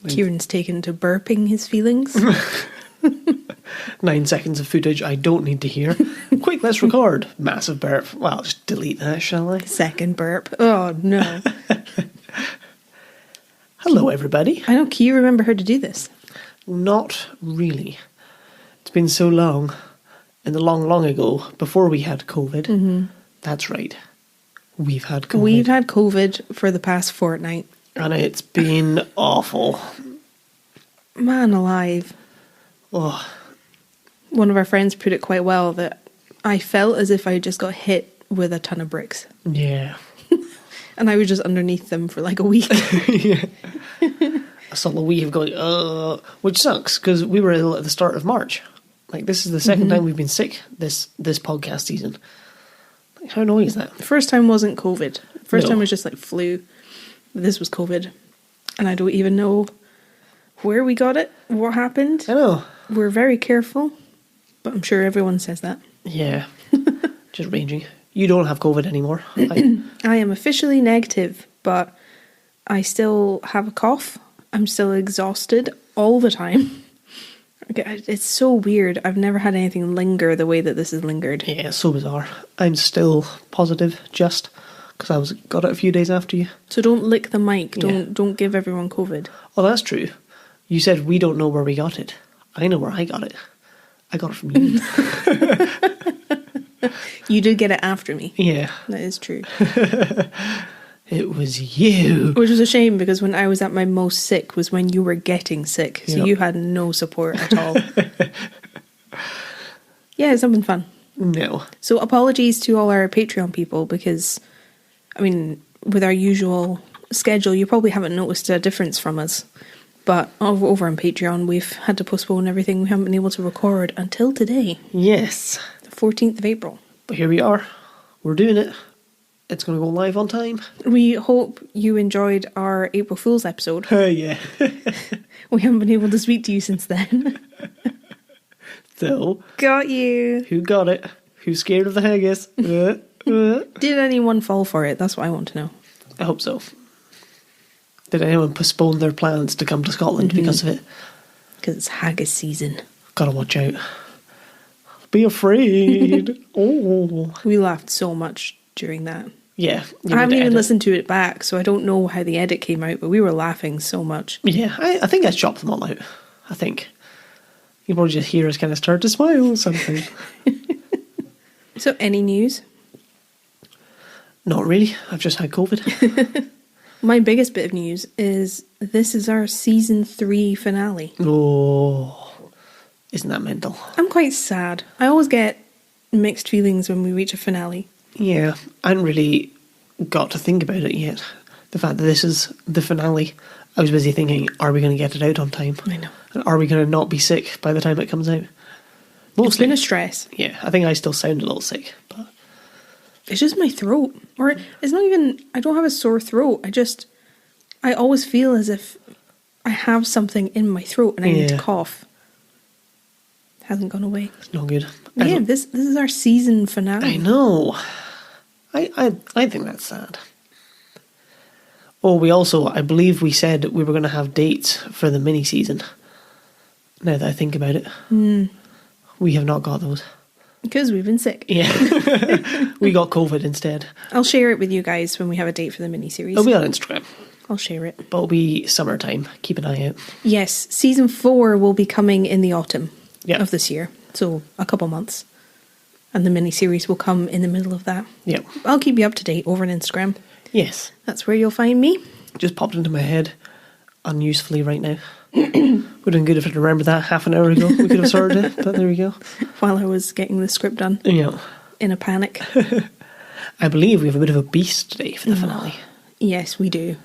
Kieran's taken to burping his feelings. 9 seconds of footage I don't need to hear. Quick, let's record. Massive burp. Well, just delete that, shall I? Second burp. Oh, no. Hello, everybody. I know, can you remember how to do this? Not really. It's been so long. In the long, long ago, before we had COVID. Mm-hmm. That's right. We've had COVID. We've had COVID for the past fortnight. And it's been awful. Man alive. Oh. One of our friends put it quite well, that I felt as if I just got hit with a ton of bricks. Yeah. And I was just underneath them for like a week. Yeah. I saw a week of going, which sucks, because we were ill at the start of March. Like, this is the second time we've been sick this podcast season. Like, how annoying is that? First time wasn't COVID. First No. time was just like flu. This was COVID. And I don't even know where we got it, what happened. I know. We're very careful, but I'm sure everyone says that. Yeah. Just ranging. You don't have COVID anymore. I am officially negative, but I still have a cough. I'm still exhausted all the time. It's so weird. I've never had anything linger the way that this has lingered. Yeah, it's so bizarre. I'm still positive, just because got it a few days after you. So don't lick the mic. Yeah. Don't give everyone COVID. Oh, that's true. You said we don't know where we got it. I know where I got it. I got it from you. You did get it after me. Yeah. That is true. It was you. Which was a shame, because when I was at my most sick was when you were getting sick. So Yep. you had no support at all. Yeah, it's something fun. No. So apologies to all our Patreon people, because, I mean, with our usual schedule, you probably haven't noticed a difference from us. But over on Patreon, we've had to postpone everything. We haven't been able to record until today. Yes. The 14th of April. But here we are. We're doing it. It's going to go live on time. We hope you enjoyed our April Fool's episode. Yeah. We haven't been able to speak to you since then. So, Got you. who got it? Who's scared of the haggis? Did anyone fall for it? That's what I want to know. I hope so. Did anyone postpone their plans to come to Scotland because of it? Because it's haggis season. Gotta watch out. Be afraid. Oh. We laughed so much during that. Yeah. I haven't even listened to it back, so I don't know how the edit came out, but we were laughing so much. Yeah, I think I chopped them all out. I think. You probably just hear us kind of start to smile or something. So, any news? Not really. I've just had COVID. My biggest bit of news is this is our season 3 finale. Oh, isn't that mental? I'm quite sad. I always get mixed feelings when we reach a finale. Yeah, I hadn't really got to think about it yet. The fact that this is the finale, I was busy thinking, are we going to get it out on time? I know. And are we going to not be sick by the time it comes out? Mostly. It's been a stress. Yeah, I think I still sound a little sick, but It's just my throat. Or it's not even, I don't have a sore throat. I always feel as if I have something in my throat and I need to cough. It hasn't gone away. it's not good. Yeah, this is our season finale. I know. I think that's sad. Oh, I believe we said we were going to have dates for the mini-season. Now that I think about it. We have not got those. Because we've been sick. Yeah. We got COVID instead. I'll share it with you guys when we have a date for the mini-series. It'll be on Instagram. I'll share it. But it'll be summertime. Keep an eye out. Yes, season 4 will be coming in the autumn Yeah. of this year. So a couple months. And the mini-series will come in the middle of that. Yeah. I'll keep you up to date over on Instagram. Yes. That's where you'll find me. Just popped into my head unusefully right now. Would have been good if I'd remembered that half an hour ago. We could have sorted it, but there we go. While I was getting the script done. Yeah. In a panic. I believe we have a bit of a beast today for the finale. Yes, we do.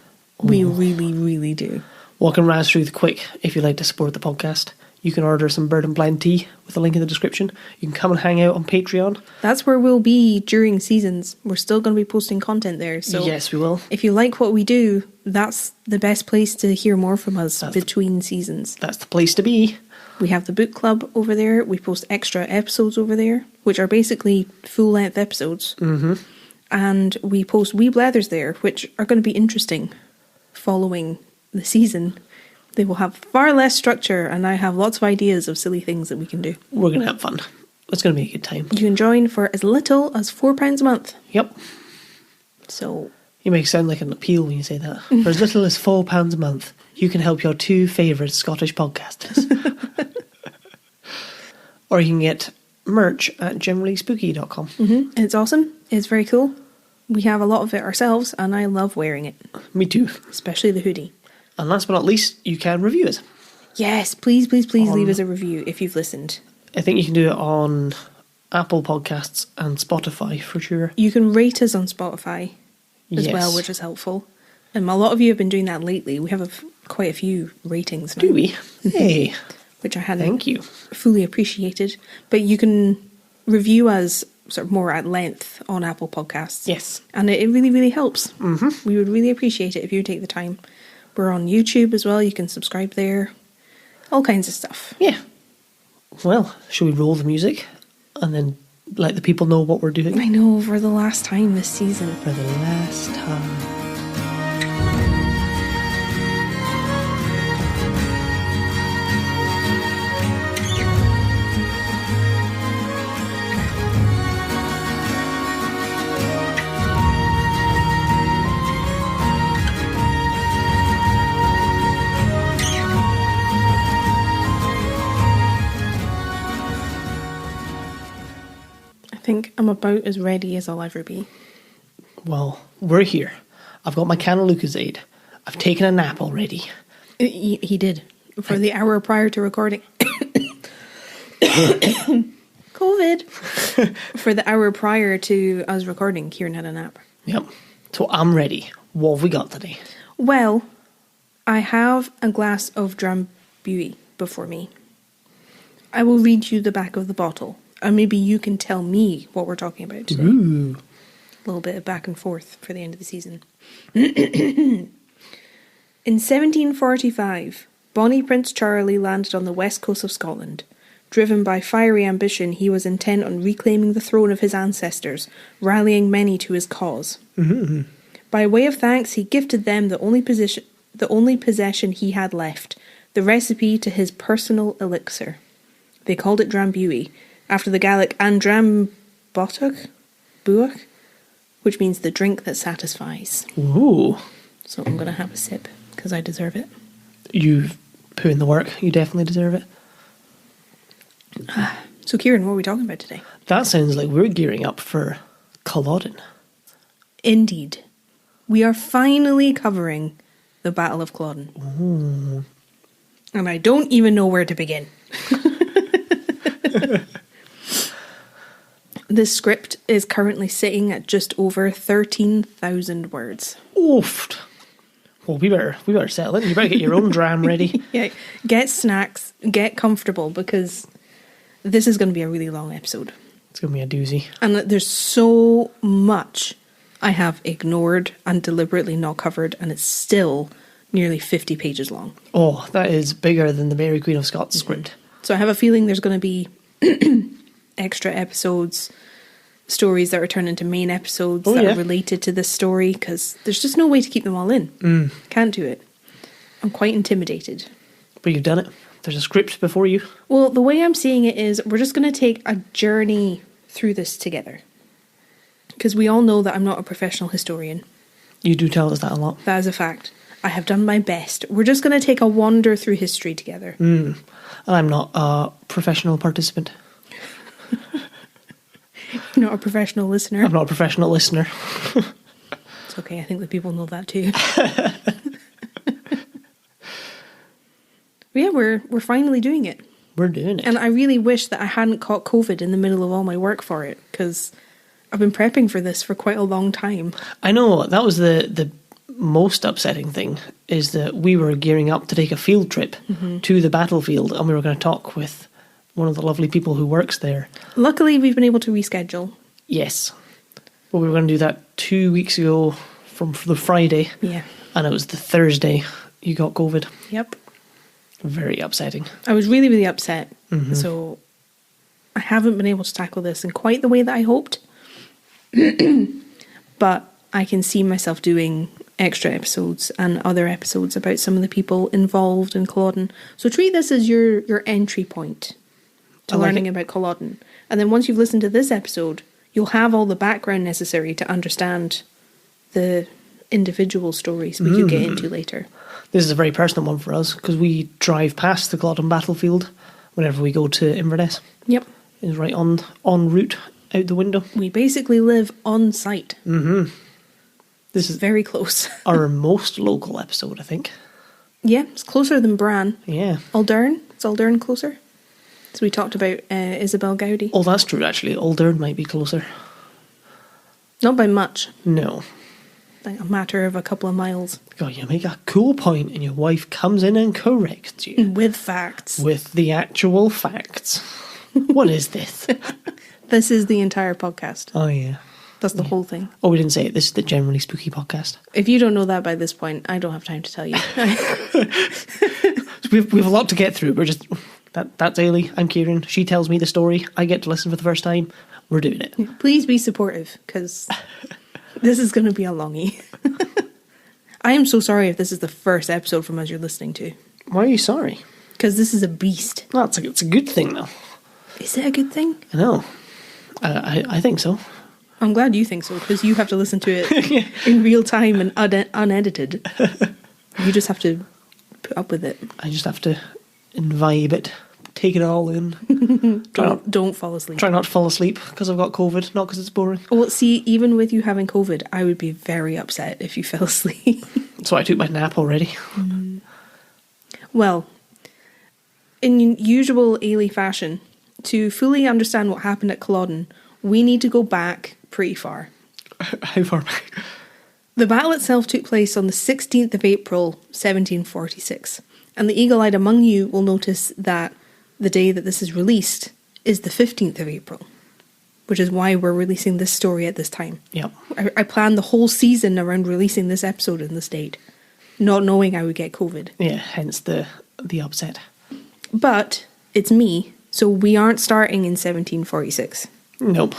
We really, really do. Walk and razz through the quick if you'd like to support the podcast. You can order some Bird and Blind tea with a link in the description. You can come and hang out on Patreon. That's where we'll be during seasons. We're still going to be posting content there. So yes, we will. if you like what we do, that's the best place to hear more from us between seasons. That's the place to be. We have the book club over there. We post extra episodes over there, which are basically full-length episodes. Mm-hmm. And we post wee blathers there, which are going to be interesting following the season. They will have far less structure, and I have lots of ideas of silly things that we can do. We're going to have fun. It's going to be a good time. You can join for as little as £4 a month. Yep. So You make it sound like an appeal when you say that. For as little as £4 a month, you can help your two favourite Scottish podcasters. Or you can get merch at generallyspooky.com. Mm-hmm. It's awesome. It's very cool. We have a lot of it ourselves, and I love wearing it. Me too. Especially the hoodie. And last but not least, you can review it. Yes, please leave us a review if you've listened. I think you can do it on Apple Podcasts and Spotify for sure. You can rate us on Spotify as Yes. well, which is helpful. And a lot of you have been doing that lately. We have quite a few ratings now. Do we? Hey. Which I hadn't Thank you. fully appreciated. But you can review us sort of more at length on Apple Podcasts. Yes. And it really, really helps. Mm-hmm. We would really appreciate it if you take the time. We're on YouTube as well. You can subscribe there. All kinds of stuff. Yeah. Well, should we roll the music and then let the people know what we're doing? I know, for the last time this season. For the last time. I think I'm about as ready as I'll ever be. Well, we're here. I've got my can of Lucozade. I've taken a nap already. He did. For the hour prior to recording. COVID. For the hour prior to us recording, Kieran had a nap. Yep. So I'm ready. What have we got today? Well, I have a glass of Drambuie before me. I will read you the back of the bottle. And maybe you can tell me what we're talking about today. Ooh. A little bit of back and forth for the end of the season. In 1745, Bonnie Prince Charlie landed on the west coast of Scotland. Driven by fiery ambition, he was intent on reclaiming the throne of his ancestors, rallying many to his cause. Mm-hmm. By way of thanks, he gifted them the only possession he had left, the recipe to his personal elixir. They called it Drambuie, after the Gaelic Andrambuach, which means the drink that satisfies. Ooh. So I'm going to have a sip, because I deserve it. You've put in the work. You definitely deserve it. So Kieran, what are we talking about today? That sounds like we're gearing up for Culloden. Indeed. We are finally covering the Battle of Culloden. Ooh. And I don't even know where to begin. This script is currently sitting at just over 13,000 words. Oof. Well, we better settle in. You better get your own dram ready. Yeah, get snacks, get comfortable, because this is going to be a really long episode. It's going to be a doozy. And there's so much I have ignored and deliberately not covered, and it's still nearly 50 pages long. Oh, that is bigger than the Mary Queen of Scots script. So I have a feeling there's going to be extra episodes, stories that are turned into main episodes that are related to this story, because there's just no way to keep them all in. Can't do it. I'm quite intimidated. But you've done it. There's a script before you. Well, the way I'm seeing it is we're just going to take a journey through this together. Because we all know that I'm not a professional historian. You do tell us that a lot. That is a fact. I have done my best. We're just going to take a wander through history together. And I'm not a professional participant. You're not a professional listener. I'm not a professional listener. It's okay. I think that people know that too. But yeah, we're finally doing it. We're doing it. And I really wish that I hadn't caught COVID in the middle of all my work for it, because I've been prepping for this for quite a long time. I know, that was the most upsetting thing, is that we were gearing up to take a field trip to the battlefield, and we were going to talk with one of the lovely people who works there. Luckily, we've been able to reschedule. Yes. But we were going to do that 2 weeks ago from the Friday. Yeah. And it was the Thursday you got COVID. Yep. Very upsetting. I was really, really upset. So I haven't been able to tackle this in quite the way that I hoped. But I can see myself doing extra episodes and other episodes about some of the people involved in Culloden. So treat this as your entry point to learning about Culloden. And then once you've listened to this episode, you'll have all the background necessary to understand the individual stories we could get into later. This is a very personal one for us because we drive past the Culloden battlefield whenever we go to Inverness. Yep. It's right on route out the window. We basically live on site. Mm-hmm. This is very close. our most local episode, I think. Yeah, it's closer than Bran. Yeah. Aldern. Is Aldern closer? So we talked about Isabel Gowdy. Oh, that's true, actually. Aldern might be closer. Not by much. No. Like a matter of a couple of miles. God, you make a cool point and your wife comes in and corrects you. With facts. With the actual facts. What is this? This is the entire podcast. Oh, yeah. That's the whole thing. Oh, we didn't say it. This is the Generally Spooky podcast. If you don't know that by this point, I don't have time to tell you. we have a lot to get through. We're just... That's Eilidh. I'm Kieran. She tells me the story. I get to listen for the first time. We're doing it. Please be supportive, because this is going to be a longie. I am so sorry if this is the first episode from us you're listening to. Why are you sorry? Because this is a beast. Well, it's a good thing, though. Is it a good thing? I know. I think so. I'm glad you think so, because you have to listen to it in real time and unedited. You just have to put up with it. I just have to vibe it, take it all in. Don't fall asleep. Try not to fall asleep because I've got COVID, not because it's boring. Well, see, even with you having COVID, I would be very upset if you fell asleep. So I took my nap already. Well, in usual Eilidh fashion, to fully understand what happened at Culloden, we need to go back pretty far. How far back? The battle itself took place on the 16th of April, 1746. And the eagle-eyed among you will notice that the day that this is released is the 15th of April, which is why we're releasing this story at this time. Yep. I planned the whole season around releasing this episode in this date, not knowing I would get COVID. Yeah, hence the upset. But it's me, so we aren't starting in 1746. Nope.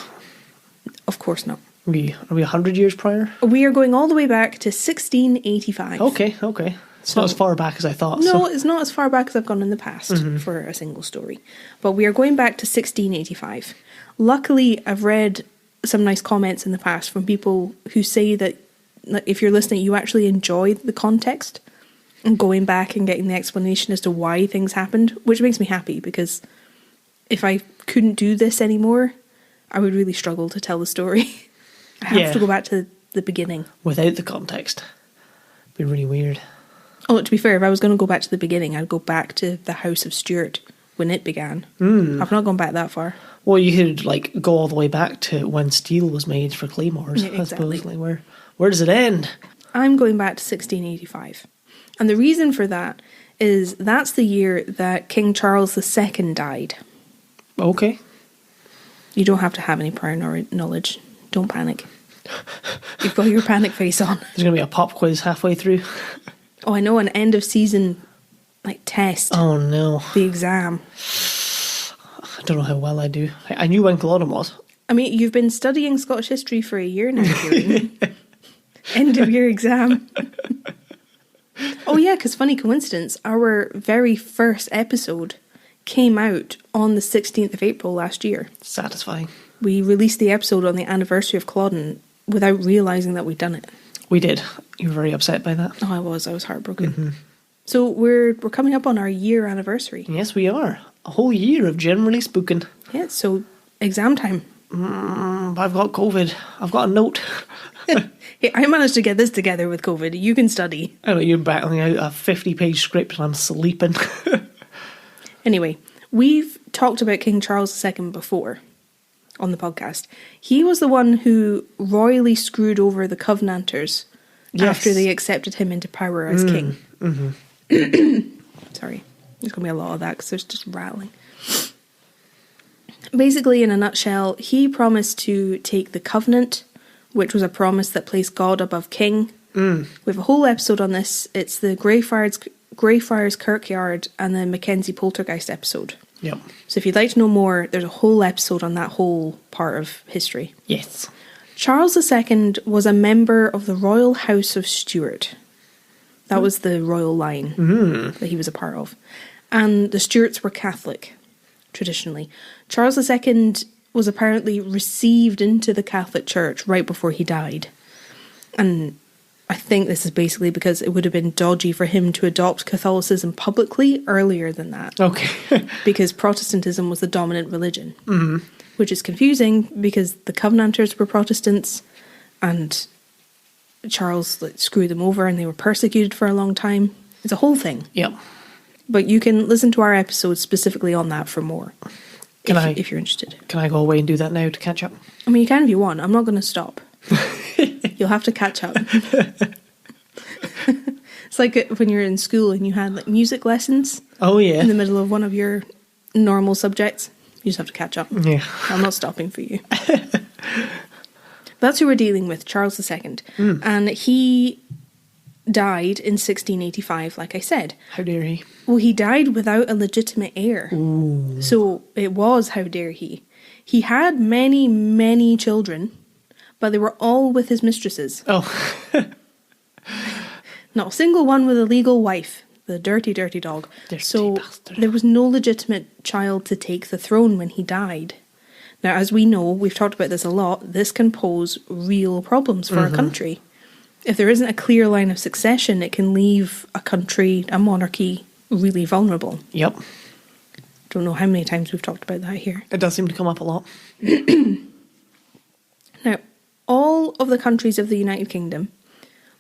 Of course not. Are we 100 years prior? We are going all the way back to 1685. Okay. It's not as far back as I thought. No, it's not as far back as I've gone in the past for a single story. But we are going back to 1685. Luckily, I've read some nice comments in the past from people who say that if you're listening, you actually enjoy the context and going back and getting the explanation as to why things happened, which makes me happy, because if I couldn't do this anymore, I would really struggle to tell the story. I have to go back to the beginning. Without the context. It'd be really weird. Oh, to be fair, if I was going to go back to the beginning, I'd go back to the House of Stuart when it began. I've not gone back that far. Well, you could go all the way back to when steel was made for claymores. Yeah, exactly. I suppose. Where does it end? I'm going back to 1685. And the reason for that is that's the year that King Charles II died. Okay. You don't have to have any prior knowledge. Don't panic. You've got your panic face on. There's going to be a pop quiz halfway through. Oh, I know, an end of season test. Oh no. The exam. I don't know how well I do. I knew when Culloden was. I mean, you've been studying Scottish history for a year now, Kieran. End of year exam. Oh yeah, because funny coincidence, our very first episode came out on the 16th of April last year. Satisfying. We released the episode on the anniversary of Culloden without realising that we'd done it. We did. You were very upset by that. Oh, I was heartbroken. So we're coming up on our year anniversary. Yes, we are. A whole year of generally spooking. Yeah, so exam time. I've got COVID. I've got a note. Hey, I managed to get this together with COVID. You can study. I know, you're battling out a 50-page script and I'm sleeping. Anyway, we've talked about King Charles II before on the podcast. He was the one who royally screwed over the Covenanters after they accepted him into power as king. Sorry, there's going to be a lot of that because there's just rattling. Basically, in a nutshell, he promised to take the Covenant, which was a promise that placed God above king. We have a whole episode on this. It's the Greyfriars Kirkyard and the Mackenzie Poltergeist episode. Yep. So if you'd like to know more, there's a whole episode on that whole part of history. Yes. Charles II was a member of the Royal House of Stuart. That was the royal line that he was a part of. And the Stuarts were Catholic, traditionally. Charles II was apparently received into the Catholic Church right before he died. And I think this is basically because it would have been dodgy for him to adopt Catholicism publicly earlier than that. Okay. Because Protestantism was the dominant religion. Which is confusing because the Covenanters were Protestants and Charles screwed them over and they were persecuted for a long time. It's a whole thing. Yep. But you can listen to our episode specifically on that for more. If you're interested. Can I go away and do that now to catch up? I mean, you can if you want. I'm not going to stop. You'll have to catch up. It's like when you're in school and you had like music lessons. Oh, yeah. In the middle of one of your normal subjects. You just have to catch up. Yeah. I'm not stopping for you. That's who we're dealing with, Charles II. And he died in 1685, like I said. How dare he? Well, he died without a legitimate heir. Ooh. So it was, how dare he. He had many, many children, but they were all with his mistresses. Oh. Not a single one with a legal wife. The dirty, dirty dog. Dirty bastard. There was no legitimate child to take the throne when he died. Now, as we know, we've talked about this a lot, this can pose real problems for a country. If there isn't a clear line of succession, it can leave a country, a monarchy, really vulnerable. Yep. Don't know how many times we've talked about that here. It does seem to come up a lot. Now, all of the countries of the United Kingdom,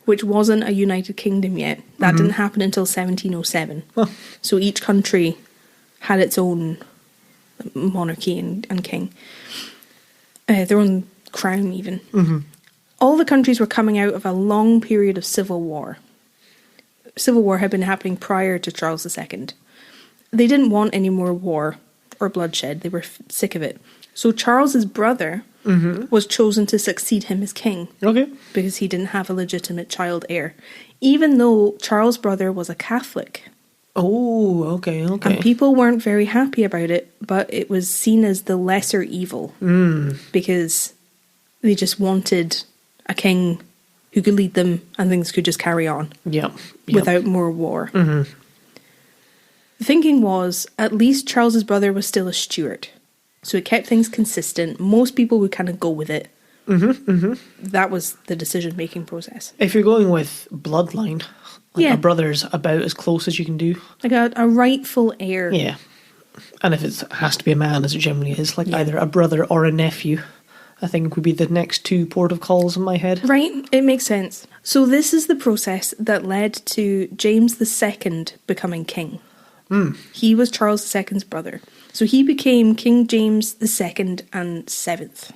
which wasn't a United Kingdom yet, that didn't happen until 1707. Oh. So each country had its own monarchy and king. Their own crown, even. All the countries were coming out of a long period of civil war. Civil war had been happening prior to Charles II. They didn't want any more war or bloodshed. They were sick of it. So Charles's brother was chosen to succeed him as king. Okay. Because he didn't have a legitimate child heir. Even though Charles' brother was a Catholic. Oh, okay. And people weren't very happy about it, but it was seen as the lesser evil. Because they just wanted a king who could lead them and things could just carry on. Yep. Without more war. The thinking was, at least Charles's brother was still a Stuart. So it kept things consistent. Most people would kind of go with it. That was the decision-making process. If you're going with bloodline, a brother's about as close as you can do. Like a rightful heir. Yeah. And if it has to be a man, as it generally is, like either a brother or a nephew, I think would be the next two port of calls in my head. Right, it makes sense. So this is the process that led to James II becoming king. He was Charles II's brother. So he became King James II and 7th.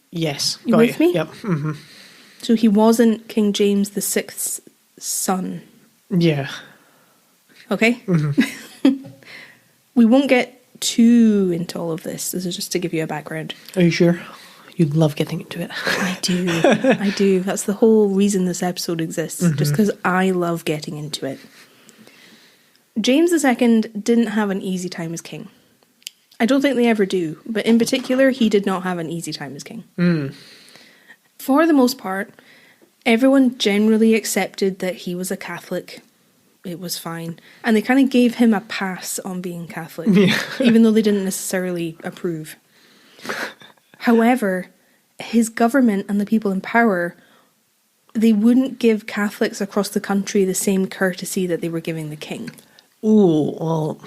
Yes. You with me? Yep. So he wasn't King James VI's son. Yeah. Okay? We won't get too into all of this. This is just to give you a background. Are you sure? You'd love getting into it. I do. I do. That's the whole reason this episode exists. Just because I love getting into it. James II didn't have an easy time as king. I don't think they ever do, but in particular, he did not have an easy time as king. For the most part, everyone generally accepted that he was a Catholic. It was fine. And they kind of gave him a pass on being Catholic, even though they didn't necessarily approve. However, his government and the people in power, they wouldn't give Catholics across the country the same courtesy that they were giving the king. Ooh, well,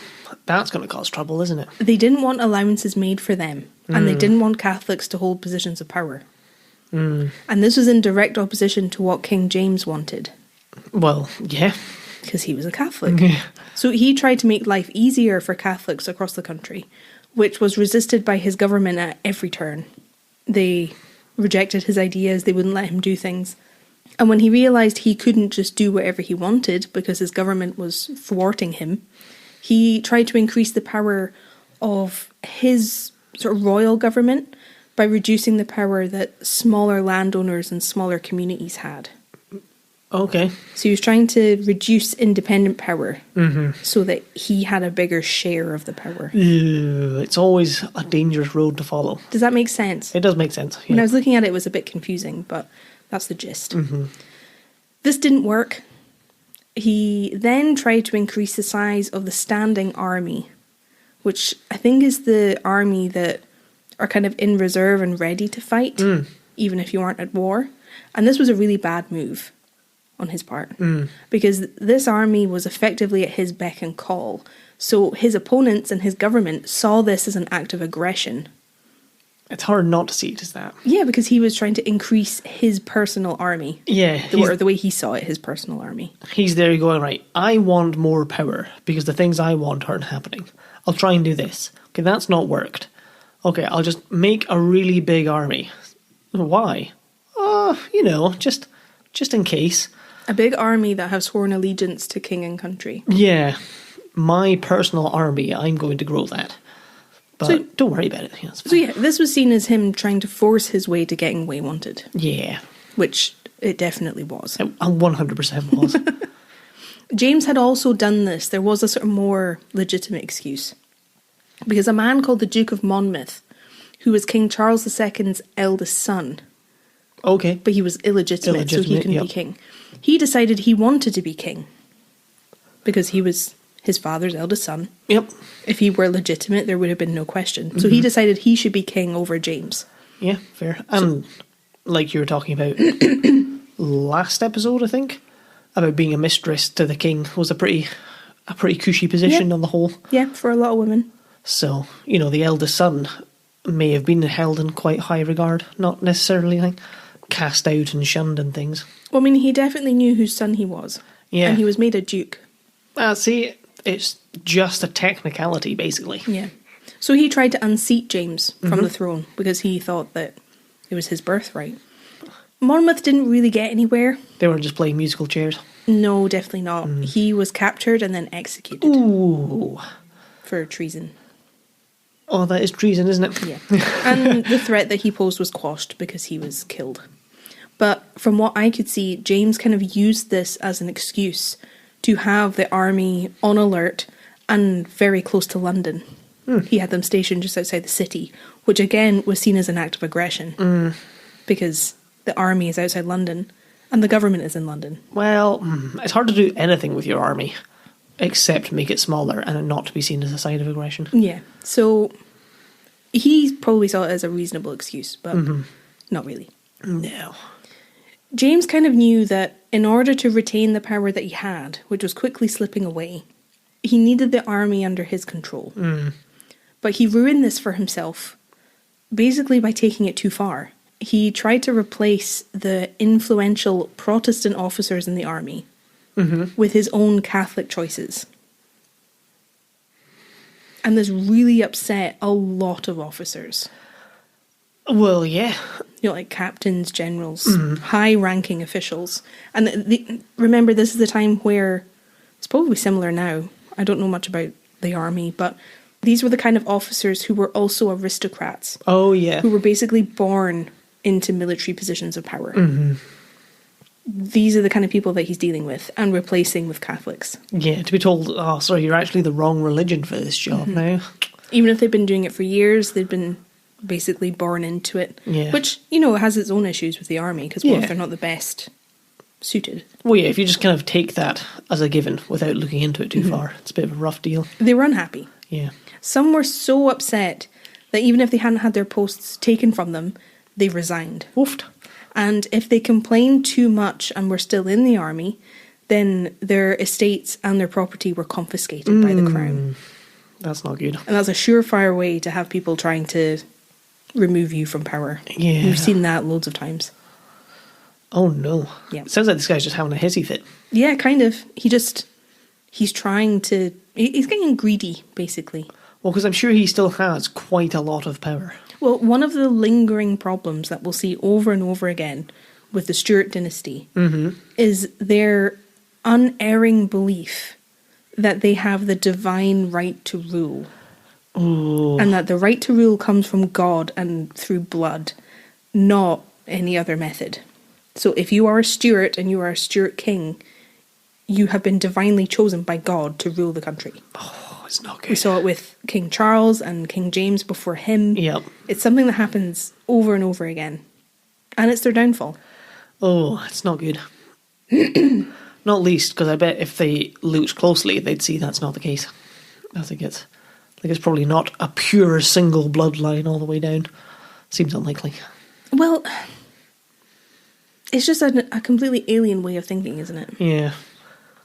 that's going to cause trouble, isn't it? They didn't want allowances made for them, and they didn't want Catholics to hold positions of power. And this was in direct opposition to what King James wanted. Well, yeah. Because he was a Catholic. So he tried to make life easier for Catholics across the country, which was resisted by his government at every turn. They rejected his ideas, they wouldn't let him do things. And when he realised he couldn't just do whatever he wanted because his government was thwarting him, he tried to increase the power of his sort of royal government by reducing the power that smaller landowners and smaller communities had. Okay. So he was trying to reduce independent power so that he had a bigger share of the power. It's always a dangerous road to follow. Does that make sense? It does make sense. Yeah. When I was looking at it, it was a bit confusing, but that's the gist. This didn't work. He then tried to increase the size of the standing army, which I think is the army that are kind of in reserve and ready to fight, even if you aren't at war. And this was a really bad move on his part, because this army was effectively at his beck and call. So his opponents and his government saw this as an act of aggression. It's hard not to see it as that. Yeah, because he was trying to increase his personal army. Yeah. Or the way he saw it, his personal army. He's there going, right, I want more power because the things I want aren't happening. I'll try and do this. Okay, that's not worked. Okay, I'll just make a really big army. Why? Just in case. A big army that have sworn allegiance to king and country. Yeah. My personal army, I'm going to grow that. But don't worry about it. Yeah, so yeah, this was seen as him trying to force his way to getting what he wanted. Yeah. Which it definitely was. It 100% was. James had also done this. There was a sort of more legitimate excuse. Because a man called the Duke of Monmouth, who was King Charles II's eldest son. Okay. But he was illegitimate, so he couldn't be king. He decided he wanted to be king. Because he was his father's eldest son. Yep. If he were legitimate, there would have been no question. So he decided he should be king over James. Yeah, fair. And like you were talking about last episode, I think, about being a mistress to the king was a pretty cushy position on the whole. Yeah, for a lot of women. So, the eldest son may have been held in quite high regard, not necessarily like cast out and shunned and things. Well, I mean, he definitely knew whose son he was. Yeah. And he was made a duke. See, it's just a technicality, basically. Yeah. So he tried to unseat James from the throne because he thought that it was his birthright. Monmouth didn't really get anywhere. They were just playing musical chairs. No, definitely not. He was captured and then executed. Ooh. For treason. Oh, that is treason, isn't it? Yeah. And the threat that he posed was quashed because he was killed. But from what I could see, James kind of used this as an excuse to have the army on alert and very close to London. He had them stationed just outside the city, which again was seen as an act of aggression because the army is outside London and the government is in London. Well, it's hard to do anything with your army except make it smaller and it not to be seen as a sign of aggression. Yeah, so he probably saw it as a reasonable excuse, but not really. No. James kind of knew that in order to retain the power that he had, which was quickly slipping away, he needed the army under his control. But he ruined this for himself, basically by taking it too far. He tried to replace the influential Protestant officers in the army with his own Catholic choices. And this really upset a lot of officers. Well, yeah. Like captains, generals, high-ranking officials. And remember, this is the time where, it's probably similar now, I don't know much about the army, but these were the kind of officers who were also aristocrats. Oh, yeah. Who were basically born into military positions of power. These are the kind of people that he's dealing with and replacing with Catholics. Yeah, to be told, oh, sorry, you're actually the wrong religion for this job now. Even if they've been doing it for years, they've been basically born into it. Yeah. Which, has its own issues with the army, because what if they're not the best suited? Well, yeah, if you just kind of take that as a given without looking into it too far, it's a bit of a rough deal. They were unhappy. Yeah. Some were so upset that even if they hadn't had their posts taken from them, they resigned. Oofed. And if they complained too much and were still in the army, then their estates and their property were confiscated by the crown. That's not good. And that's a surefire way to have people trying to remove you from power. Yeah. We've seen that loads of times. Oh, no. Yeah. It sounds like this guy's just having a hissy fit. Yeah, kind of. He's trying to... He's getting greedy, basically. Well, because I'm sure he still has quite a lot of power. Well, one of the lingering problems that we'll see over and over again with the Stuart dynasty is their unerring belief that they have the divine right to rule. Ooh. And that the right to rule comes from God and through blood, not any other method. So if you are a Stuart and you are a Stuart king, you have been divinely chosen by God to rule the country. Oh, it's not good. We saw it with King Charles and King James before him. Yep. It's something that happens over and over again. And it's their downfall. Oh, it's not good. Not least because I bet if they looked closely, they'd see that's not the case. I think it's probably not a pure single bloodline all the way down. Seems unlikely. Well, it's just a completely alien way of thinking, isn't it? Yeah.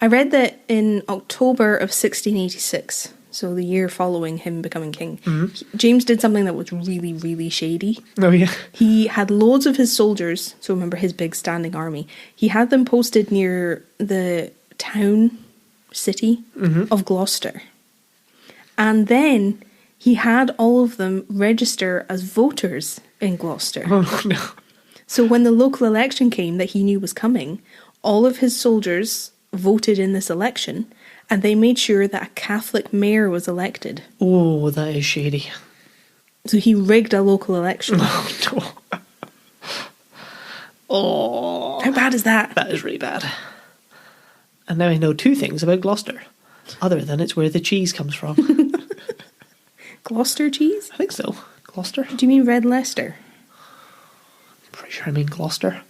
I read that in October of 1686, so the year following him becoming king, James did something that was really, really shady. Oh, yeah. He had loads of his soldiers, so remember his big standing army, he had them posted near the city of Gloucester. And then he had all of them register as voters in Gloucester. Oh, no. So when the local election came that he knew was coming, all of his soldiers voted in this election, and they made sure that a Catholic mayor was elected. Oh, that is shady. So he rigged a local election. Oh, no. Oh. How bad is that? That is really bad. And now I know two things about Gloucester, other than it's where the cheese comes from. Gloucester cheese? I think so. Gloucester? Do you mean Red Leicester? Pretty sure I mean Gloucester.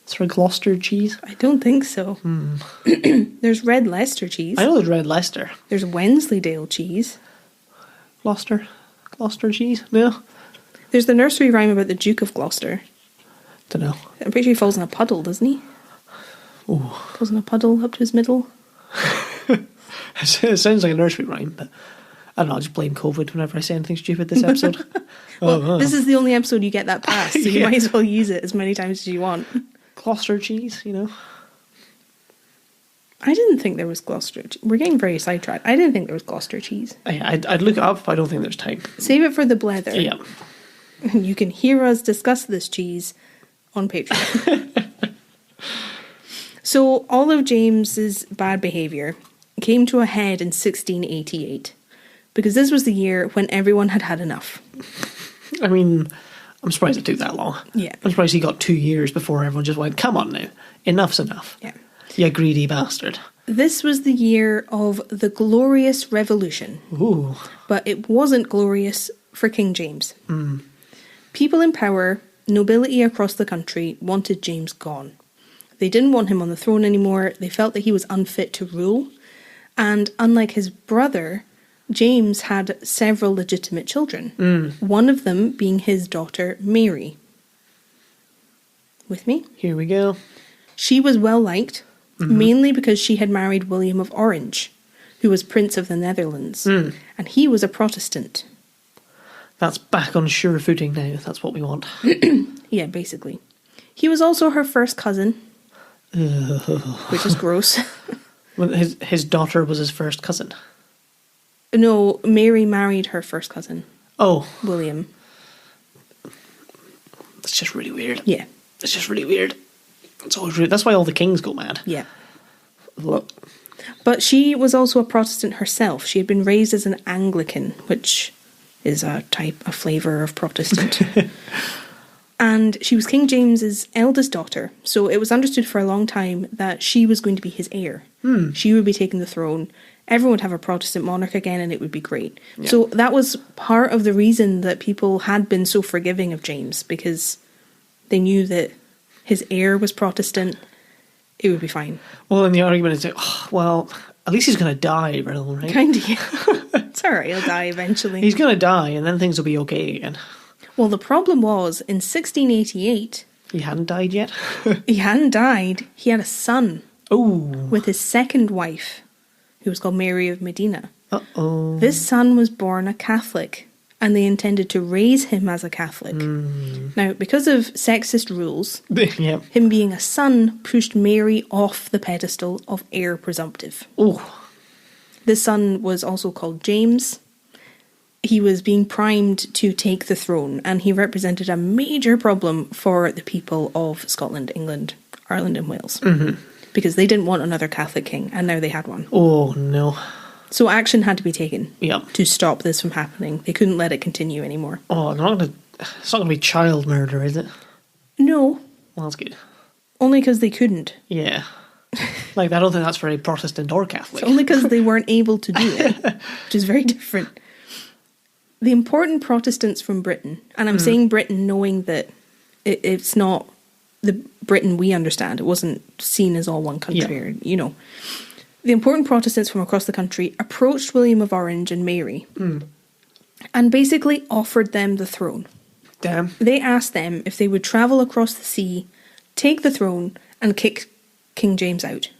Is there a Gloucester cheese? I don't think so. There's Red Leicester cheese. I know there's Red Leicester. There's Wensleydale cheese. Gloucester cheese? No? There's the nursery rhyme about the Duke of Gloucester. Don't know. I'm pretty sure he falls in a puddle, doesn't he? Oh. Falls in a puddle up to his middle. It sounds like a nursery rhyme, but I don't know, I'll just blame COVID whenever I say anything stupid this episode. This is the only episode you get that past, so you might as well use it as many times as you want. Gloucester cheese, you know. I didn't think there was Gloucester cheese. We're getting very sidetracked. I didn't think there was Gloucester cheese. I'd look it up, but I don't think there's time. Save it for the blether. Yeah. You can hear us discuss this cheese on Patreon. So all of James's bad behaviour came to a head in 1688, because this was the year when everyone had had enough. I mean, I'm surprised it took that long. Yeah. I'm surprised he got 2 years before everyone just went, come on now, enough's enough. Yeah. You greedy bastard. This was the year of the Glorious Revolution. Ooh. But it wasn't glorious for King James. People in power, nobility across the country, wanted James gone. They didn't want him on the throne anymore. They felt that he was unfit to rule. And unlike his brother, James had several legitimate children. One of them being his daughter, Mary. With me? Here we go. She was well liked, mainly because she had married William of Orange, who was Prince of the Netherlands. And he was a Protestant. That's back on sure footing now. That's what we want. Yeah, basically. He was also her first cousin, which is gross. Well, his daughter was his first cousin. No, Mary married her first cousin. Oh. William. That's just really weird. Yeah. It's just really weird. It's always weird. That's why all the kings go mad. Yeah. Look. But she was also a Protestant herself. She had been raised as an Anglican, which is a flavour of Protestant. And she was King James's eldest daughter, so it was understood for a long time that she was going to be his heir. She would be taking the throne. Everyone would have a Protestant monarch again, and it would be great. Yeah. So that was part of the reason that people had been so forgiving of James, because they knew that his heir was Protestant. It would be fine. Well, and the argument is, well, at least he's going to die, right? Kind of, yeah. It's all right, he'll die eventually. He's going to die, and then things will be okay again. Well, the problem was, in 1688... He hadn't died yet? He hadn't died. He had a son. Oh. With his second wife, who was called Mary of Medina. Uh-oh. This son was born a Catholic, and they intended to raise him as a Catholic. Now, because of sexist rules, him being a son pushed Mary off the pedestal of heir presumptive. Oh. This son was also called James. He was being primed to take the throne, and he represented a major problem for the people of Scotland, England, Ireland and Wales. Because they didn't want another Catholic king, and now they had one. Oh, no. So action had to be taken Yep. to stop this from happening. They couldn't let it continue anymore. Oh, it's not going to be child murder, is it? No. Well, that's good. Only because they couldn't. Yeah. Like, I don't think that's very Protestant or Catholic. It's only because they weren't able to do it, which is very different. The important Protestants from Britain, and I'm saying Britain knowing that it's not the Britain we understand. It wasn't seen as all one country, or, you know. The important Protestants from across the country approached William of Orange and Mary and basically offered them the throne. Damn. They asked them if they would travel across the sea, take the throne, and kick King James out.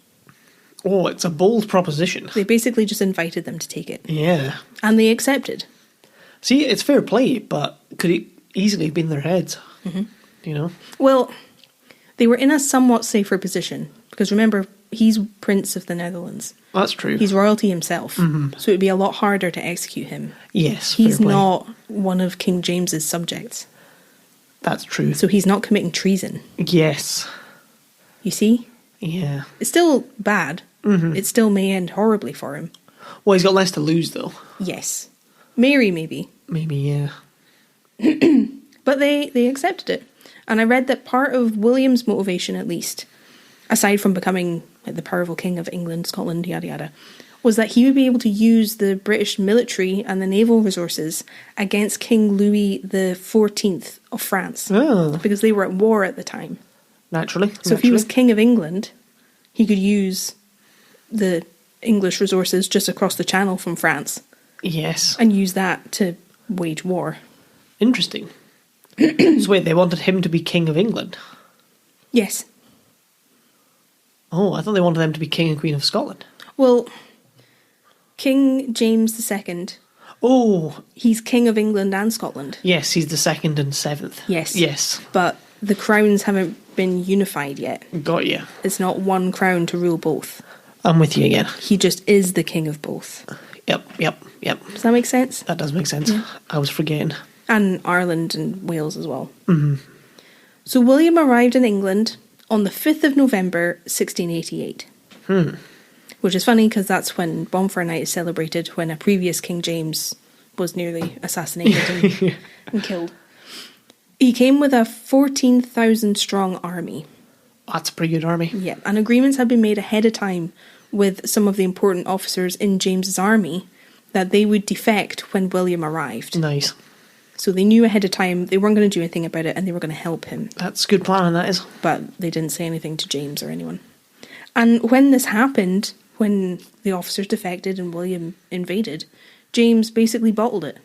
Oh, it's a bold proposition. They basically just invited them to take it. Yeah. And they accepted. See, it's fair play, but could it easily have been their heads? You know? Well, they were in a somewhat safer position. Because remember, he's Prince of the Netherlands. That's true. He's royalty himself. So it would be a lot harder to execute him. Yes, He's fair play. not one of King James's subjects. That's true. So he's not committing treason. Yes. You see? Yeah. It's still bad. It still may end horribly for him. Well, he's got less to lose, though. Yes. Mary, maybe. Maybe, yeah. But they accepted it. And I read that part of William's motivation, at least, aside from becoming like the powerful king of England, Scotland, yada yada, was that he would be able to use the British military and the naval resources against King Louis XIV of France. Oh. Because they were at war at the time. Naturally. So if he was king of England, he could use the English resources just across the channel from France. Yes. And use that to wage war. Interesting. So wait, they wanted him to be king of England? Yes. Oh, I thought they wanted them to be king and queen of Scotland. Well, King James II, Oh, he's king of England and Scotland. yes, he's the 2nd and 7th. Yes. Yes. But the crowns haven't been unified yet. Got you. It's not one crown to rule both. I'm with you again. He just is the king of both. Yep. Does that make sense? That does make sense. Yeah. I was forgetting. And Ireland and Wales as well. So William arrived in England on the 5th of November 1688. Which is funny because that's when Bonfire Night is celebrated, when a previous King James was nearly assassinated and killed. He came with a 14,000 strong army. That's a pretty good army. Yeah, and agreements had been made ahead of time with some of the important officers in James's army that they would defect when William arrived. Nice. So they knew ahead of time they weren't going to do anything about it and they were going to help him. That's good planning, that is. But they didn't say anything to James or anyone. And when this happened, when the officers defected and William invaded, James basically bottled it.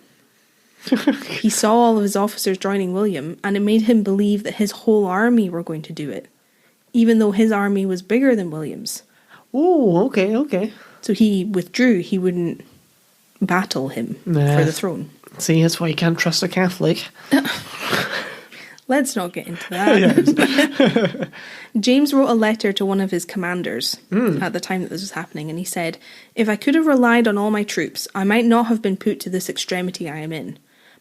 He saw all of his officers joining William and it made him believe that his whole army were going to do it, even though his army was bigger than William's. Oh, okay. So he withdrew. He wouldn't battle him for the throne. See, that's why you can't trust a Catholic. Let's not get into that. James wrote a letter to one of his commanders at the time that this was happening, and he said, "If I could have relied on all my troops, I might not have been put to this extremity I am in.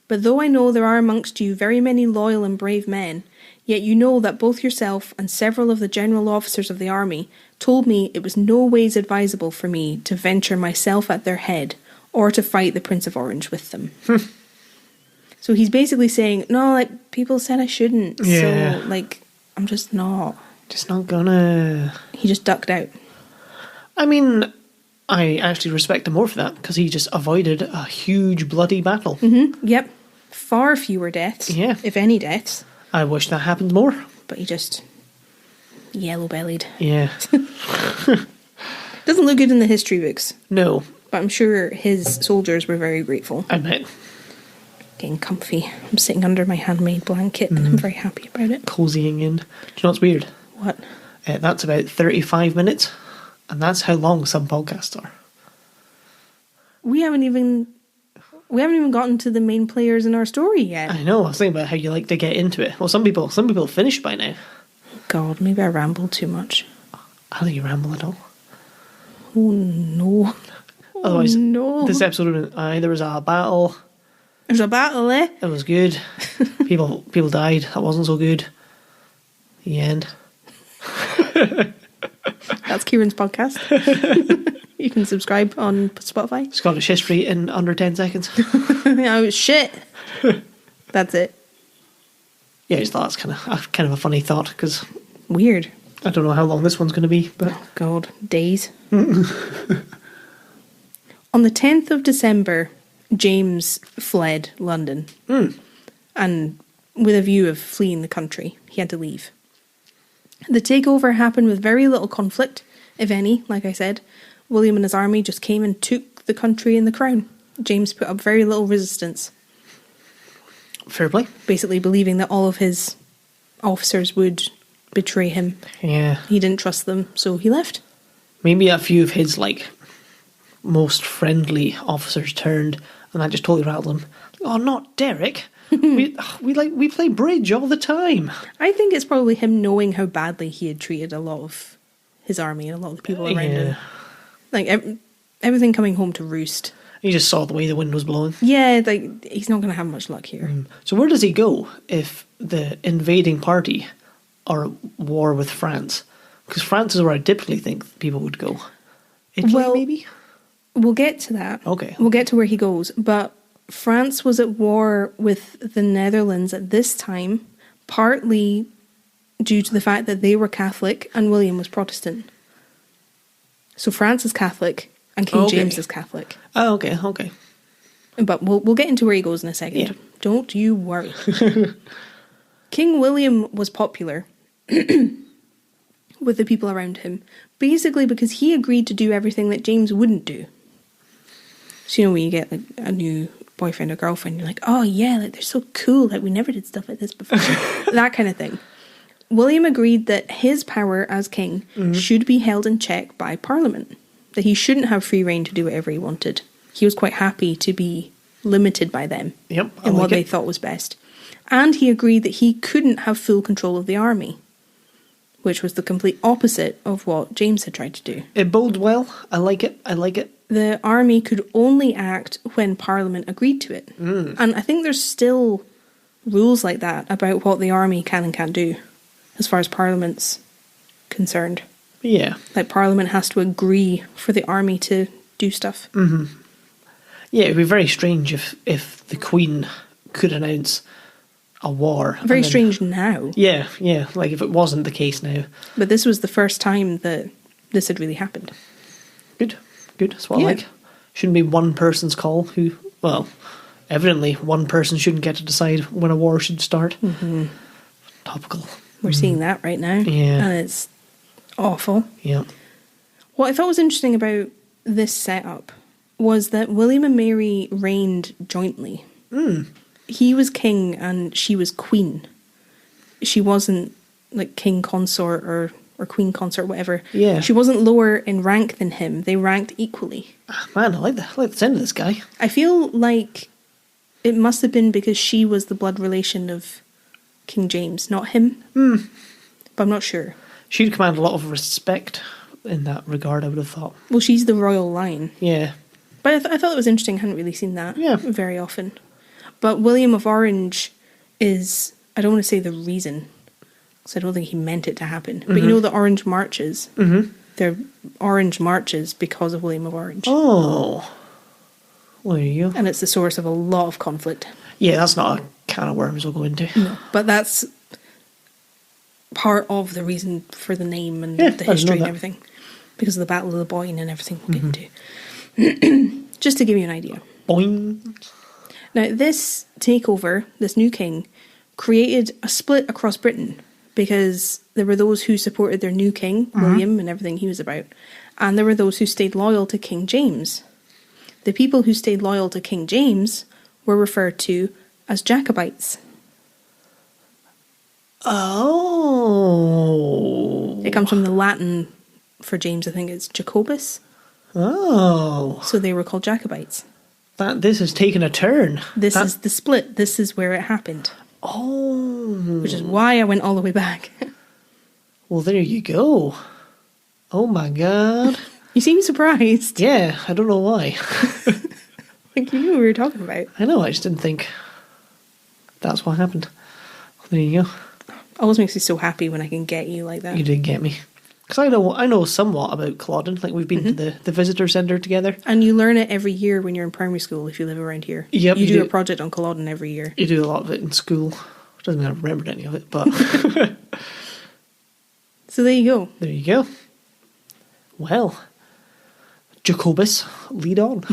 But though I know there are amongst you very many loyal and brave men, yet you know that both yourself and several of the general officers of the army told me it was no ways advisable for me to venture myself at their head, or to fight the Prince of Orange with them." So he's basically saying, no, like, people said I shouldn't. Yeah. So, like, I'm just not. Just not gonna... He just ducked out. I mean, I actually respect him more for that, because he just avoided a huge bloody battle. Yep. Far fewer deaths. Yeah. If any deaths. I wish that happened more. But he just yellow-bellied. Yeah. Doesn't look good in the history books. No. But I'm sure his soldiers were very grateful. I bet. Getting comfy. I'm sitting under my handmade blanket and I'm very happy about it. Cozying in. Do you know what's weird? What? That's about 35 minutes, and that's how long some podcasts are. We haven't even gotten to the main players in our story yet. I know, I was thinking about how you like to get into it. Well, some people finish by now. God, maybe I rambled too much. I don't think you ramble at all. Oh no. Otherwise, no. this episode would have been, there was a battle. There's a battle, eh? It was good. People died. That wasn't so good. The end. That's Kieran's podcast. You can subscribe on Spotify. Scottish history in under 10 seconds. Oh shit. That's it. Yeah, I just thought it's kind of a funny thought, because Weird. I don't know how long this one's going to be, but... Oh, God. Days. On the 10th of December, James fled London. And with a view of fleeing the country, he had to leave. The takeover happened with very little conflict, if any, like I said. William and his army just came and took the country and the crown. James put up very little resistance. Fair play. Basically believing that all of his officers would betray him. Yeah. He didn't trust them, so he left. Maybe a few of his, like, most friendly officers turned, and that just totally rattled him. Oh, not Derek. we play bridge all the time. I think it's probably him knowing how badly he had treated a lot of his army and a lot of the people around him. Like, everything coming home to roost. He just saw the way the wind was blowing. Yeah, like, he's not going to have much luck here. So where does he go if the invading party are at war with France? Because France is where I typically think people would go. Italy, maybe? We'll get to that. Okay. We'll get to where he goes. But France was at war with the Netherlands at this time, partly due to the fact that they were Catholic and William was Protestant. So France is Catholic and King James is Catholic. Oh, okay. But we'll get into where he goes in a second. Yeah. Don't you worry. King William was popular with the people around him, basically because he agreed to do everything that James wouldn't do. So, you know, when you get like a new boyfriend or girlfriend, you're like, oh yeah, like they're so cool, like we never did stuff like this before. That kind of thing. William agreed that his power as king should be held in check by Parliament, that he shouldn't have free rein to do whatever he wanted. He was quite happy to be limited by them in what they thought was best. And he agreed that he couldn't have full control of the army, which was the complete opposite of what James had tried to do. It bodes well. I like it. The army could only act when Parliament agreed to it. And I think there's still rules like that about what the army can and can't do, as far as Parliament's concerned. Yeah. Like, Parliament has to agree for the army to do stuff. Yeah, it'd be very strange if the Queen could announce a war. Very strange now. Yeah, like if it wasn't the case now. But this was the first time that this had really happened. Good. That's what I like. Shouldn't be one person's call who, well, evidently one person shouldn't get to decide when a war should start. Topical. We're seeing that right now. Yeah. And it's awful. Yeah. What I thought was interesting about this setup was that William and Mary reigned jointly. He was king and she was queen. She wasn't like king consort or queen consort, whatever. Yeah. She wasn't lower in rank than him. They ranked equally. Man, I like the sound of this guy. I feel like it must have been because she was the blood relation of King James, not him. But I'm not sure. She'd command a lot of respect in that regard, I would have thought. Well, she's the royal line. Yeah. But I thought it was interesting. I hadn't really seen that very often. But William of Orange is, I don't want to say the reason, because I don't think he meant it to happen. But you know the Orange Marches? They're Orange Marches because of William of Orange. Oh. Well, there you go. And it's the source of a lot of conflict. Yeah, that's not a can of worms we'll go into. No, but that's part of the reason for the name and the history and everything. Because of the Battle of the Boyne and everything we'll get into. Just to give you an idea. Boing. Now, this takeover, this new king, created a split across Britain because there were those who supported their new king, William, and everything he was about, and there were those who stayed loyal to King James. The people who stayed loyal to King James were referred to as Jacobites. Oh. It comes from the Latin for James, I think it's Jacobus. Oh. So they were called Jacobites. This has taken a turn. This is the split. This is where it happened. Oh. Which is why I went all the way back. Well, there you go. Oh my god. You seem surprised. Yeah, I don't know why. Like, you knew what we were talking about. I know, I just didn't think that's what happened. Well, there you go. Always makes me so happy when I can get you like that. You did get me. Because I know somewhat about Culloden. Like, we've been to the visitor centre together. And you learn it every year when you're in primary school if you live around here. Yep, you do a project on Culloden every year. You do a lot of it in school. Doesn't mean I remembered any of it, but... So there you go. There you go. Well, Jacobus, lead on.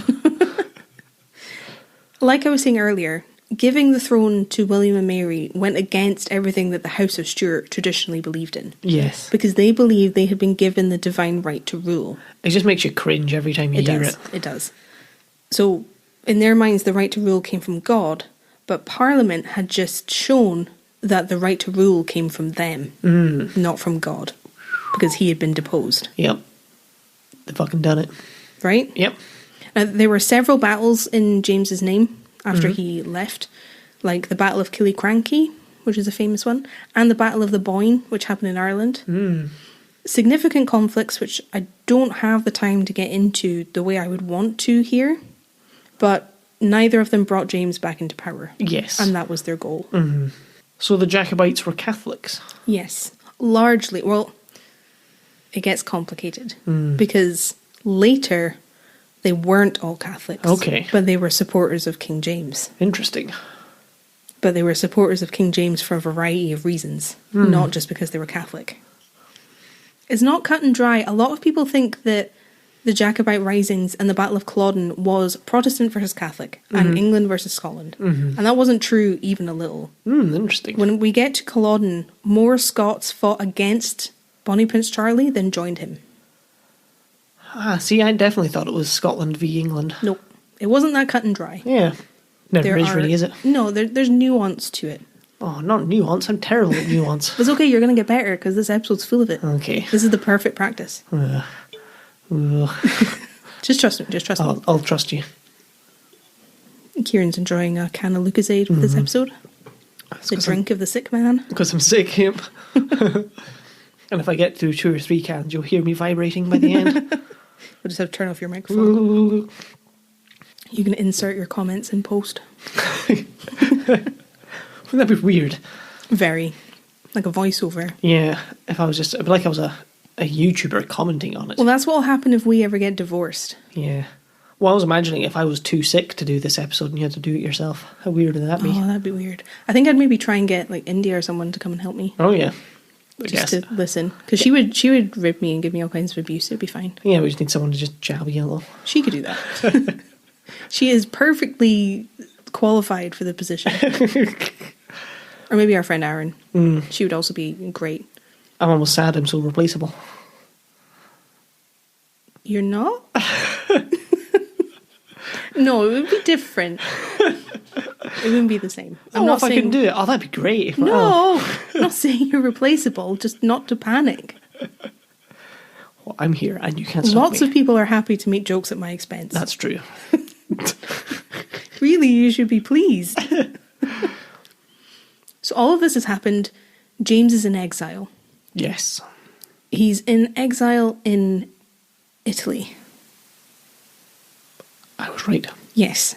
Like I was saying earlier, giving the throne to William and Mary went against everything that the House of Stuart traditionally believed in. Yes. Because they believed they had been given the divine right to rule. It just makes you cringe every time you hear it. It does. So, in their minds, the right to rule came from God, but Parliament had just shown that the right to rule came from them, not from God, because he had been deposed. Yep. They fucking done it. Right? Yep. Now, there were several battles in James's name after he left, like the Battle of Killiecrankie, which is a famous one, and the Battle of the Boyne, which happened in Ireland. Significant conflicts, which I don't have the time to get into the way I would want to here, but neither of them brought James back into power. Yes. And that was their goal. So the Jacobites were Catholics? Yes. Largely. Well, it gets complicated because later they weren't all Catholics. Okay. But they were supporters of King James. Interesting. But they were supporters of King James for a variety of reasons, not just because they were Catholic. It's not cut and dry. A lot of people think that the Jacobite risings and the Battle of Culloden was Protestant versus Catholic and England versus Scotland. And that wasn't true even a little. Interesting. When we get to Culloden, more Scots fought against Bonnie Prince Charlie than joined him. See, I definitely thought it was Scotland v England. Nope. It wasn't that cut and dry. Yeah. Never is really, is it? No, there's nuance to it. Oh, not nuance. I'm terrible at nuance. But it's okay, you're going to get better because this episode's full of it. Okay. This is the perfect practice. Just trust me, I'll trust you. Kieran's enjoying a can of Lucozade with this episode. The drink of the sick man. Because I'm sick, yep. And if I get through 2 or 3 cans, you'll hear me vibrating by the end. We'll just have to turn off your microphone. You can insert your comments in post. Wouldn't that be weird? Very. Like a voiceover. Yeah, if I was just... It'd be like I was a YouTuber commenting on it. Well, that's what will happen if we ever get divorced. Yeah. Well, I was imagining if I was too sick to do this episode and you had to do it yourself. How weird would that be? Oh, that'd be weird. I think I'd maybe try and get like India or someone to come and help me. Oh, yeah. Just to listen. Because she would rip me and give me all kinds of abuse. It'd be fine. Yeah, we just need someone to just jab you a little. She could do that. She is perfectly qualified for the position. Or maybe our friend Aaron. She would also be great. I'm almost sad I'm so replaceable. You're not? No, it would be different. It wouldn't be the same. I'm not if I couldn't do it. Oh, that'd be great. No, I'm not saying you're replaceable, just not to panic. Well, I'm here and you can't stop me. Lots of people are happy to make jokes at my expense. That's true. Really, you should be pleased. So all of this has happened. James is in exile. Yes. He's in exile in Italy. I was right. Yes.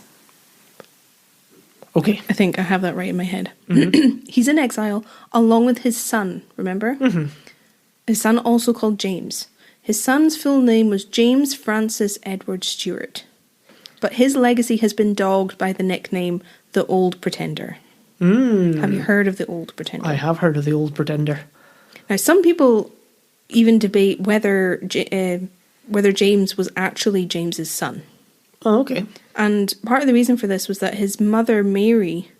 Okay. I think I have that right in my head. He's in exile along with his son, remember? His son also called James. His son's full name was James Francis Edward Stuart. But his legacy has been dogged by the nickname The Old Pretender. Have you heard of The Old Pretender? I have heard of The Old Pretender. Now, some people even debate whether James was actually James's son. Oh, okay. And part of the reason for this was that his mother, Mary,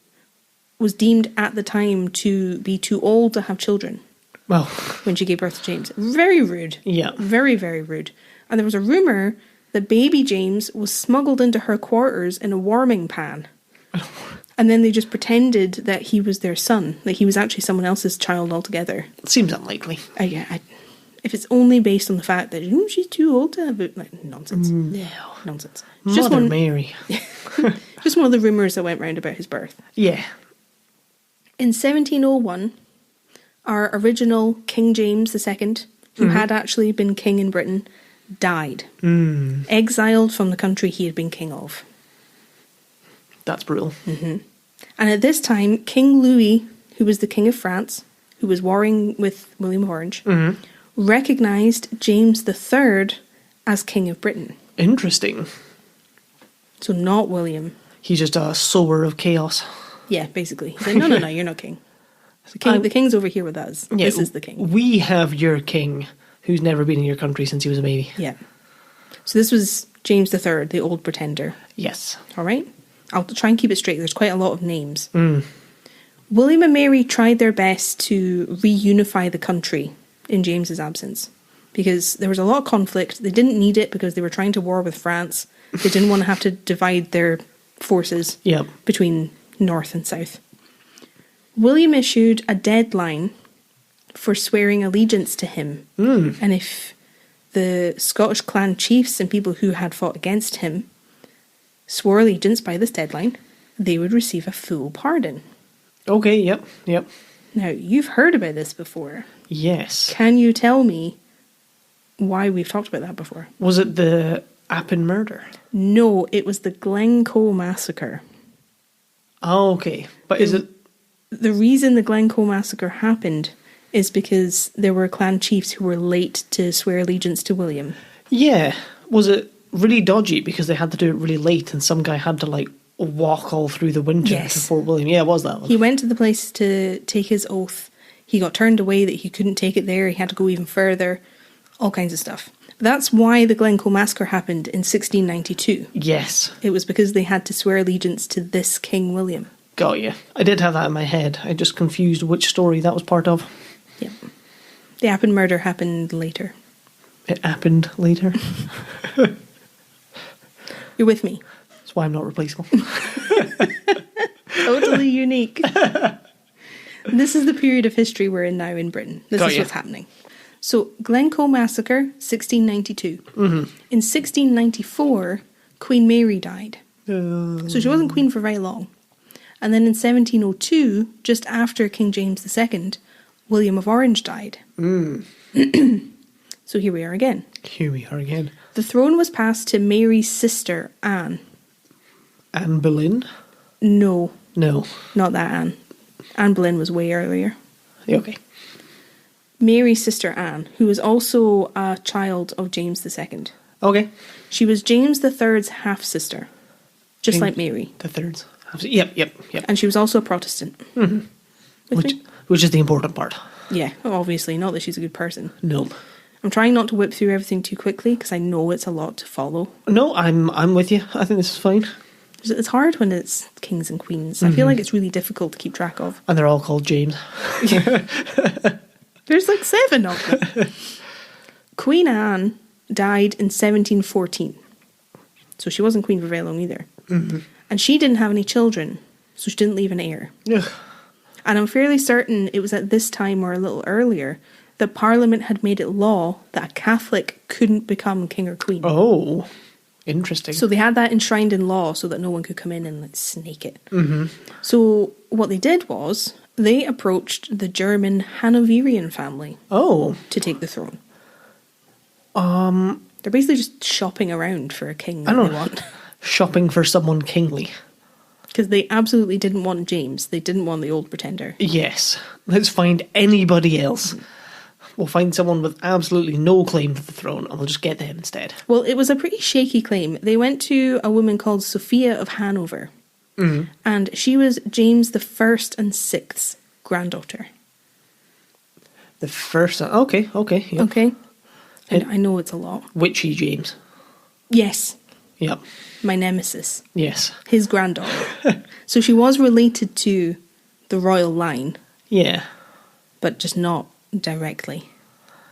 was deemed at the time to be too old to have children. Well, when she gave birth to James. Very rude. Yeah. Very, very rude. And there was a rumour that baby James was smuggled into her quarters in a warming pan. And then they just pretended that he was their son. That he was actually someone else's child altogether. It seems unlikely. If it's only based on the fact that she's too old to have it, like, nonsense. No. Nonsense. Mother Mary. Just one of the rumours that went round about his birth. Yeah. In 1701, our original King James II, who had actually been king in Britain, died. Exiled from the country he had been king of. That's brutal. And at this time, King Louis, who was the King of France, who was warring with William of Orange, recognised James III as King of Britain. Interesting. So not William. He's just a sower of chaos. Yeah, basically. He said, no, you're not king. The king's over here with us. Yeah, This is the king. We have your king, who's never been in your country since he was a baby. Yeah. So this was James III, the Old Pretender. Yes. All right? I'll try and keep it straight. There's quite a lot of names. William and Mary tried their best to reunify the country in James's absence because there was a lot of conflict. They didn't need it because they were trying to war with France. They didn't want to have to divide their forces between north and south. William issued a deadline for swearing allegiance to him. And if the Scottish clan chiefs and people who had fought against him swore allegiance by this deadline, they would receive a full pardon. Okay, yep. Now, you've heard about this before. Yes. Can you tell me why we've talked about that before? Was it the Appin murder? No, it was the Glencoe massacre. Oh, okay. But is it... The reason the Glencoe massacre happened is because there were clan chiefs who were late to swear allegiance to William. Yeah. Was it really dodgy because they had to do it really late and some guy had to, like, walk all through the winter to Fort William? Yeah, it was that one. He went to the place to take his oath. He got turned away that he couldn't take it there. He had to go even further. All kinds of stuff. That's why the Glencoe massacre happened in 1692. Yes. It was because they had to swear allegiance to this King William. Got you. I did have that in my head. I just confused which story that was part of. Yeah. The Appin murder happened later. It happened later. You're with me. That's why I'm not replaceable. Totally unique. This is the period of history we're in now in Britain. This is what's happening. So, Glencoe massacre, 1692. In 1694, Queen Mary died. So she wasn't queen for very long. And then in 1702, just after King James II, William of Orange died. So here we are again. The throne was passed to Mary's sister, Anne. Anne Boleyn? No. No. Not that Anne. Anne Boleyn was way earlier. Okay. Mary's sister Anne, who was also a child of James II. Okay. She was James III's half-sister, just like Mary. The third's Yep. And she was also a Protestant. Which is the important part. Yeah, obviously. Not that she's a good person. No. I'm trying not to whip through everything too quickly because I know it's a lot to follow. No, I'm with you. I think this is fine. It's hard when it's kings and queens. I feel like it's really difficult to keep track of. And they're all called James. There's like 7 of them. Queen Anne died in 1714. So she wasn't queen for very long either. And she didn't have any children, so she didn't leave an heir. Ugh. And I'm fairly certain it was at this time or a little earlier that Parliament had made it law that a Catholic couldn't become king or queen. Oh, interesting. So they had that enshrined in law so that no one could come in and like, snake it. So what they did was they approached the German Hanoverian family to take the throne. They're basically just shopping around for a king that they want. Shopping for someone kingly. Because they absolutely didn't want James. They didn't want the Old Pretender. Yes. Let's find anybody else. We'll find someone with absolutely no claim to the throne and we'll just get them instead. Well, it was a pretty shaky claim. They went to a woman called Sophia of Hanover. And she was James the 1st and 6th granddaughter. The first... Okay. Yep. Okay. And I know it's a lot. Witchy James. Yes. Yep. My nemesis. Yes. His granddaughter. So she was related to the royal line. Yeah. But just not directly.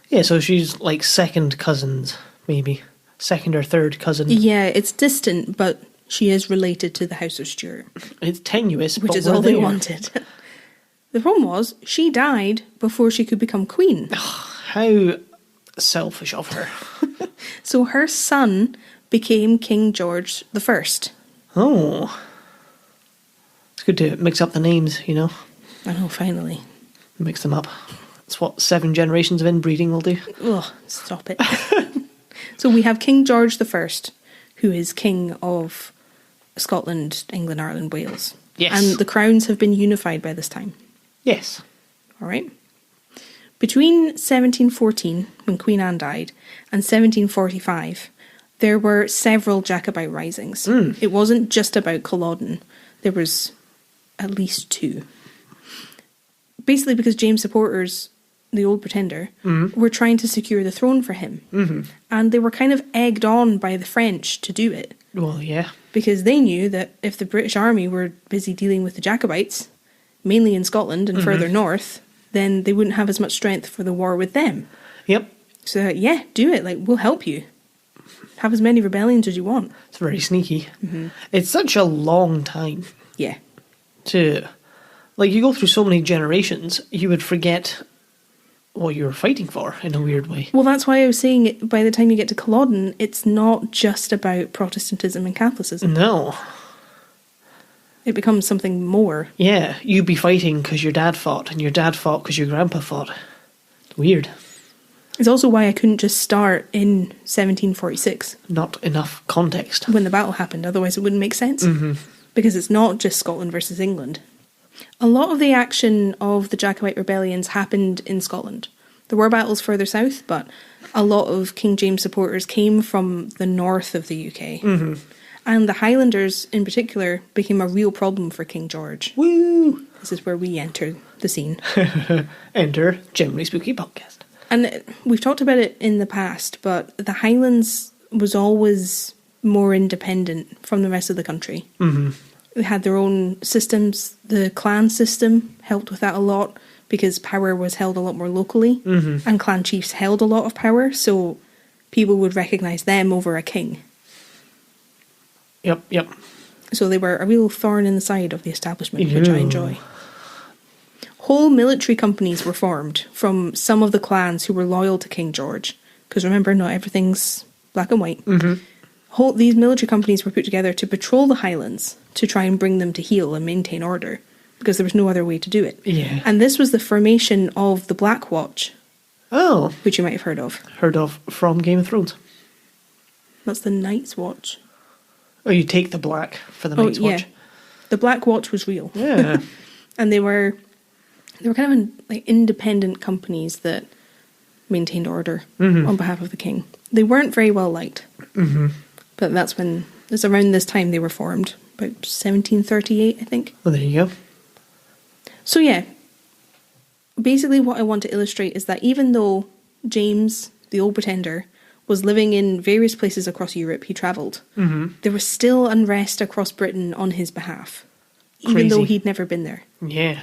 Yeah, so she's like second cousins, maybe. Second or third cousin. Yeah, it's distant, but she is related to the House of Stuart. It's tenuous, which but is all they wanted. The problem was, she died before she could become queen. How selfish of her. So her son became King George I. Oh. It's good to mix up the names, you know. I know, finally. Mix them up. That's what 7 generations of inbreeding will do. Ugh, stop it. So we have King George I, who is king of Scotland, England, Ireland, Wales. Yes. And the crowns have been unified by this time. Yes. All right. Between 1714, when Queen Anne died, and 1745, there were several Jacobite risings. It wasn't just about Culloden. There was at least 2. basically because James supporters, the Old Pretender, were trying to secure the throne for him. And they were kind of egged on by the French to do it. Well, yeah. Because they knew that if the British army were busy dealing with the Jacobites, mainly in Scotland and further north, then they wouldn't have as much strength for the war with them. Yep. So, yeah, do it. Like, we'll help you. Have as many rebellions as you want. It's very sneaky. It's such a long time. Yeah. To, like, you go through so many generations, you would forget what you were fighting for in a weird way. Well, that's why I was saying by the time you get to Culloden, it's not just about Protestantism and Catholicism. No. It becomes something more. Yeah, you'd be fighting because your dad fought, and your dad fought because your grandpa fought. Weird. It's also why I couldn't just start in 1746. Not enough context. When the battle happened, otherwise it wouldn't make sense. Because it's not just Scotland versus England. A lot of the action of the Jacobite rebellions happened in Scotland. There were battles further south, but a lot of King James supporters came from the north of the UK. And the Highlanders, in particular, became a real problem for King George. Woo! This is where we enter the scene. Enter Generally Spooky Podcast. And we've talked about it in the past, but the Highlands was always more independent from the rest of the country. They had their own systems. The clan system helped with that a lot because power was held a lot more locally, and clan chiefs held a lot of power, so people would recognise them over a king. Yep. So they were a real thorn in the side of the establishment, which I enjoy. Whole military companies were formed from some of the clans who were loyal to King George, because remember, not everything's black and white. These military companies were put together to patrol the Highlands to try and bring them to heel and maintain order, because there was no other way to do it. Yeah. And this was the formation of the Black Watch. Oh. Which you might have heard of. Heard of from Game of Thrones. That's the Night's Watch. Oh, you take the black for the Night's Watch. The Black Watch was real. Yeah. And they were kind of like independent companies that maintained order on behalf of the king. They weren't very well liked. But it's around this time they were formed. About 1738, I think. Well, there you go. So yeah, basically what I want to illustrate is that even though James, the Old Pretender, was living in various places across Europe, he travelled, there was still unrest across Britain on his behalf, even though he'd never been there. Yeah.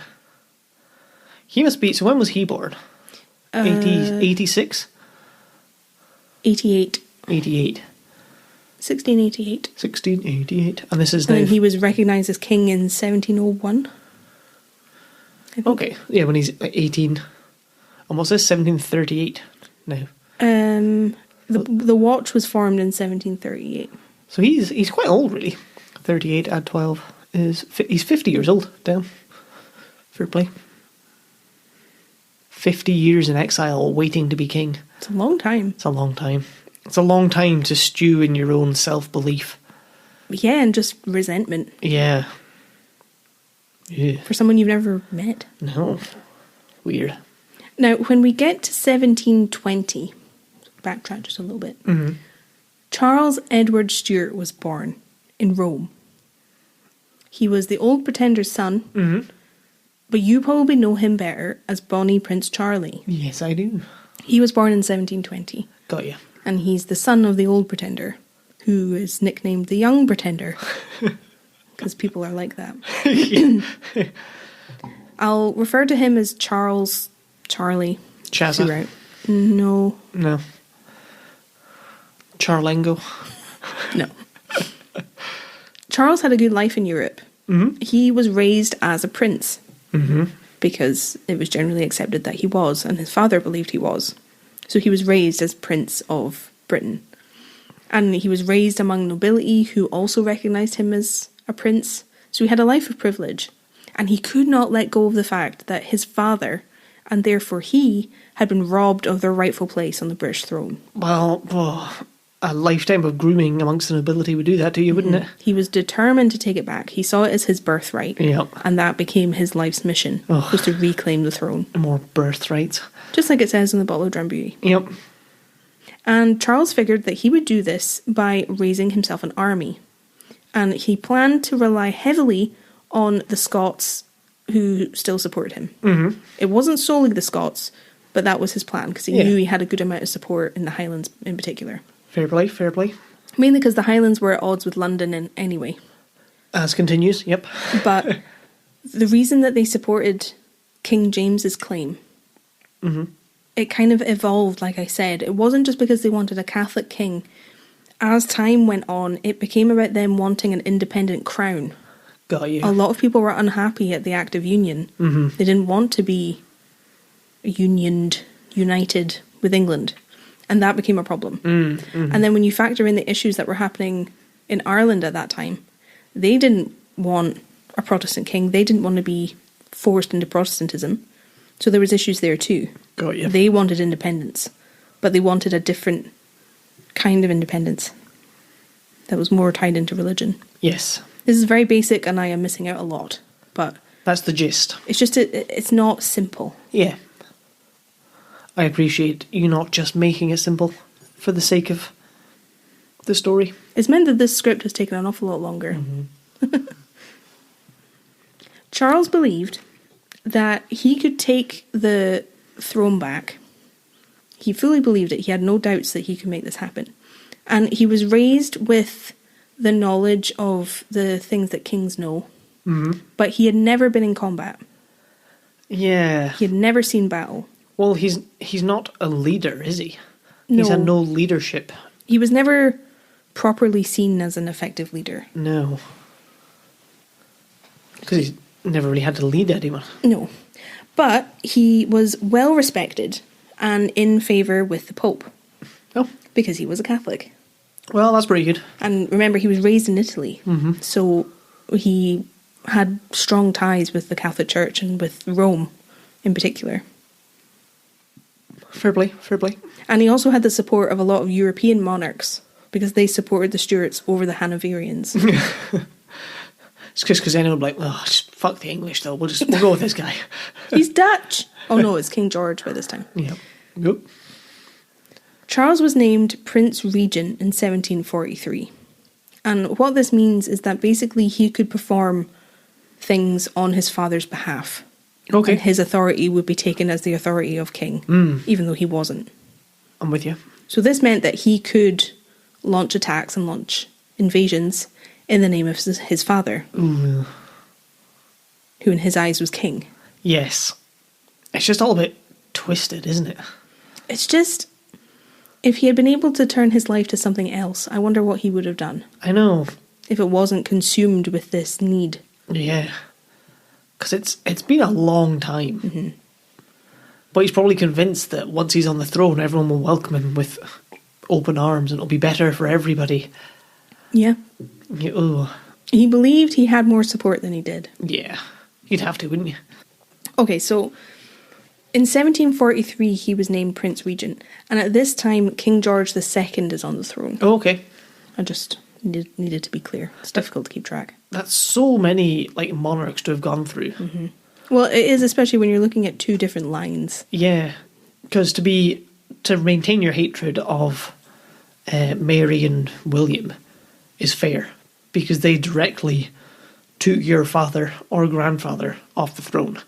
He must be... So when was he born? 86? 88. 88. 1688. 1688. And this is And then he was recognised as king in 1701. Okay. Yeah, when he's 18. And what's this? 1738 now. The watch was formed in 1738. So he's quite old, really. 38 add 12 is... He's 50 years old. Damn. Fair play. 50 years in exile waiting to be king. It's a long time. It's a long time. It's a long time to stew in your own self-belief. Yeah, and just resentment. Yeah. For someone you've never met. No. Weird. Now, when we get to 1720, backtrack just a little bit, Charles Edward Stuart was born in Rome. He was the Old Pretender's son, but you probably know him better as Bonnie Prince Charlie. Yes, I do. He was born in 1720. Got you. And he's the son of the Old Pretender, who is nicknamed the Young Pretender. Because people are like that. I'll refer to him as Charlie. Chazza. Throughout. No. Charlengo. No. Charles had a good life in Europe. He was raised as a prince. Because it was generally accepted that he was, and his father believed he was. So he was raised as Prince of Britain. And he was raised among nobility who also recognised him as a prince. So he had a life of privilege. And he could not let go of the fact that his father, and therefore he, had been robbed of their rightful place on the British throne. Well, a lifetime of grooming amongst the nobility would do that to you, wouldn't it? He was determined to take it back. He saw it as his birthright. Yep. And that became his life's mission, was to reclaim the throne. More birthrights. Just like it says in the Battle of Culloden. Yep. And Charles figured that he would do this by raising himself an army. And he planned to rely heavily on the Scots who still supported him. Mm-hmm. It wasn't solely the Scots, but that was his plan, because he knew he had a good amount of support in the Highlands in particular. Fair play, fair play. Mainly because the Highlands were at odds with London anyway. As continues, yep. But the reason that they supported King James's claim, it kind of evolved, like I said. It wasn't just because they wanted a Catholic king. As time went on, it became about them wanting an independent crown. Got you. A lot of people were unhappy at the Act of Union. Mm-hmm. They didn't want to be united with England. And that became a problem. Mm-hmm. And then when you factor in the issues that were happening in Ireland at that time, they didn't want a Protestant king. They didn't want to be forced into Protestantism. So there was issues there too. Got you. They wanted independence, but they wanted a different kind of independence that was more tied into religion. Yes. This is very basic and I am missing out a lot, but... That's the gist. It's just, it's not simple. Yeah. I appreciate you not just making it simple for the sake of the story. It's meant that this script has taken an awful lot longer. Mm-hmm. Charles believed that he could take the throne back. He fully believed it. He had no doubts that he could make this happen. And he was raised with the knowledge of the things that kings know. Mm-hmm. But he had never been in combat. Yeah. He had never seen battle. Well, he's not a leader, is he? No. He's had no leadership. He was never properly seen as an effective leader. No. Because he's never really had to lead anyone. No. But he was well respected and in favour with the Pope. Oh. Because he was a Catholic. Well, that's pretty good. And remember, he was raised in Italy. Mm-hmm. So he had strong ties with the Catholic Church and with Rome in particular. Fair play, fair play. And he also had the support of a lot of European monarchs because they supported the Stuarts over the Hanoverians. It's just because anyone would be like, oh, just fuck the English though, we'll go with this guy. He's Dutch. Oh no, it's King George by this time. Yep. Yep. Charles was named Prince Regent in 1743. And what this means is that basically he could perform things on his father's behalf. Okay. And his authority would be taken as the authority of king, even though he wasn't. I'm with you. So this meant that he could launch attacks and launch invasions in the name of his father, who in his eyes was king. Yes. It's just all a bit twisted, isn't it? It's just, if he had been able to turn his life to something else, I wonder what he would have done. I know. If it wasn't consumed with this need. Yeah. Because it's been a long time. Mm-hmm. But he's probably convinced that once he's on the throne, everyone will welcome him with open arms and it'll be better for everybody. Yeah. He believed he had more support than he did. Yeah. You'd have to, wouldn't you? Okay, so in 1743 he was named Prince Regent. And at this time, King George II is on the throne. Oh, okay. I just needed to be clear. It's difficult to keep track. That's so many monarchs to have gone through. Mm-hmm. Well, it is, especially when you're looking at two different lines. Yeah, because to maintain your hatred of Mary and William is fair, because they directly took your father or grandfather off the throne.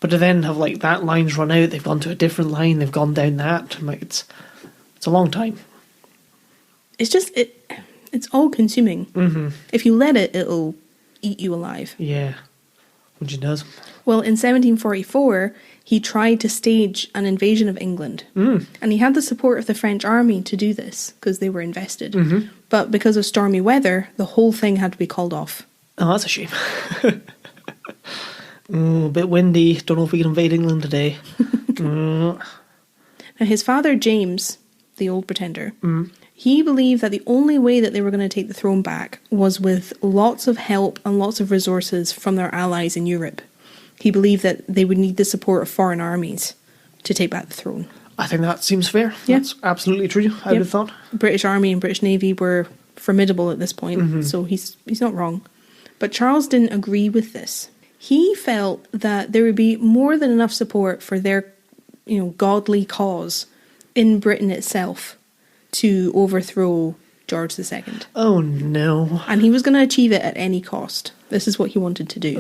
But to then have that line's run out, they've gone to a different line, they've gone down that, and it's a long time. It's just it's all consuming. Mm-hmm. If you let it, it'll eat you alive. Yeah, which it does. Well, in 1744, he tried to stage an invasion of England. And he had the support of the French army to do this, because they were invested. Mm-hmm. But because of stormy weather, the whole thing had to be called off. Oh, that's a shame. A bit windy. Don't know if we can invade England today. Now, his father, James, the Old Pretender, he believed that the only way that they were going to take the throne back was with lots of help and lots of resources from their allies in Europe. He believed that they would need the support of foreign armies to take back the throne. I think that seems fair. Yeah. That's absolutely true, I would have thought. British Army and British Navy were formidable at this point, so he's not wrong. But Charles didn't agree with this. He felt that there would be more than enough support for their, godly cause in Britain itself to overthrow George II. Oh no. And he was going to achieve it at any cost. This is what he wanted to do.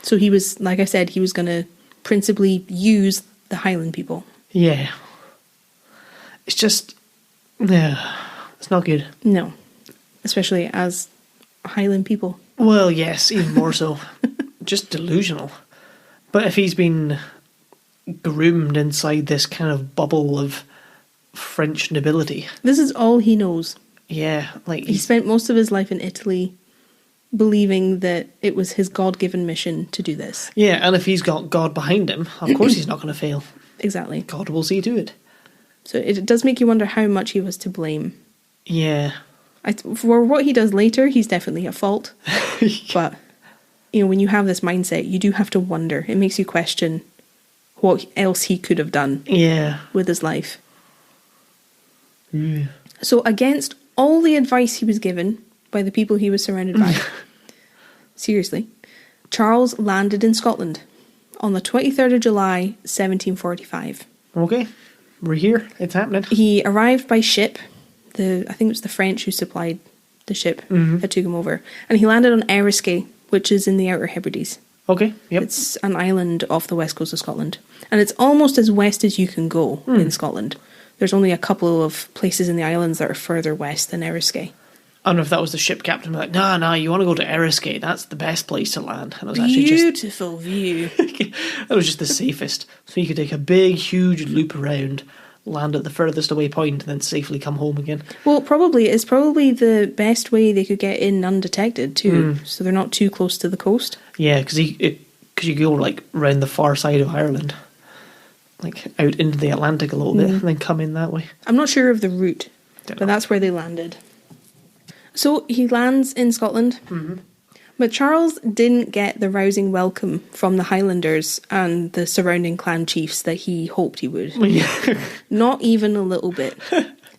So he was, like I said, he was going to principally use the Highland people. Yeah. It's just, yeah, it's not good. No. Especially as Highland people. Well, yes, even more so. Just delusional. But if he's been groomed inside this kind of bubble of French nobility. This is all he knows. Yeah, like he spent most of his life in Italy believing that it was his God-given mission to do this. Yeah, and if he's got God behind him, of course he's not going to fail. Exactly. God will see to it. So it does make you wonder how much he was to blame. Yeah. For what he does later, he's definitely at fault. But, when you have this mindset, you do have to wonder. It makes you question what else he could have done with his life. Yeah. So against all the advice he was given by the people he was surrounded by, seriously, Charles landed in Scotland on the 23rd of July, 1745. Okay, we're here. It's happening. He arrived by ship. I think it was the French who supplied the ship that took him over. And he landed on Eriskay, which is in the Outer Hebrides. Okay, yep. It's an island off the west coast of Scotland. And it's almost as west as you can go in Scotland. There's only a couple of places in the islands that are further west than Eriskay. I don't know if that was the ship captain like, nah, you want to go to Eriskay. That's the best place to land. And it was actually beautiful view. That was just the safest. So you could take a big, huge loop around, land at the furthest away point, and then safely come home again. Well, it's probably the best way they could get in undetected too. So they're not too close to the coast. Yeah, because you go like round the far side of Ireland, like out into the Atlantic a little bit, and then come in that way. I'm not sure of the route, but that's where they landed. So he lands in Scotland, but Charles didn't get the rousing welcome from the Highlanders and the surrounding clan chiefs that he hoped he would. Not even a little bit.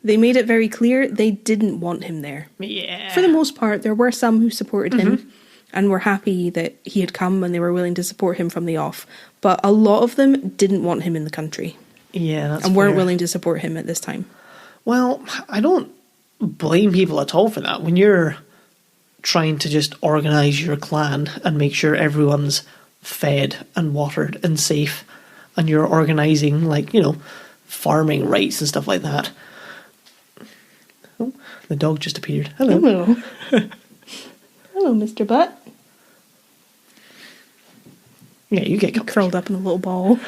They made it very clear they didn't want him there. Yeah. For the most part, there were some who supported him and were happy that he had come and they were willing to support him from the off. But a lot of them didn't want him in the country. Yeah, that's and weren't fair. willing to support him at this time. Well, I don't blame people at all for that. When you're trying to just organise your clan and make sure everyone's fed and watered and safe, and you're organising, farming rights and stuff like that. Oh, the dog just appeared. Hello. Hello. Hello, Mr. Butt. Yeah, you get curled up in a little ball.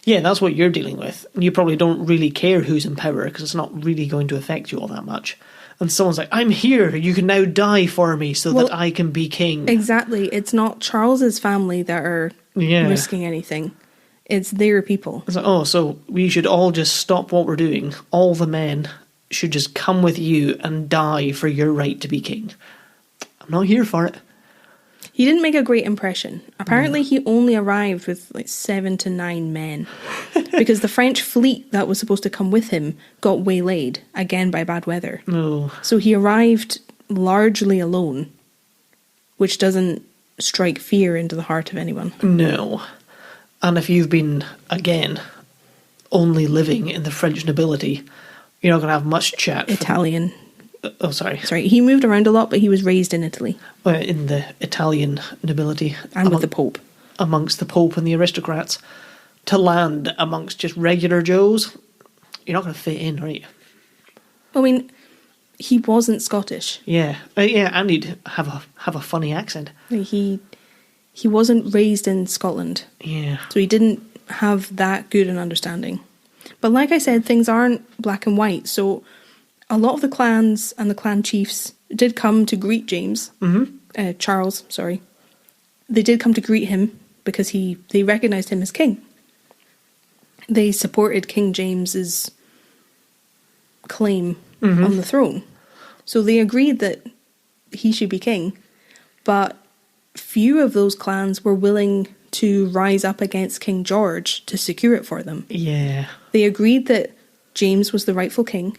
Yeah, that's what you're dealing with. You probably don't really care who's in power because it's not really going to affect you all that much. And someone's like, I'm here, you can now die for me so that I can be king. Exactly. It's not Charles's family that are risking anything. It's their people. It's like, so we should all just stop what we're doing. All the men should just come with you and die for your right to be king. I'm not here for it. He didn't make a great impression. Apparently he only arrived with 7 to 9 men. Because the French fleet that was supposed to come with him got waylaid, again by bad weather. Oh. So he arrived largely alone, which doesn't strike fear into the heart of anyone. No. And if you've been, again, only living in the French nobility, you're not going to have much chat. Italian. Oh, sorry. Sorry, he moved around a lot, but he was raised in Italy. In the Italian nobility. And with the Pope. Amongst the Pope and the aristocrats. To land amongst just regular Joes, you're not going to fit in, are you? I mean, he wasn't Scottish. Yeah. And he'd have a funny accent. He wasn't raised in Scotland. Yeah. So he didn't have that good an understanding. But like I said, things aren't black and white, so a lot of the clans and the clan chiefs did come to greet James. Charles, sorry. They did come to greet him because they recognised him as king. They supported King James's claim on the throne. So they agreed that he should be king. But few of those clans were willing to rise up against King George to secure it for them. Yeah. They agreed that James was the rightful king,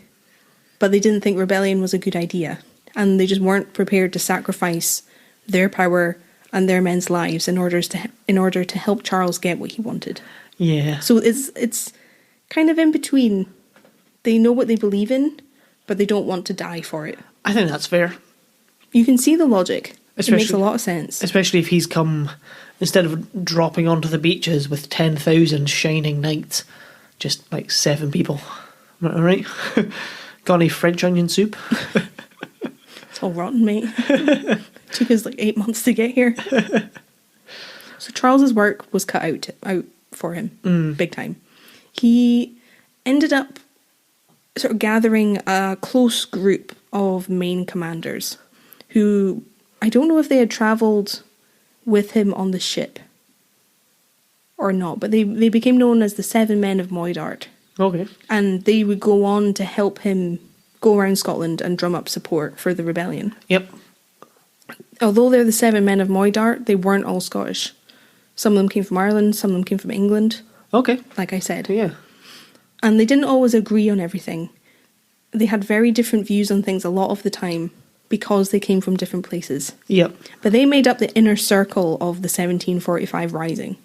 but they didn't think rebellion was a good idea. And they just weren't prepared to sacrifice their power and their men's lives in order to help Charles get what he wanted. Yeah. So it's kind of in between. They know what they believe in, but they don't want to die for it. I think that's fair. You can see the logic. It makes a lot of sense. Especially if he's come, instead of dropping onto the beaches with 10,000 shining knights, just like 7 people. Am I right? Got any French onion soup? It's all rotten, mate. Took us like 8 months to get here. So Charles's work was cut out for him, big time. He ended up sort of gathering a close group of main commanders who, I don't know if they had travelled with him on the ship or not, but they became known as the 7 Men of Moidart. Okay. And they would go on to help him go around Scotland and drum up support for the rebellion. Yep. Although they're the 7 Men of Moidart, they weren't all Scottish. Some of them came from Ireland, some of them came from England. Okay. Like I said. Yeah. And they didn't always agree on everything. They had very different views on things a lot of the time because they came from different places. Yep. But they made up the inner circle of the 1745 Rising.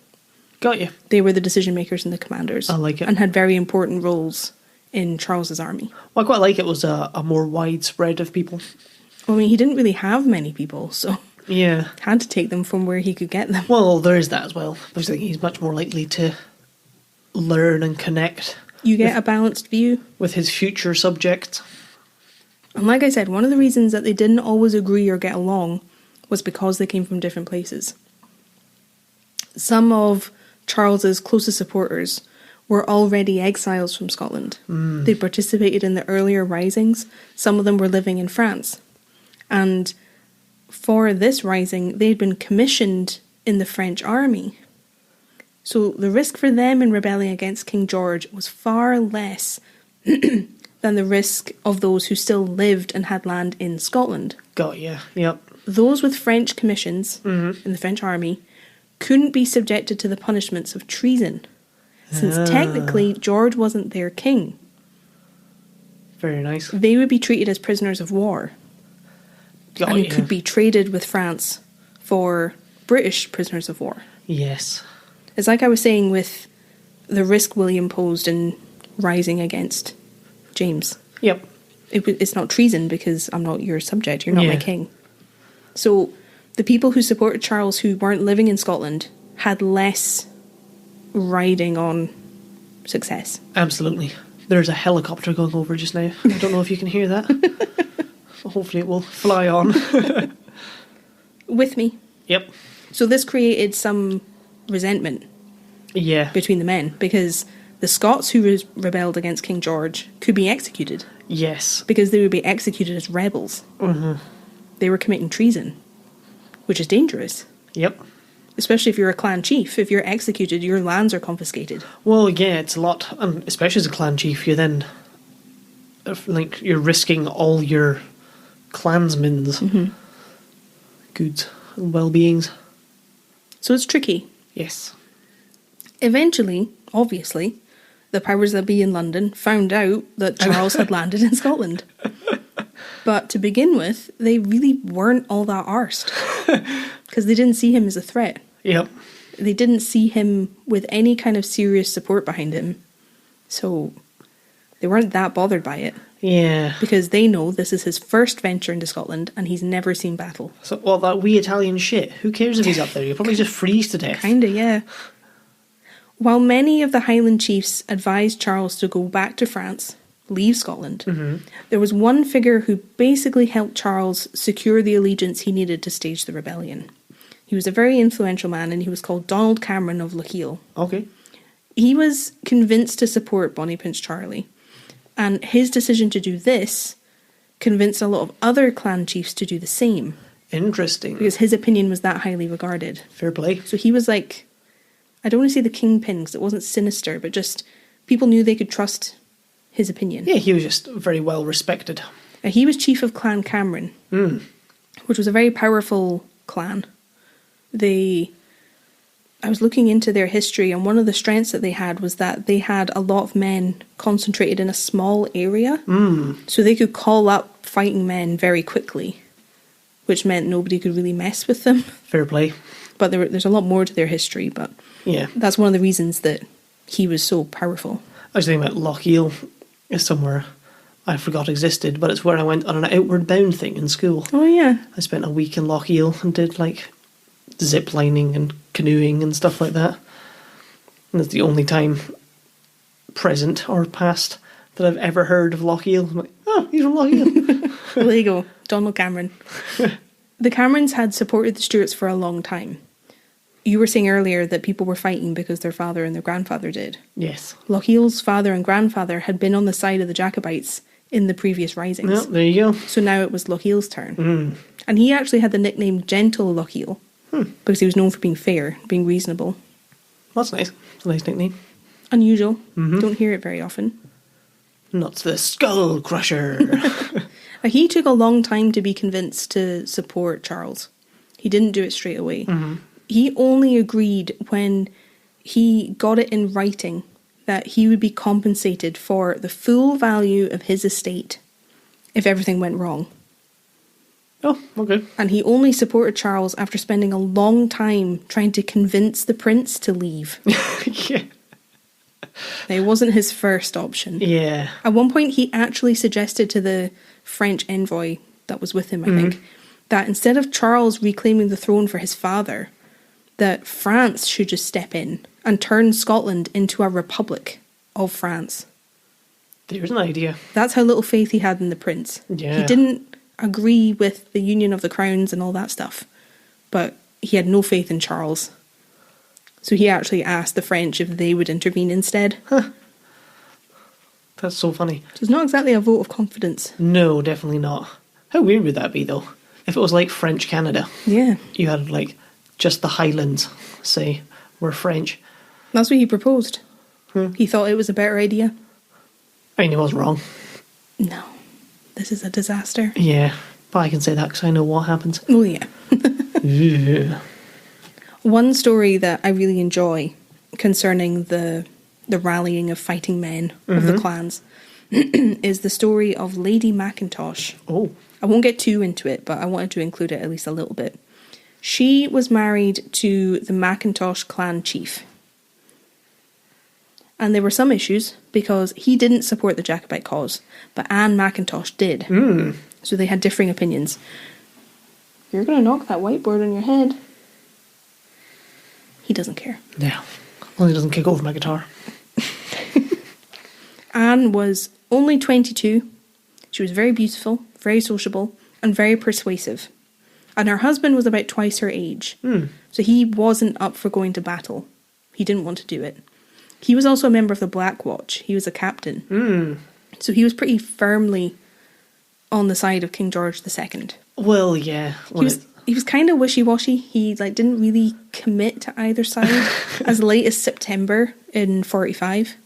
Got you. They were the decision makers and the commanders. I like it. And had very important roles in Charles's army. Well, I quite like it was a more widespread of people. I mean, he didn't really have many people, so Yeah. had to take them from where he could get them. Well, there is that as well. I was thinking he's much more likely to learn and connect You get a balanced view. with his future subjects. And like I said, one of the reasons that they didn't always agree or get along was because they came from different places. Some of Charles's closest supporters were already exiles from Scotland. They participated in the earlier risings. Some of them were living in France. And for this rising, they'd been commissioned in the French army. So the risk for them in rebelling against King George was far less than the risk of those who still lived and had land in Scotland. Got you. Yep. Those with French commissions in the French army couldn't be subjected to the punishments of treason, since technically George wasn't their king. Very nice. They would be treated as prisoners of war Got and you. could be traded with France for British prisoners of war. Yes. It's like I was saying with the risk William posed in rising against James. Yep. It's not treason because I'm not your subject, you're not my Yeah. king. So the people who supported Charles who weren't living in Scotland had less riding on success. Absolutely. There's a helicopter going over just now. I don't know if you can hear that. Hopefully it will fly on. With me. Yep. So this created some resentment Yeah. between the men because the Scots who rebelled against King George could be executed Yes. because they would be executed as rebels. Mm-hmm. They were committing treason, which is dangerous, Yep. especially if you're a clan chief. If you're executed, your lands are confiscated. Well, yeah, it's a lot, and especially as a clan chief, you then, like, you're risking all your clansmen's goods and well-beings. So it's tricky. Yes. Eventually, obviously, the powers that be in London found out that Charles had landed in Scotland. But to begin with, they really weren't all that arsed because they didn't see him as a threat. Yep. They didn't see him with any kind of serious support behind him. So they weren't that bothered by it Yeah. because they know this is his first venture into Scotland and he's never seen battle. So, well, that wee Italian shit, who cares if he's up there? You'll probably just freeze to death. Kinda, yeah. While many of the Highland chiefs advised Charles to go back to France, leave Scotland, there was one figure who basically helped Charles secure the allegiance he needed to stage the rebellion. He was a very influential man and he was called Donald Cameron of Lakeel. Okay. He was convinced to support Bonnie Prince Charlie, and his decision to do this convinced a lot of other clan chiefs to do the same, Interesting. because his opinion was that highly regarded. Fair play. So he was like, I don't want to say the kingpin because it wasn't sinister, but just people knew they could trust his opinion. Yeah, he was just very well respected. He was chief of Clan Cameron, which was a very powerful clan. I was looking into their history, and one of the strengths that they had was that they had a lot of men concentrated in a small area. So they could call up fighting men very quickly, which meant nobody could really mess with them. Fair play. But there's a lot more to their history, but Yeah. that's one of the reasons that he was so powerful. I was thinking about Lakeel is somewhere I forgot existed, but it's where I went on an outward bound thing in school. Oh, yeah. I spent a week in Lakeel and did like zip lining and canoeing and stuff like that. And it's the only time, present or past, that I've ever heard of Lakeel. I'm like, oh, he's from Lakeel. Well, there you go. Donald Cameron. The Camerons had supported the Stuarts for a long time. You were saying earlier that people were fighting because their father and their grandfather did. Yes. Lochiel's father and grandfather had been on the side of the Jacobites in the previous risings. Yep, there you go. So now it was Lochiel's turn. And he actually had the nickname Gentle Lochiel because he was known for being fair, being reasonable. That's nice. It's a nice nickname. Unusual. Don't hear it very often. Not the Skull Crusher. Now, he took a long time to be convinced to support Charles. He didn't do it straight away. He only agreed when he got it in writing that he would be compensated for the full value of his estate if everything went wrong. Oh, okay. And he only supported Charles after spending a long time trying to convince the prince to leave. Yeah. Now, it wasn't his first option. Yeah. At one point, he actually suggested to the French envoy that was with him, I think, that instead of Charles reclaiming the throne for his father, that France should just step in and turn Scotland into a republic of France. There's an idea. That's how little faith he had in the prince. Yeah. He didn't agree with the union of the crowns and all that stuff, but he had no faith in Charles. So he actually asked the French if they would intervene instead. Huh. That's so funny. So it's not exactly a vote of confidence. No, definitely not. How weird would that be, though? If it was like French Canada. Yeah. You had like just the Highlands, say, were French. That's what he proposed. He thought it was a better idea. I mean, he was wrong. No. This is a disaster. Yeah, but I can say that because I know what happens. Oh, yeah. Yeah. One story that I really enjoy concerning the rallying of fighting men of the clans is the story of Lady Mackintosh. Oh. I won't get too into it, but I wanted to include it at least a little bit. She was married to the Mackintosh clan chief. And there were some issues because he didn't support the Jacobite cause, but Anne Mackintosh did. So they had differing opinions. You're going to knock that whiteboard on your head. He doesn't care. Yeah. Well, he doesn't kick over my guitar. Anne was only 22. She was very beautiful, very sociable, and very persuasive. And her husband was about twice her age. So he wasn't up for going to battle. He didn't want to do it. He was also a member of the Black Watch. He was a captain. So he was pretty firmly on the side of King George II. Well, yeah. He was kind of wishy-washy. He didn't really commit to either side as late as September in 45.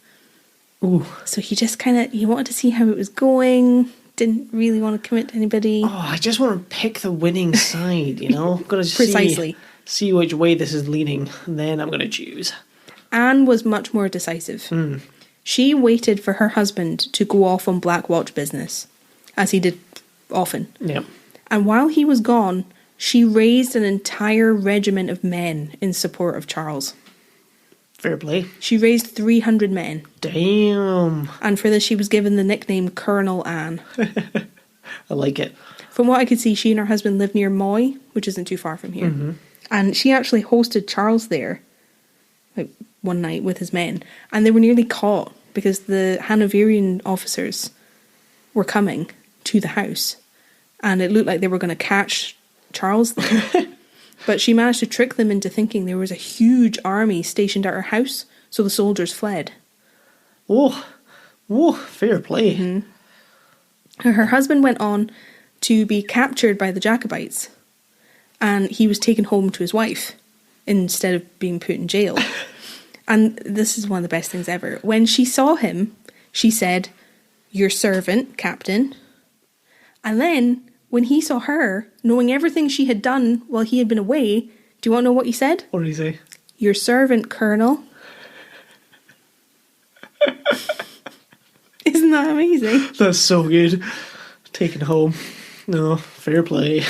Ooh. So he just he wanted to see how it was going. Didn't really want to commit to anybody. Oh, I just want to pick the winning side, you know? Got to Precisely. See which way this is leaning, and then I'm going to choose. Anne was much more decisive. She waited for her husband to go off on Black Watch business, as he did often. Yep. And while he was gone, she raised an entire regiment of men in support of Charles. Fair play. She raised 300 men. Damn. And for this, she was given the nickname Colonel Anne. I like it. From what I could see, she and her husband lived near Moy, which isn't too far from here. And she actually hosted Charles there, like one night with his men. And they were nearly caught because the Hanoverian officers were coming to the house. And it looked like they were going to catch Charles there. But she managed to trick them into thinking there was a huge army stationed at her house, so the soldiers fled. Oh, fair play. Her husband went on to be captured by the Jacobites, and he was taken home to his wife instead of being put in jail. And this is one of the best things ever. When she saw him, she said, "Your servant, Captain." And then, when he saw her, knowing everything she had done while he had been away, do you want to know what he said? What did he say? "Your servant, Colonel." Isn't that amazing? That's so good. Taken home. No, fair play.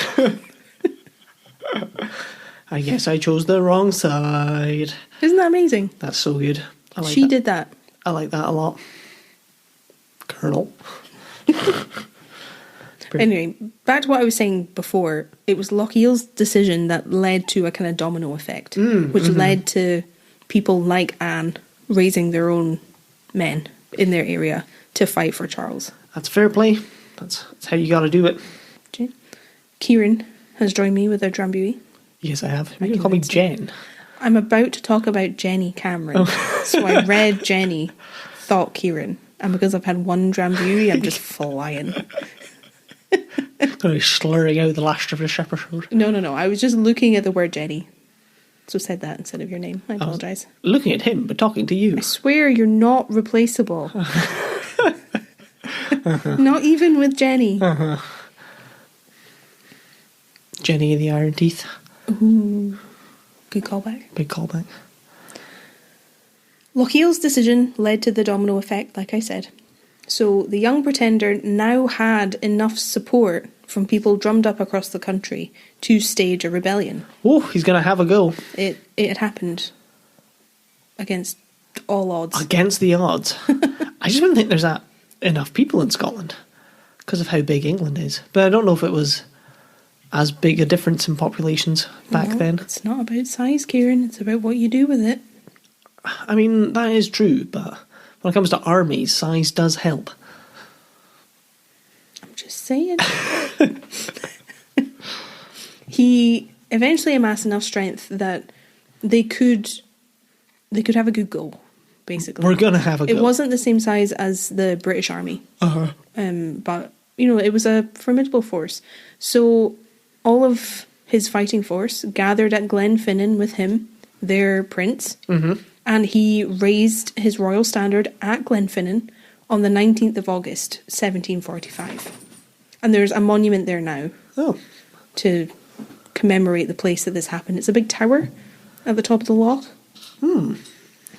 I guess I chose the wrong side. Isn't that amazing? That's so good. She did that. I like that a lot. Colonel. Anyway, back to what I was saying before. It was Lakeel's decision that led to a kind of domino effect, which led to people like Anne raising their own men in their area to fight for Charles. That's fair play. That's how you got to do it. Okay. Kieran has joined me with a drambuie. Yes, I have. You can call me Jen. I'm about to talk about Jenny Cameron. So I read Jenny, thought Kieran. And because I've had one drambuie, I'm just flying. Going to be slurring out the last of this episode. No. I was just looking at the word Jenny. So said that instead of your name. I apologise. Looking at him, but talking to you. I swear you're not replaceable. Not even with Jenny. Jenny of the Iron Teeth. Ooh. Good callback. Big callback. Lakeel's decision led to the domino effect, like I said. So the young pretender now had enough support from people drummed up across the country to stage a rebellion. Oh, he's going to have a go. It had happened against all odds. Against the odds. I just don't think there's that enough people in Scotland because of how big England is. But I don't know if it was as big a difference in populations back then. It's not about size, Kieran. It's about what you do with it. I mean, that is true, but when it comes to armies, size does help. I'm just saying. He eventually amassed enough strength that they could have a good go, basically. We're going to have a go. It wasn't the same size as the British Army. But, it was a formidable force. So all of his fighting force gathered at Glenfinnan with him, their prince, and he raised his royal standard at Glenfinnan on the 19th of August, 1745. And there's a monument there now to commemorate the place that this happened. It's a big tower at the top of the loch.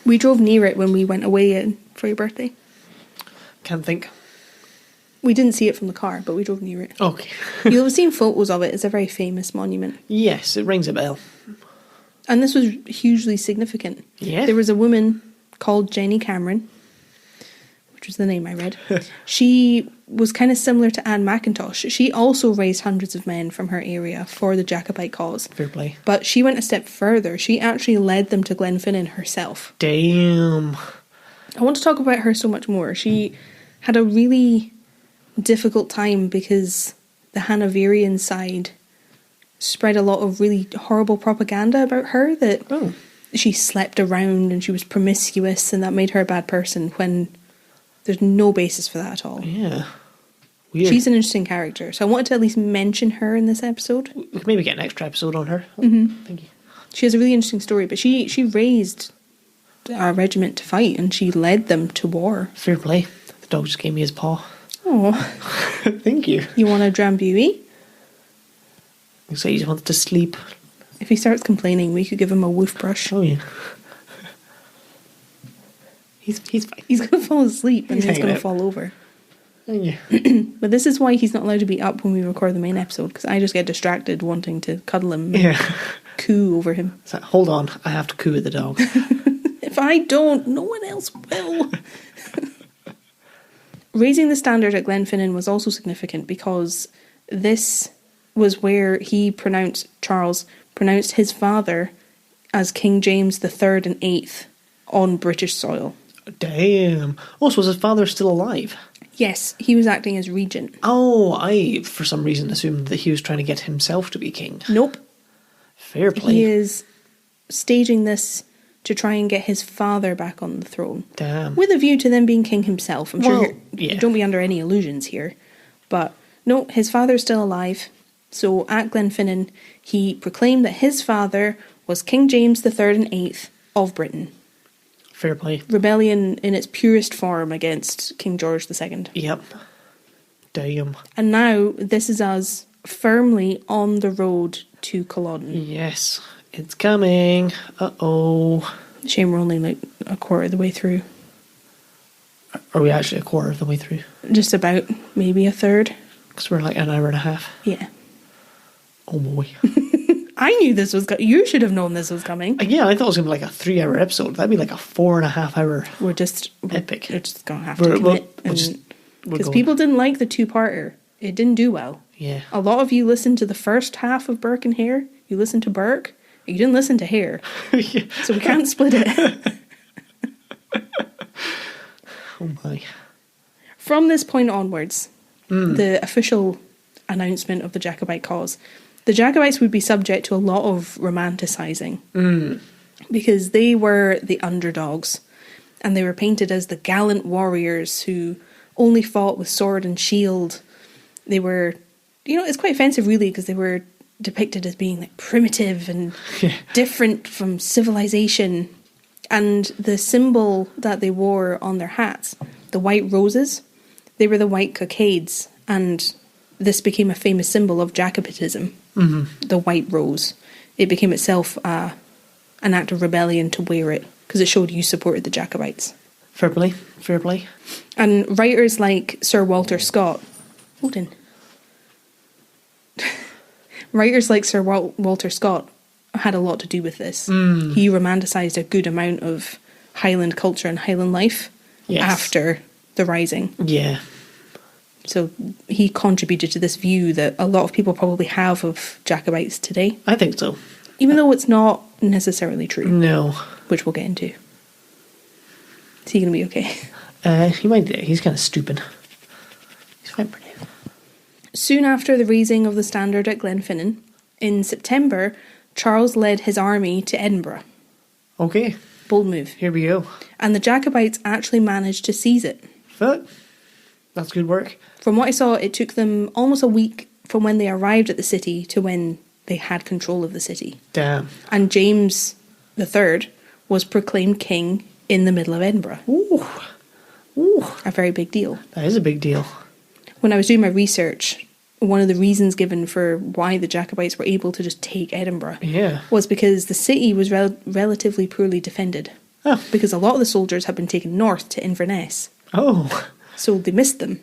We drove near it when we went away for your birthday. Can't think. We didn't see it from the car, but we drove near it. Okay. You'll have seen photos of it. It's a very famous monument. Yes, it rings a bell. And this was hugely significant. Yeah. There was a woman called Jenny Cameron, which was the name I read. She was kind of similar to Anne McIntosh. She also raised hundreds of men from her area for the Jacobite cause. Fair play. But she went a step further. She actually led them to Glenfinnan herself. Damn. I want to talk about her so much more. She had a really difficult time because the Hanoverian side spread a lot of really horrible propaganda about her, that she slept around and she was promiscuous and that made her a bad person, when there's no basis for that at all. Yeah. Weird. She's an interesting character, so I wanted to at least mention her in this episode. We could maybe get an extra episode on her. Thank you. She has a really interesting story, but she raised a regiment to fight and she led them to war. Fair play. The dog just gave me his paw. Oh. Thank you. You want a drambuie? So he just wants to sleep. If he starts complaining, we could give him a woof brush. Oh, yeah. He's fine. He's going to fall asleep and He's he's going to hanging fall over. Oh, yeah. But this is why he's not allowed to be up when we record the main episode, because I just get distracted wanting to cuddle him and coo over him. So, hold on, I have to coo at the dog. If I don't, no one else will. Raising the standard at Glenfinnan was also significant because this was where Charles pronounced his father as King James III and VIII on British soil. Damn. Oh, so was his father still alive? Yes, he was acting as regent. Oh, I, for some reason, assumed that he was trying to get himself to be king. Nope. Fair play. He is staging this to try and get his father back on the throne. Damn. With a view to them being king himself. I'm sure yeah. you don't be under any illusions here. But no, his father's still alive. So at Glenfinnan, he proclaimed that his father was King James III and VIII of Britain. Fair play. Rebellion in its purest form against King George II. Yep. Damn. And now this is us firmly on the road to Culloden. Yes, it's coming. Uh-oh. Shame we're only like a quarter of the way through. Are we actually a quarter of the way through? Just about, maybe a third. Because we're like an hour and a half. Yeah. Oh boy. I knew this was you should have known this was coming. Yeah, I thought it was going to be like a 3-hour episode. That'd be like a 4.5 hour We're just epic. We're just going to have to commit. We'll just Because going. people didn't like the two-parter. It didn't do well. Yeah. A lot of you listened to the first half of Burke and Hare. You listened to Burke. You didn't listen to Hare. Yeah. So we can't split it. Oh my. From this point onwards, the official announcement of the Jacobite cause, the Jacobites would be subject to a lot of romanticising. Because they were the underdogs. And they were painted as the gallant warriors who only fought with sword and shield. They were, it's quite offensive really, because they were depicted as being like primitive and different from civilization. And the symbol that they wore on their hats, the white roses, they were the white cockades. And this became a famous symbol of Jacobitism, the white rose. It became itself an act of rebellion to wear it, because it showed you supported the Jacobites. Fair play, fair play. And writers like Sir Walter Scott, writers like Sir Walter Scott had a lot to do with this. He romanticised a good amount of Highland culture and Highland life after the Rising. Yeah. So he contributed to this view that a lot of people probably have of Jacobites today. I think so. Even though it's not necessarily true. No. Which we'll get into. Is he going to be okay? He might. He's kind of stupid. He's fine for now. Soon after the raising of the standard at Glenfinnan, in September, Charles led his army to Edinburgh. Okay. Bold move. Here we go. And the Jacobites actually managed to seize it. But that's good work. From what I saw, it took them almost a week from when they arrived at the city to when they had control of the city. Damn. And James III was proclaimed king in the middle of Edinburgh. Ooh. Ooh. A very big deal. That is a big deal. When I was doing my research, one of the reasons given for why the Jacobites were able to just take Edinburgh was because the city was relatively poorly defended. Oh. Because a lot of the soldiers had been taken north to Inverness. Oh. So they missed them.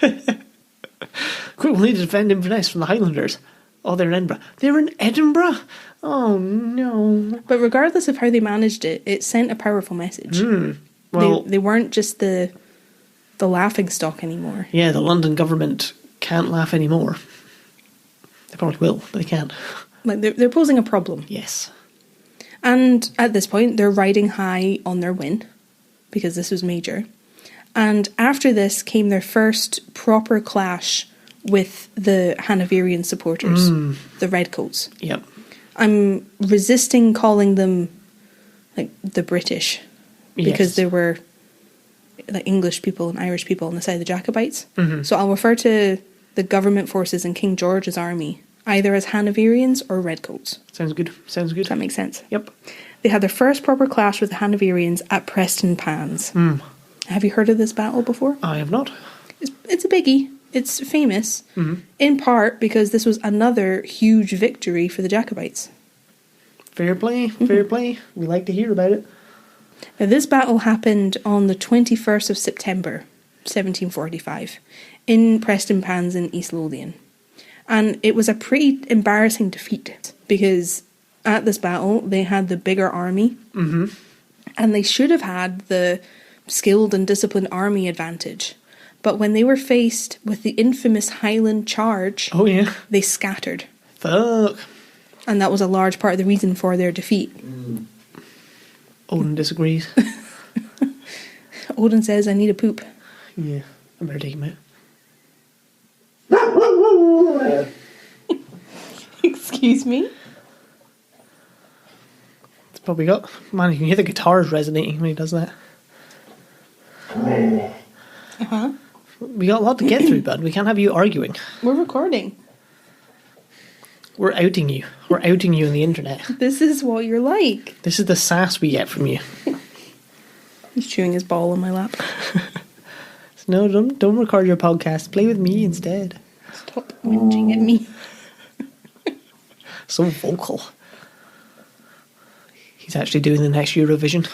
Quick, we need to defend Inverness from the Highlanders. Oh, they're in Edinburgh. They're in Edinburgh? Oh, no. But regardless of how they managed it, it sent a powerful message. Well, they weren't just the laughing stock anymore. Yeah, the London government can't laugh anymore. They probably will, but they can't. Like they're posing a problem. Yes. And at this point, they're riding high on their win, because this was major. And after this came their first proper clash with the Hanoverian supporters, the Redcoats. Yep. I'm resisting calling them like the British, because Yes. there were like English people and Irish people on the side of the Jacobites. So I'll refer to the government forces and King George's army either as Hanoverians or Redcoats. Sounds good. Sounds good. Does that make sense? Yep. They had their first proper clash with the Hanoverians at Prestonpans. Have you heard of this battle before? I have not. It's a biggie. It's famous, in part because this was another huge victory for the Jacobites. Fair play. Fair play. We like to hear about it. Now, this battle happened on the 21st of September, 1745, in Prestonpans in East Lothian. And it was a pretty embarrassing defeat, because at this battle, they had the bigger army, and they should have had the skilled and disciplined army advantage. But when they were faced with the infamous Highland Charge, Oh, yeah. they scattered. Fuck. And that was a large part of the reason for their defeat. Odin disagrees. Odin says, I need a poop. Yeah. I better take him out. Excuse me? That's probably got. Man, you can hear the guitars resonating when he does that. Uh-huh. We got a lot to get through, bud. We can't have you arguing. We're recording. We're outing you. We're outing you on the internet. This is what you're like. This is the sass we get from you. He's chewing his ball on my lap. No, don't record your podcast. Play with me instead. Stop whinging at me. So vocal. He's actually doing the next Eurovision.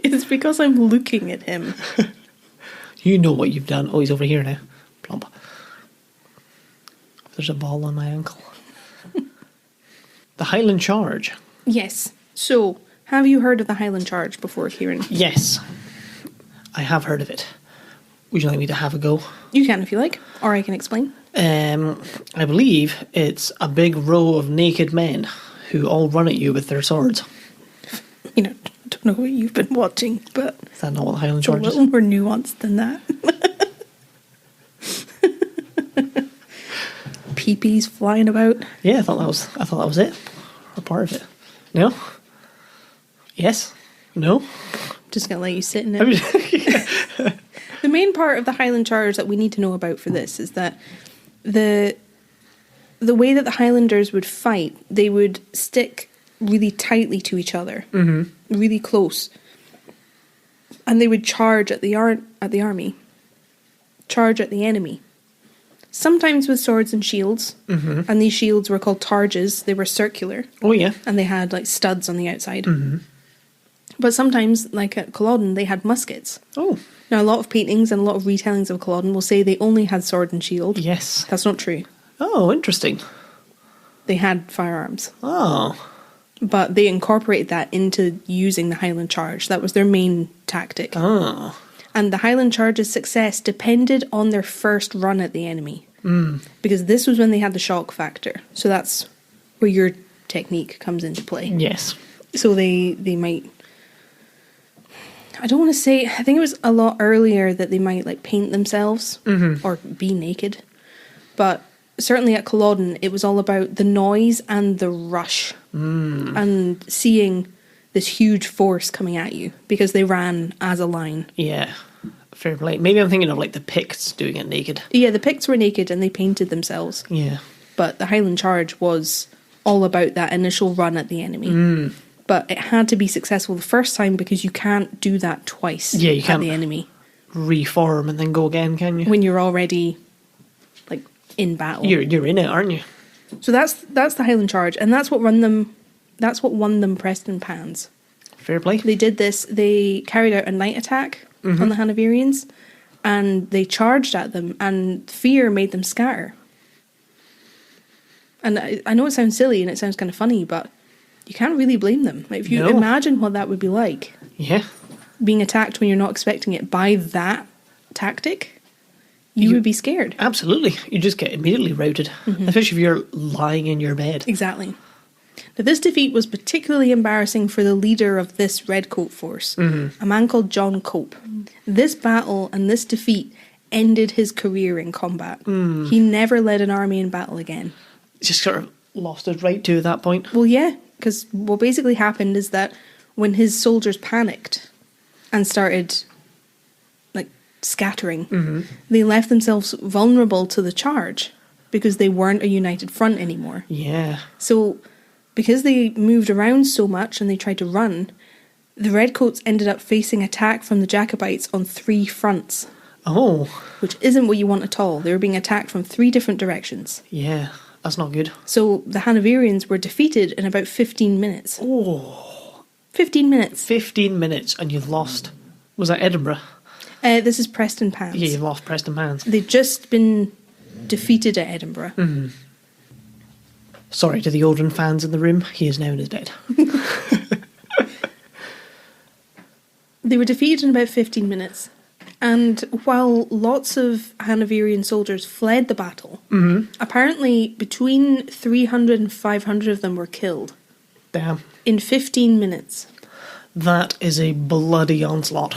It's because I'm looking at him. You know what you've done. Oh, he's over here now. Plump. There's a ball on my ankle. The Highland Charge. Yes. So, have you heard of the Highland Charge before, Kieran? Yes. I have heard of it. Would you like me to have a go? You can if you like, or I can explain. I believe it's a big row of naked men who all run at you with their swords. You know, I don't know what you've been watching, but Is that not what the Highland it's a Charge is? little more nuanced than that. Peepees flying about. Yeah, I thought that was it. Or part of it. No? Yes? No? Just gonna let you sit in it. The main part of the Highland Charge that we need to know about for this is that the way that the Highlanders would fight, they would stick really tightly to each other, really close, and they would charge at the army, charge at the enemy. Sometimes with swords and shields, and these shields were called targes. They were circular. Oh yeah. And they had like studs on the outside. But sometimes, like at Culloden, they had muskets. Oh. Now, a lot of paintings and a lot of retellings of Culloden will say they only had sword and shield. Yes. That's not true. Oh, interesting. They had firearms. Oh. But they incorporated that into using the Highland Charge. That was their main tactic. Oh. And the Highland Charge's success depended on their first run at the enemy. Because this was when they had the shock factor. So that's where your technique comes into play. Yes. So they might... I don't want to say... I think it was a lot earlier that they might like paint themselves or be naked. But certainly at Culloden, it was all about the noise and the rush. And seeing this huge force coming at you because they ran as a line. Yeah. Fair play. Maybe I'm thinking of like the Picts doing it naked. Yeah, the Picts were naked and they painted themselves. Yeah. But the Highland Charge was all about that initial run at the enemy. But it had to be successful the first time because you can't do that twice you at can't the enemy. Reform and then go again, can you? When you're already like in battle. You're in it, aren't you? So that's the Highland Charge, and that's what won them Prestonpans. Fair play. They did this, they carried out a night attack on the Hanoverians, and they charged at them, and fear made them scatter. And I know it sounds silly and it sounds kind of funny, but you can't really blame them. Like, if you imagine what that would be like. Yeah. Being attacked when you're not expecting it by that tactic, you would be scared. Absolutely. You just get immediately routed. Especially if you're lying in your bed. Exactly. Now, this defeat was particularly embarrassing for the leader of this Redcoat force, a man called John Cope. This battle and this defeat ended his career in combat. He never led an army in battle again. Just sort of lost his right to at that point. Well, yeah, because what basically happened is that when his soldiers panicked and started like scattering, they left themselves vulnerable to the charge because they weren't a united front anymore. Yeah. So because they moved around so much and they tried to run, the Redcoats ended up facing attack from the Jacobites on 3 fronts. Oh. Which isn't what you want at all. They were being attacked from 3 different directions. Yeah, that's not good. So the Hanoverians were defeated in about 15 minutes. Oh. 15 minutes. 15 minutes and you've lost. Was that Edinburgh? This is Prestonpans. Yeah, you've lost Prestonpans. They'd just been defeated at Edinburgh. Sorry to the Odin fans in the room. He is now in his bed. They were defeated in about 15 minutes. And while lots of Hanoverian soldiers fled the battle, apparently between 300 and 500 of them were killed. Damn. In 15 minutes. That is a bloody onslaught.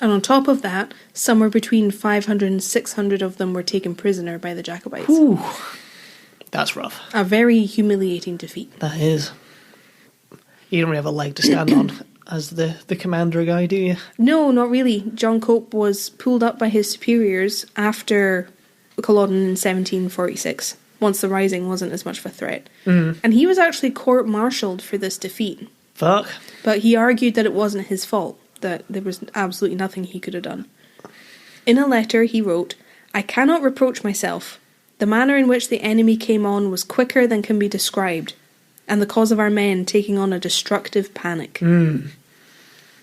And on top of that, somewhere between 500 and 600 of them were taken prisoner by the Jacobites. Ooh. That's rough. A very humiliating defeat. That is. You don't really have a leg to stand on as the commander guy, do you? No, not really. John Cope was pulled up by his superiors after Culloden in 1746, once the Rising wasn't as much of a threat. And he was actually court-martialed for this defeat. Fuck. But he argued that it wasn't his fault, that there was absolutely nothing he could have done. In a letter he wrote, "I cannot reproach myself. The manner in which the enemy came on was quicker than can be described, and the cause of our men taking on a destructive panic."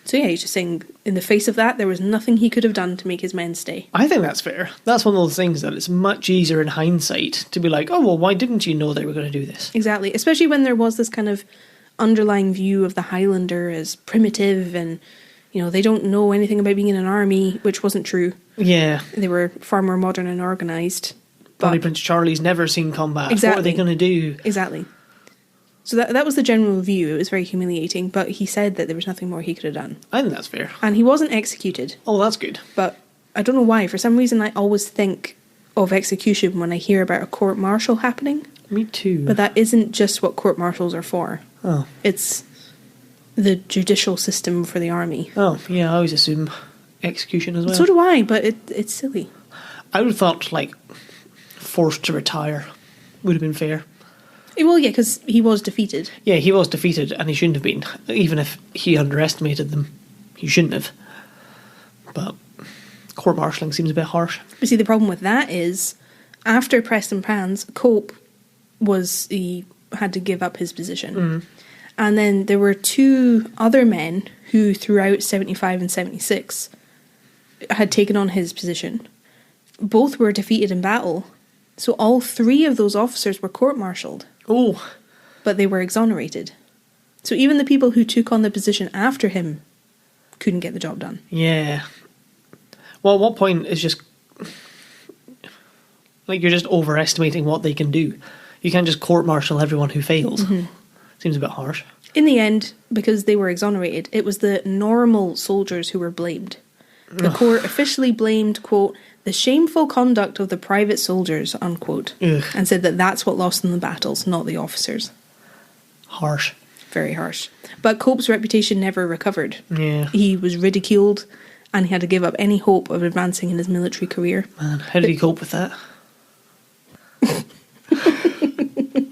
So yeah, he's just saying, in the face of that, there was nothing he could have done to make his men stay. I think that's fair. That's one of those things that it's much easier in hindsight to be like, oh, well, why didn't you know they were going to do this? Exactly, especially when there was this kind of underlying view of the Highlander as primitive and, they don't know anything about being in an army, which wasn't true. Yeah. They were far more modern and organised. Bonnie Prince Charlie's never seen combat. Exactly. What are they going to do? Exactly. So that was the general view. It was very humiliating, but he said that there was nothing more he could have done. I think that's fair. And he wasn't executed. Oh, that's good. But I don't know why. For some reason, I always think of execution when I hear about a court-martial happening. Me too. But that isn't just what court-martials are for. Oh. It's the judicial system for the army. Oh, yeah, I always assume execution as well. So do I, but it's silly. I would have thought, forced to retire would have been fair. Well, yeah, because he was defeated. Yeah, he was defeated, and he shouldn't have been. Even if he underestimated them, he shouldn't have. But court-martialing seems a bit harsh. But see, the problem with that is, after Prestonpans, Cope he had to give up his position. Mm. And then there were two other men who, throughout 75 and 76, had taken on his position. Both were defeated in battle. So all three of those officers were court-martialed. Oh. But they were exonerated. So even the people who took on the position after him couldn't get the job done. Yeah. Well, at what point is just... you're just overestimating what they can do. You can't just court-martial everyone who fails. Mm-hmm. Seems a bit harsh. In the end, because they were exonerated, it was the normal soldiers who were blamed. The court officially blamed, quote, the shameful conduct of the private soldiers, unquote, and said that that's what lost them the battles, not the officers. Harsh. Very harsh. But Cope's reputation never recovered. Yeah. He was ridiculed, and he had to give up any hope of advancing in his military career. Man, how did he cope with that? You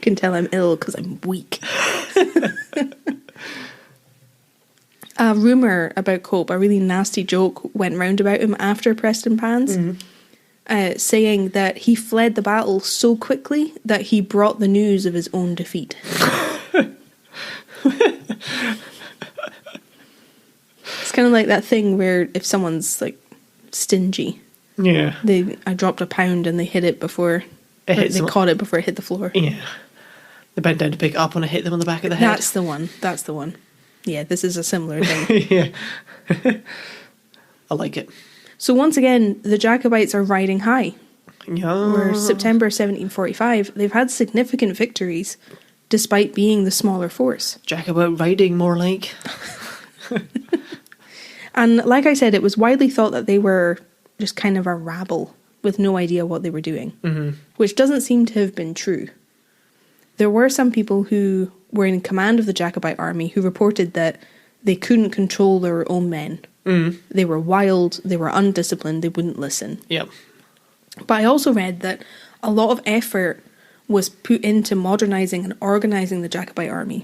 can tell I'm ill because I'm weak. A rumour about Cope, a really nasty joke, went round about him after Prestonpans, saying that he fled the battle so quickly that he brought the news of his own defeat. It's kind of like that thing where if someone's stingy, yeah, I dropped £1 and they hit it before they caught it before it hit the floor. Yeah, they bent down to pick it up when it hit them on the back of the head. That's the one. Yeah, this is a similar thing. Yeah. I like it. So once again, the Jacobites are riding high. Yeah. Where September 1745, they've had significant victories despite being the smaller force. Jacobite riding, more like. And like I said, it was widely thought that they were just kind of a rabble with no idea what they were doing, which doesn't seem to have been true. There were some people who were in command of the Jacobite army who reported that they couldn't control their own men. They were wild, they were undisciplined, they wouldn't listen. Yep. But I also read that a lot of effort was put into modernising and organising the Jacobite army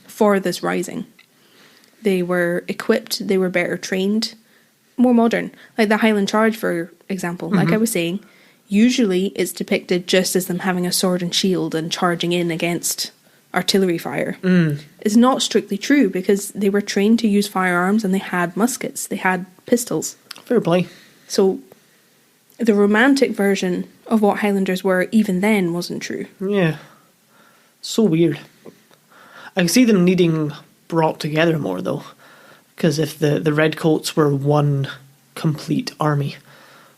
for this rising. They were equipped, they were better trained, more modern. Like the Highland Charge, for example, like I was saying, usually it's depicted just as them having a sword and shield and charging in against artillery fire. It's not strictly true because they were trained to use firearms and they had muskets, they had pistols. Fair play. So the romantic version of what Highlanders were even then wasn't true. Yeah. So weird. I can see them needing brought together more though, because if the Redcoats were one complete army,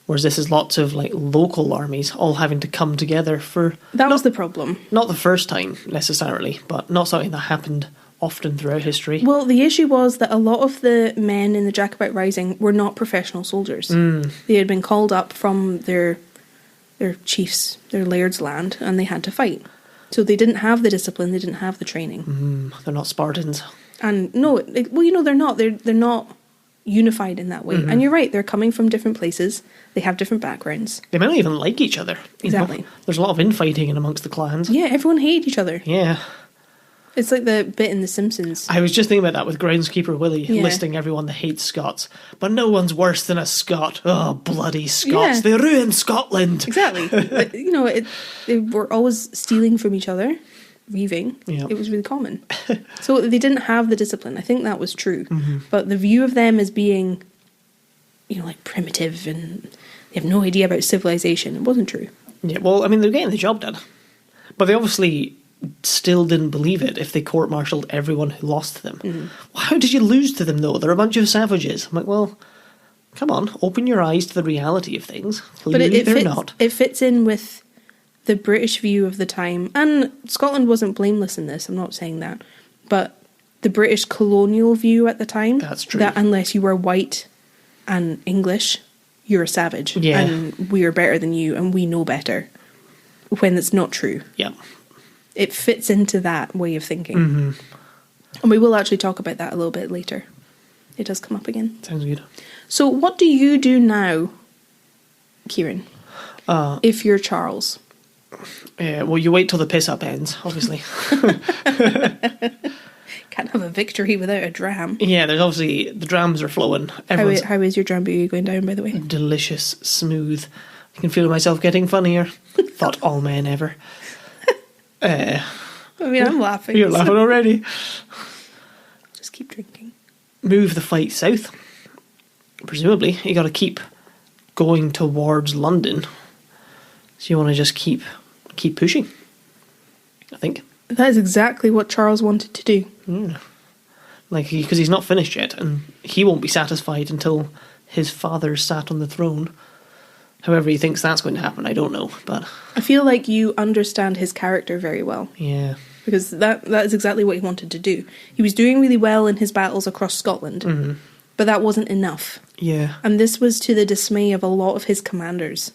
whereas this is lots of local armies all having to come together for... That was the problem. Not the first time necessarily, but not something that happened often throughout history. Well, the issue was that a lot of the men in the Jacobite Rising were not professional soldiers. They had been called up from their chiefs, their laird's land, and they had to fight. So they didn't have the discipline, they didn't have the training. They're not Spartans. And no, they're not. They're not unified in that way. And you're right, they're coming from different places. They have different backgrounds. They might not even like each other. Exactly. There's a lot of infighting in amongst the clans. Yeah, everyone hated each other. Yeah. It's like the bit in The Simpsons. I was just thinking about that with Groundskeeper Willie, Yeah. listing everyone that hates Scots. But no one's worse than a Scot. Oh, bloody Scots. Yeah. They ruined Scotland. Exactly. But, they were always stealing from each other, reaving. Yeah. It was really common. So they didn't have the discipline. I think that was true. But the view of them as being, primitive and they have no idea about civilization, it wasn't true. Yeah, well, I mean, they're getting the job done. But they obviously still didn't believe it if they court-martialed everyone who lost to them. Well, how did you lose to them, though? They're a bunch of savages. I'm like, well, come on, open your eyes to the reality of things. Clearly they're not. It fits in with the British view of the time, and Scotland wasn't blameless in this, I'm not saying that, but the British colonial view at the time, that's true, that unless you were white and English, you're a savage, and we are better than you, and we know better, when it's not true. Yeah. It fits into that way of thinking. And we will actually talk about that a little bit later. It does come up again. Sounds good. So what do you do now, Kieran, if you're Charles? Well, you wait till the piss-up ends, obviously. Can't have a victory without a dram. Yeah, there's obviously, the drams are flowing. How is your drambuie going down, by the way? Delicious, smooth. I can feel myself getting funnier. Thought all men ever. I mean, I'm laughing. You're laughing already. I'll just keep drinking. Move the fight south. Presumably, you got to keep going towards London. So you want to just keep pushing, I think. That is exactly what Charles wanted to do. Like, because he's not finished yet, and he won't be satisfied until his father sat on the throne. However he thinks that's going to happen, I don't know. But I feel like you understand his character very well. Yeah. Because that is exactly what he wanted to do. He was doing really well in his battles across Scotland, but that wasn't enough. Yeah. And this was to the dismay of a lot of his commanders.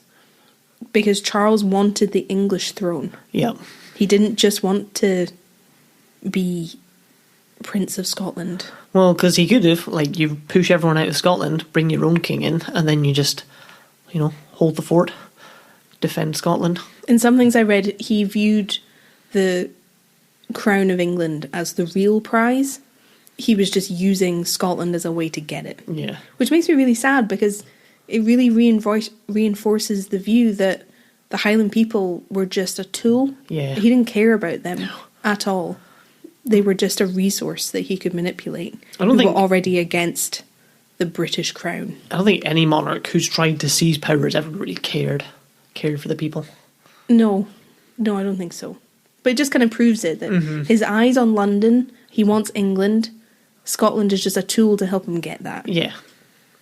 Because Charles wanted the English throne. Yeah. He didn't just want to be Prince of Scotland. Well, because he could have, like, you push everyone out of Scotland, bring your own king in, and then you just, hold the fort, defend Scotland. In some things I read, he viewed the crown of England as the real prize. He was just using Scotland as a way to get it. Yeah. Which makes me really sad, because it really reinforces the view that the Highland people were just a tool. Yeah. He didn't care about them at all. They were just a resource that he could manipulate. Who were already against the British crown. I don't think any monarch who's tried to seize power has ever really cared for the people. No, I don't think so. But it just kind of proves it, that his eyes on London, he wants England. Scotland is just a tool to help him get that. Yeah.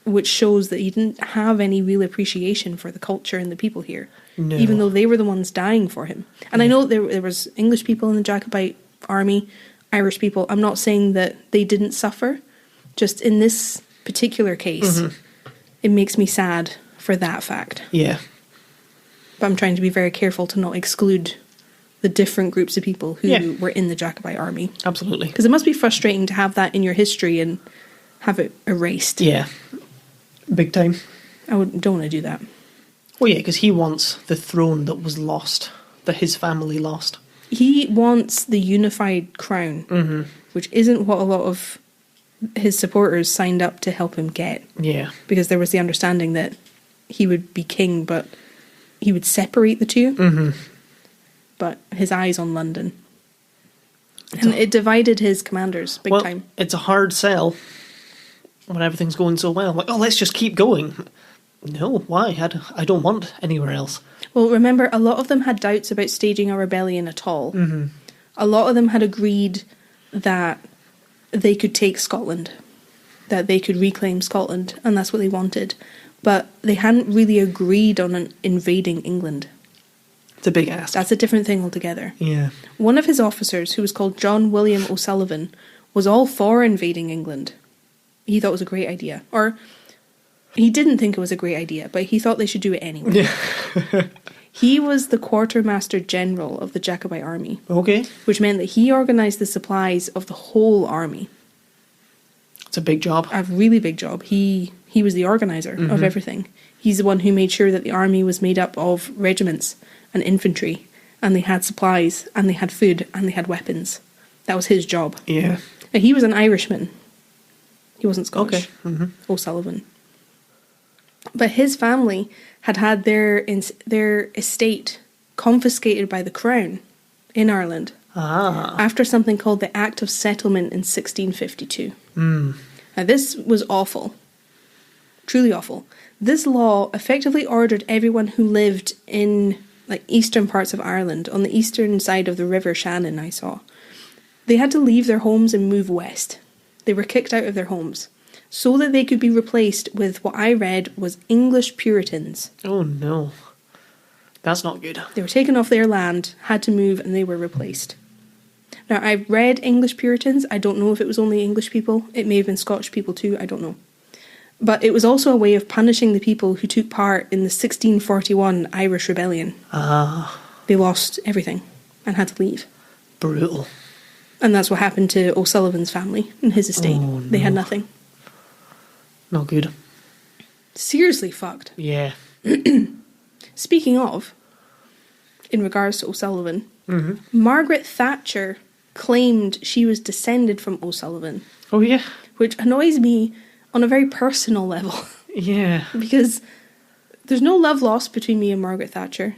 Which shows that he didn't have any real appreciation for the culture and the people here. No. Even though they were the ones dying for him. And I know there was English people in the Jacobite army, Irish people. I'm not saying that they didn't suffer. Just in this particular case, it makes me sad for that fact. Yeah. But I'm trying to be very careful to not exclude the different groups of people who were in the Jacobite army. Absolutely. Because it must be frustrating to have that in your history and have it erased. Yeah. Big time. Don't want to do that. Well, yeah, because he wants the throne that was lost, that his family lost. He wants the unified crown, which isn't what a lot of his supporters signed up to help him get. Yeah. Because there was the understanding that he would be king, but he would separate the two. But his eyes on London. And it divided his commanders big time. It's a hard sell when everything's going so well. Like, let's just keep going. No, why? I don't want anywhere else. Well, remember, a lot of them had doubts about staging a rebellion at all. A lot of them had agreed that they could take Scotland, that they could reclaim Scotland, and that's what they wanted. But they hadn't really agreed on invading England. It's a big ask. That's a different thing altogether. Yeah. One of his officers, who was called John William O'Sullivan, was all for invading England. He thought it was a great idea. Or he didn't think it was a great idea, but he thought they should do it anyway. He was the quartermaster general of the Jacobite army. Okay. Which meant that he organised the supplies of the whole army. It's a big job. A really big job. He was the organiser of everything. He's the one who made sure that the army was made up of regiments and infantry, and they had supplies, and they had food, and they had weapons. That was his job. Yeah. Now, he was an Irishman. He wasn't Scottish. Okay. O'Sullivan. But his family had their estate confiscated by the Crown in Ireland after something called the Act of Settlement in 1652. Now, this was awful. Truly awful. This law effectively ordered everyone who lived in like eastern parts of Ireland, on the eastern side of the River Shannon, I saw, they had to leave their homes and move west. They were kicked out of their homes so that they could be replaced with what I read was English Puritans. Oh no. That's not good. They were taken off their land, had to move, and they were replaced. Now, I've read English Puritans. I don't know if it was only English people. It may have been Scottish people too. I don't know. But it was also a way of punishing the people who took part in the 1641 Irish Rebellion. Ah. They lost everything and had to leave. Brutal. And that's what happened to O'Sullivan's family and his estate. Oh, no. They had nothing. Not good. Seriously fucked. Yeah. Speaking of, in regards to O'Sullivan, Margaret Thatcher claimed she was descended from O'Sullivan. Oh, yeah? Which annoys me on a very personal level. Yeah. Because there's no love lost between me and Margaret Thatcher.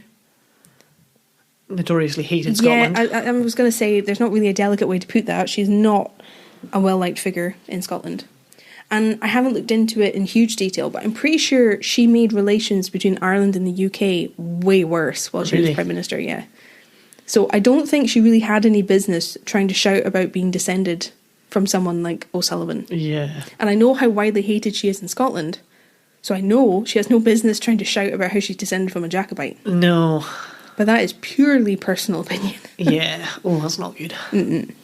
Notoriously hated Scotland. Yeah, I was going to say, there's not really a delicate way to put that. She's not a well-liked figure in Scotland. And I haven't looked into it in huge detail, but I'm pretty sure she made relations between Ireland and the UK way worse while she was Prime Minister, yeah. So I don't think she really had any business trying to shout about being descended from someone like O'Sullivan. Yeah. And I know how widely hated she is in Scotland, so I know she has no business trying to shout about how she's descended from a Jacobite. No. But that is purely personal opinion. Yeah. Oh, that's not good. Mm-mm.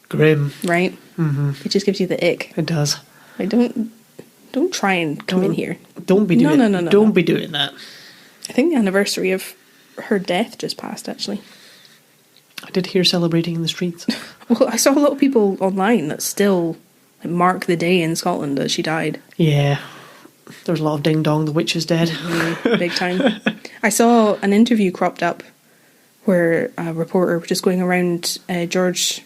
Grim. Right? Mm-hmm. It just gives you the ick. It does. Like, don't try and come in here. Don't be doing No. Don't be doing that. I think the anniversary of her death just passed, actually. I did hear celebrating in the streets. Well, I saw a lot of people online that still mark the day in Scotland that she died. Yeah. There's a lot of ding dong, the witch is dead. Big time. I saw an interview cropped up where a reporter was just going around George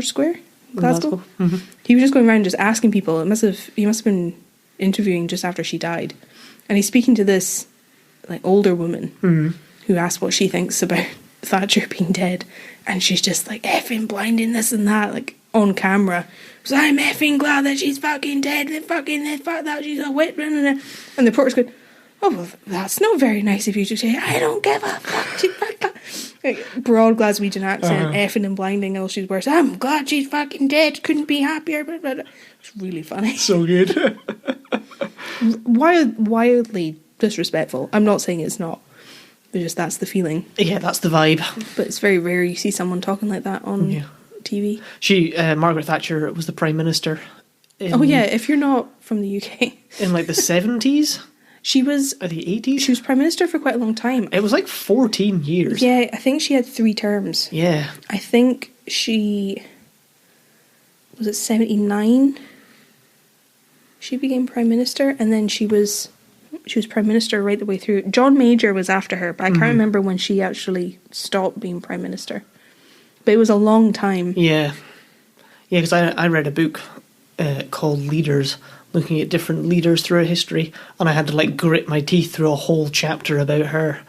Square, Glasgow. Mm-hmm. He was just going around just asking people. He must have been interviewing just after she died, and he's speaking to this like older woman who asked what she thinks about Thatcher being dead, and she's just like effing blinding this and that, like on camera. So I'm effing glad that she's fucking dead. Fuck that she's a witch. And the reporter's going, oh, well, that's not very nice of you to say. I don't give a fuck. She's fucking... Like, broad Glaswegian accent, effing and blinding, all she's worse. I'm glad she's fucking dead. Couldn't be happier. It's really funny. So good. Wildly disrespectful. I'm not saying it's not. It's just that's the feeling. Yeah, that's the vibe. But it's very rare you see someone talking like that on TV. Margaret Thatcher was the Prime Minister. If you're not from the UK. In like the 70s? She was... Or the 80s? She was Prime Minister for quite a long time. It was like 14 years. Yeah, I think she had 3 terms. Yeah. I think she... Was it 79? She became Prime Minister, and then she was Prime Minister right the way through. John Major was after her, but I can't remember when she actually stopped being Prime Minister. But it was a long time. Yeah. Yeah, because I read a book called Leaders, looking at different leaders throughout history, and I had to like grit my teeth through a whole chapter about her.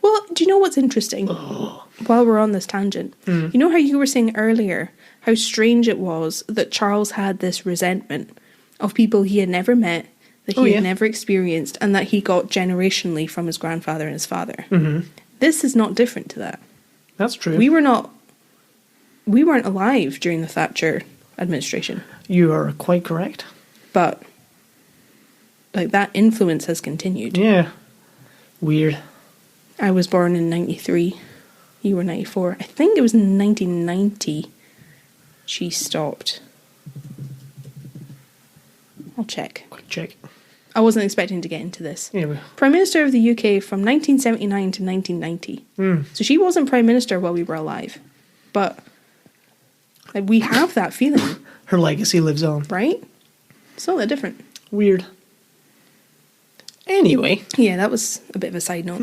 Well, do you know what's interesting? While we're on this tangent, you know how you were saying earlier how strange it was that Charles had this resentment of people he had never met, that he had never experienced, and that he got generationally from his grandfather and his father. This is not different to that. That's true. We weren't alive during the Thatcher administration. You are quite correct. But like that influence has continued. Yeah. Weird. I was born in 93. You were 94. I think it was in 1990 she stopped. I'll check. Quick check. I wasn't expecting to get into this. Yeah. Prime Minister of the UK from 1979 to 1990. So she wasn't Prime Minister while we were alive. But like, we have that feeling. Her legacy lives on. Right? It's not that different. Weird. Anyway. Yeah, that was a bit of a side note.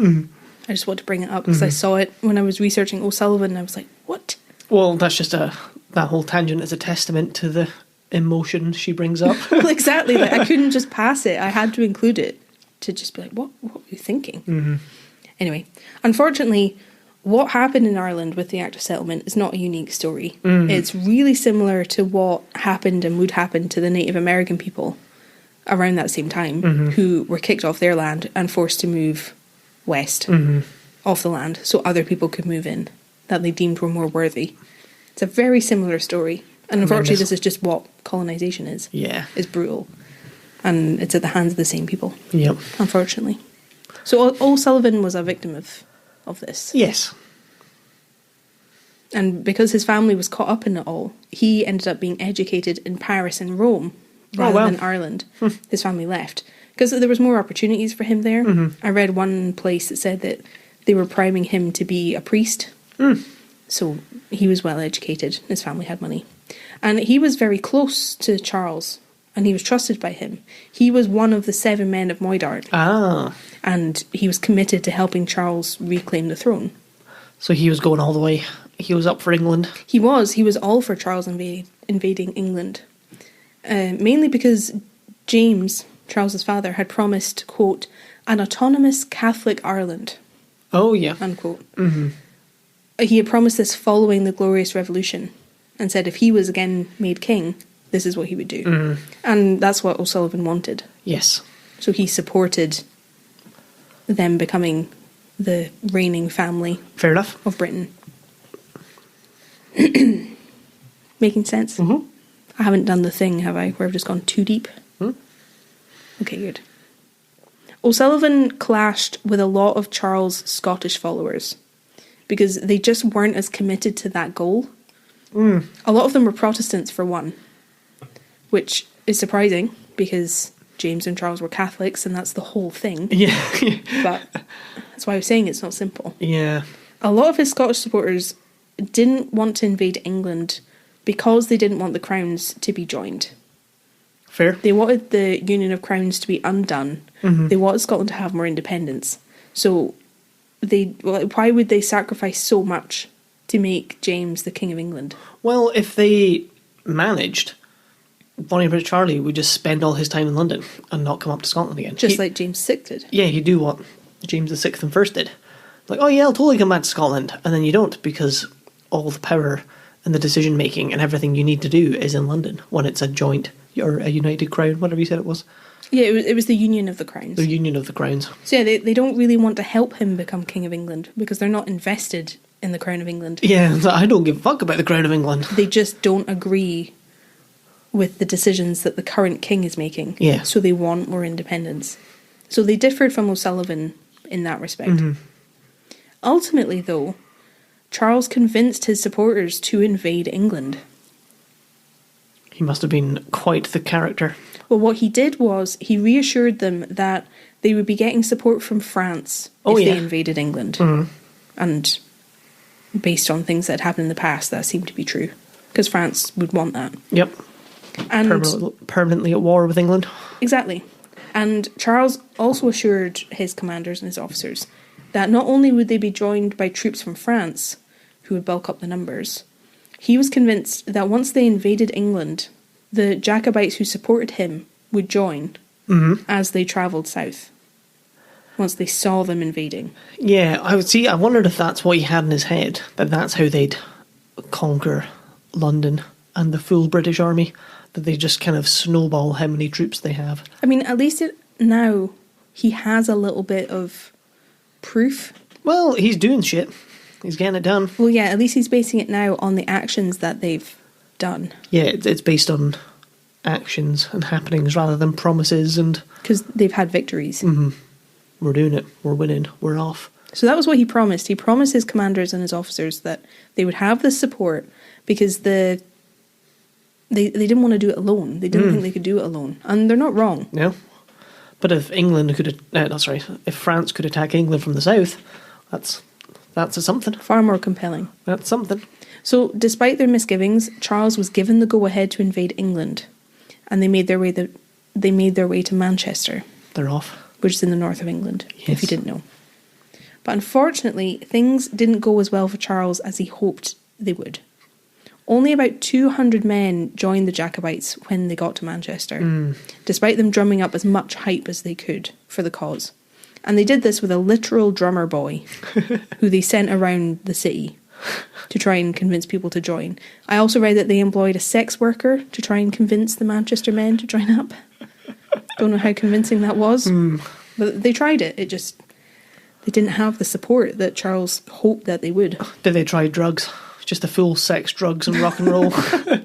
I just wanted to bring it up because I saw it when I was researching O'Sullivan and I was like, what? Well, that's just that whole tangent is a testament to the emotion she brings up. Well, exactly. Like, I couldn't just pass it. I had to include it to just be like, what were you thinking? Anyway, unfortunately, what happened in Ireland with the Act of Settlement is not a unique story. It's really similar to what happened and would happen to the Native American people around that same time who were kicked off their land and forced to move west off the land so other people could move in that they deemed were more worthy. It's a very similar story. And unfortunately, this is just what colonisation is. Yeah. It's brutal. And it's at the hands of the same people. Yep. Unfortunately. So O'Sullivan was a victim of this. Yes. And because his family was caught up in it all, he ended up being educated in Paris and Rome rather than Ireland. His family left. Because there was more opportunities for him there. I read one place that said that they were priming him to be a priest. So he was well educated. His family had money. And he was very close to Charles, and he was trusted by him. He was one of the 7 men of Moidart. And he was committed to helping Charles reclaim the throne. So he was going all the way. He was up for England. He was all for Charles invading England. Mainly because James, Charles's father, had promised, quote, an autonomous Catholic Ireland. Oh, yeah. Unquote. He had promised this following the Glorious Revolution, and said if he was again made king, this is what he would do. And that's what O'Sullivan wanted. Yes. So he supported them becoming the reigning family Fair enough. of Britain. Making sense? I haven't done the thing, have I, where I've just gone too deep? Okay, good. O'Sullivan clashed with a lot of Charles' Scottish followers because they just weren't as committed to that goal. A lot of them were Protestants, for one, which is surprising because James and Charles were Catholics and that's the whole thing. Yeah. But that's why I was saying it's not simple. Yeah. A lot of his Scottish supporters didn't want to invade England because they didn't want the crowns to be joined. Fair. They wanted the Union of Crowns to be undone. They wanted Scotland to have more independence. So why would they sacrifice so much to make James the King of England? Well, if they managed, Bonnie Prince Charlie would just spend all his time in London and not come up to Scotland again. Just like James VI did. Yeah, he'd do what James VI and first did. Like, oh yeah, I'll totally come back to Scotland. And then you don't, because all the power and the decision making and everything you need to do is in London when it's a joint or a united crown, whatever you said it was. Yeah, it was the Union of the Crowns. The Union of the Crowns. So yeah, they don't really want to help him become King of England because they're not invested in the Crown of England. Yeah, I don't give a fuck about the Crown of England. They just don't agree with the decisions that the current king is making. Yeah. So they want more independence. So they differed from O'Sullivan in that respect. Ultimately, though, Charles convinced his supporters to invade England. He must have been quite the character. Well, what he did was he reassured them that they would be getting support from France if they invaded England. And based on things that had happened in the past, that seemed to be true. Because France would want that. Yep. And permanently at war with England. Exactly. And Charles also assured his commanders and his officers that not only would they be joined by troops from France, who would bulk up the numbers, he was convinced that once they invaded England, the Jacobites who supported him would join as they travelled south, once they saw them invading. Yeah, I wondered if that's what he had in his head, that that's how they'd conquer London and the full British army, that they just kind of snowball how many troops they have. I mean, at least now he has a little bit of proof. Well, he's doing shit. He's getting it done. Well, yeah, at least he's basing it now on the actions that they've done. Yeah, it's based on actions and happenings rather than promises and... Because they've had victories. We're doing it. We're winning. We're off. So that was what he promised. He promised his commanders and his officers that they would have this support because they didn't want to do it alone. They didn't think they could do it alone. And they're not wrong. No. But if if France could attack England from the south, that's something. Far more compelling. That's something. So, despite their misgivings, Charles was given the go-ahead to invade England, and they made their way to Manchester. They're off. Which is in the north of England, yes. If you didn't know. But unfortunately, things didn't go as well for Charles as he hoped they would. Only about 200 men joined the Jacobites when they got to Manchester, despite them drumming up as much hype as they could for the cause. And they did this with a literal drummer boy who they sent around the city to try and convince people to join. I also read that they employed a sex worker to try and convince the Manchester men to join up. Don't know how convincing that was. But they tried it. They didn't have the support that Charles hoped that they would. Did they try drugs? Just the full sex, drugs and rock and roll?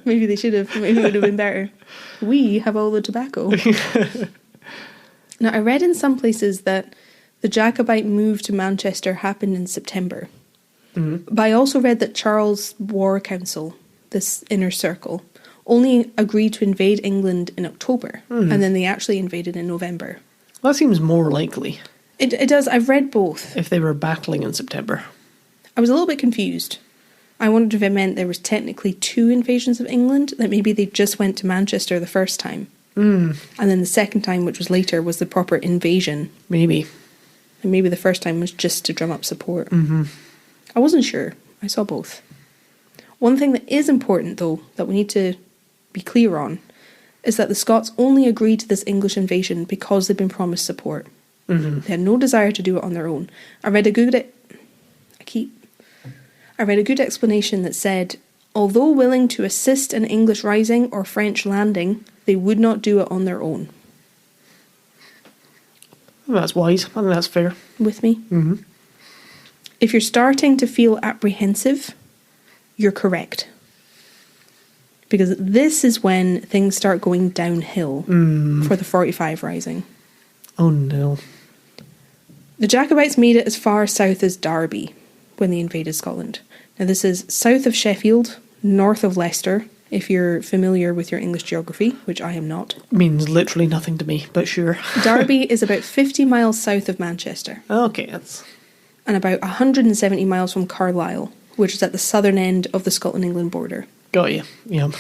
Maybe they should have. Maybe it would have been better. We have all the tobacco. Now, I read in some places that the Jacobite move to Manchester happened in September. Mm-hmm. But I also read that Charles' War Council, this inner circle, only agreed to invade England in October. And then they actually invaded in November. Well, that seems more likely. It does. I've read both. If they were battling in September. I was a little bit confused. I wondered if it meant there was technically 2 invasions of England, that maybe they just went to Manchester the first time. And then the second time, which was later, was the proper invasion. Maybe. And maybe the first time was just to drum up support. Mm-hmm. I wasn't sure. I saw both. One thing that is important, though, that we need to be clear on, is that the Scots only agreed to this English invasion because they'd been promised support. Mm-hmm. They had no desire to do it on their own. I read a good explanation that said, although willing to assist an English rising or French landing, they would not do it on their own. Well, that's wise. I think that's fair. With me? Mm-hmm. If you're starting to feel apprehensive, you're correct. Because this is when things start going downhill for the 45 rising. Oh no. The Jacobites made it as far south as Derby when they invaded Scotland. Now this is south of Sheffield, north of Leicester, if you're familiar with your English geography, which I am not. Means literally nothing to me, but sure. Derby is about 50 miles south of Manchester. Okay, that's... And about 170 miles from Carlisle, which is at the southern end of the Scotland-England border. Got you, yeah.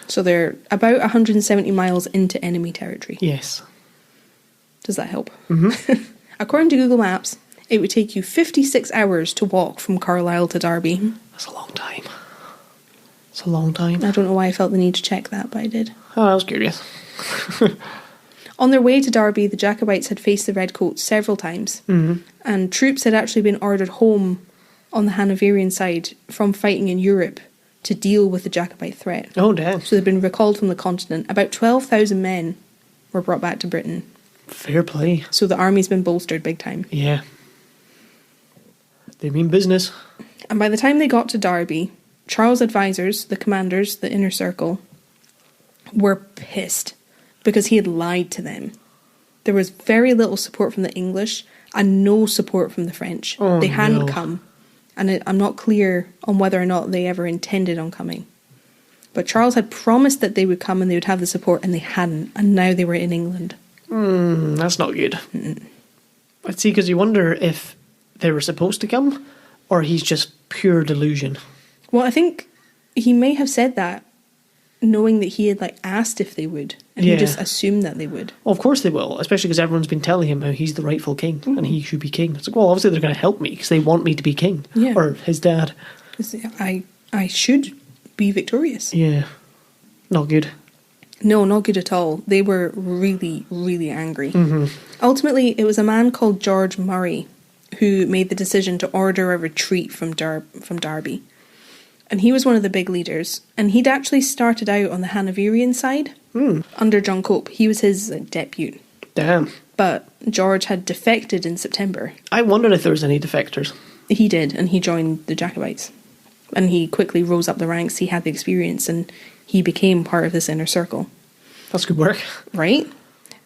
So they're about 170 miles into enemy territory. Yes. Does that help? Mm-hmm. According to Google Maps, it would take you 56 hours to walk from Carlisle to Derby. That's a long time. It's a long time. I don't know why I felt the need to check that, but I did. Oh, I was curious. On their way to Derby, the Jacobites had faced the Redcoats several times, and troops had actually been ordered home on the Hanoverian side from fighting in Europe to deal with the Jacobite threat. Oh, damn. So they'd been recalled from the continent. About 12,000 men were brought back to Britain. Fair play. So the army's been bolstered big time. Yeah. They mean business. And by the time they got to Derby, Charles' advisors, the commanders, the inner circle, were pissed because he had lied to them. There was very little support from the English and no support from the French. Oh, they hadn't come. And I'm not clear on whether or not they ever intended on coming. But Charles had promised that they would come and they would have the support, and they hadn't. And now they were in England. That's not good. But see, because you wonder if they were supposed to come, or he's just pure delusion. Well, I think he may have said that, knowing that he had asked if they would, and he just assumed that they would. Well, of course they will, especially because everyone's been telling him how he's the rightful king and he should be king. It's like, well, obviously they're going to help me because they want me to be king, or his dad. I should be victorious. Yeah, not good. No, not good at all. They were really, really angry. Ultimately, it was a man called George Murray who made the decision to order a retreat from Derby. And he was one of the big leaders. And he'd actually started out on the Hanoverian side under John Cope. He was his depute. Damn. But George had defected in September. I wondered if there was any defectors. He did, and he joined the Jacobites. And he quickly rose up the ranks. He had the experience, and he became part of this inner circle. That's good work. Right?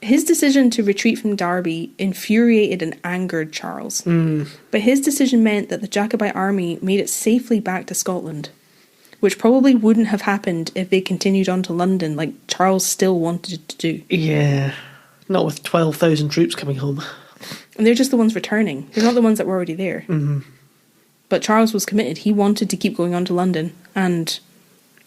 His decision to retreat from Derby infuriated and angered Charles. But his decision meant that the Jacobite army made it safely back to Scotland, which probably wouldn't have happened if they continued on to London like Charles still wanted to do. Yeah. Not with 12,000 troops coming home. And they're just the ones returning. They're not the ones that were already there. But Charles was committed. He wanted to keep going on to London. And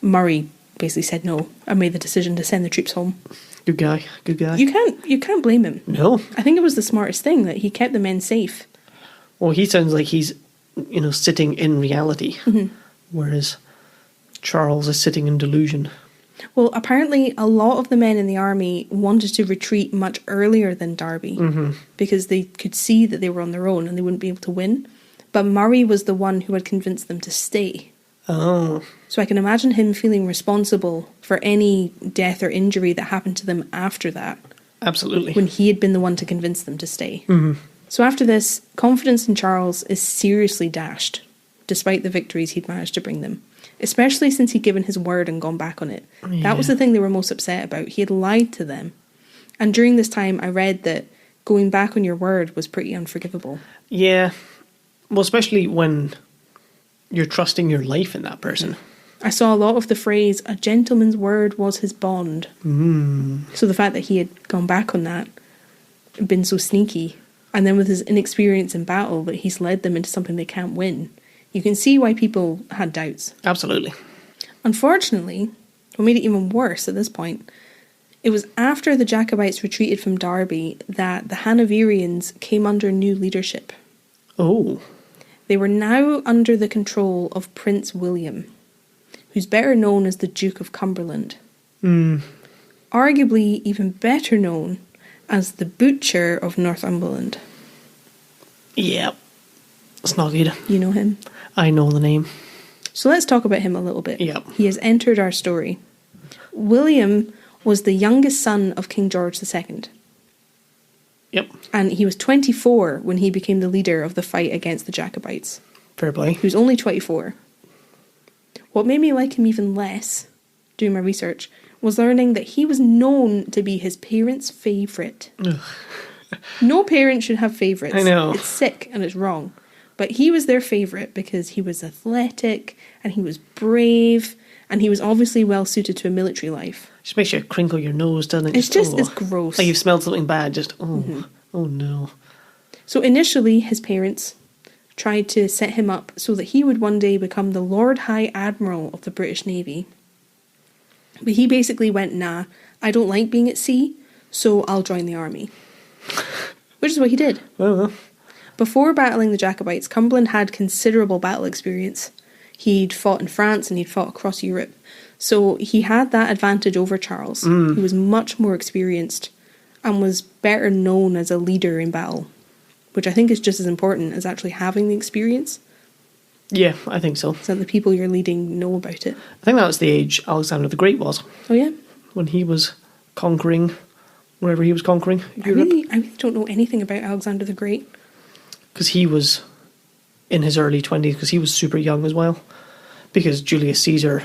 Murray basically said no and made the decision to send the troops home. Good guy, good guy. You can't blame him. No. I think it was the smartest thing that he kept the men safe. Well, he sounds like he's, sitting in reality, whereas Charles is sitting in delusion. Well, apparently a lot of the men in the army wanted to retreat much earlier than Derby because they could see that they were on their own and they wouldn't be able to win. But Murray was the one who had convinced them to stay. Oh. So I can imagine him feeling responsible for any death or injury that happened to them after that. Absolutely. When he had been the one to convince them to stay. So So after this, confidence in Charles is seriously dashed, despite the victories he'd managed to bring them. Especially since he'd given his word and gone back on it. Yeah. That was the thing they were most upset about. He had lied to them. And during this time, I read that going back on your word was pretty unforgivable. Yeah. Well, especially when you're trusting your life in that person. I saw a lot of the phrase, a gentleman's word was his bond. So the fact that he had gone back on that, been so sneaky, and then with his inexperience in battle, that he's led them into something they can't win. You can see why people had doubts. Absolutely. Unfortunately, what made it even worse at this point, it was after the Jacobites retreated from Derby that the Hanoverians came under new leadership. Oh. They were now under the control of Prince William, who's better known as the Duke of Cumberland. Arguably even better known as the Butcher of Northumberland. Yeah. It's not good. You know him? I know the name. So let's talk about him a little bit. Yep. He has entered our story. William was the youngest son of King George II. Yep. And he was 24 when he became the leader of the fight against the Jacobites. Fair play. He was only 24. What made me like him even less, doing my research, was learning that he was known to be his parents' favourite. No parent should have favourites. I know. It's sick and it's wrong. But he was their favourite because he was athletic and he was brave and he was obviously well suited to a military life. Just makes you crinkle your nose, doesn't it? It's gross. Like you've smelled something bad, oh no. So initially his parents tried to set him up so that he would one day become the Lord High Admiral of the British Navy. But he basically went, nah, I don't like being at sea, so I'll join the army. Which is what he did. Well. Before battling the Jacobites, Cumberland had considerable battle experience. He'd fought in France and he'd fought across Europe. So he had that advantage over Charles. He was much more experienced and was better known as a leader in battle, which I think is just as important as actually having the experience. Yeah, I think so. So that the people you're leading know about it. I think that was the age Alexander the Great was. Oh yeah? When he was conquering wherever he was conquering Europe. I really don't know anything about Alexander the Great. Because he was in his early 20s, because he was super young as well. Because Julius Caesar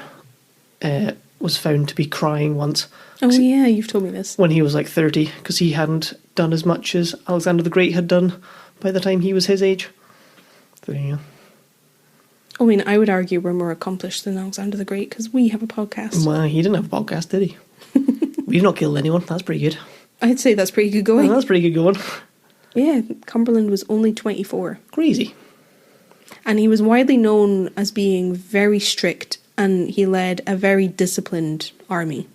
was found to be crying once. Oh yeah, you've told me this. When he was like 30, because he hadn't done as much as Alexander the Great had done by the time he was his age. So yeah. I mean, I would argue we're more accomplished than Alexander the Great because we have a podcast. Well, he didn't have a podcast, did he? We've not killed anyone. That's pretty good. I'd say that's pretty good going. Well, that's pretty good going. Yeah, Cumberland was only 24. Crazy. And he was widely known as being very strict, and he led a very disciplined army.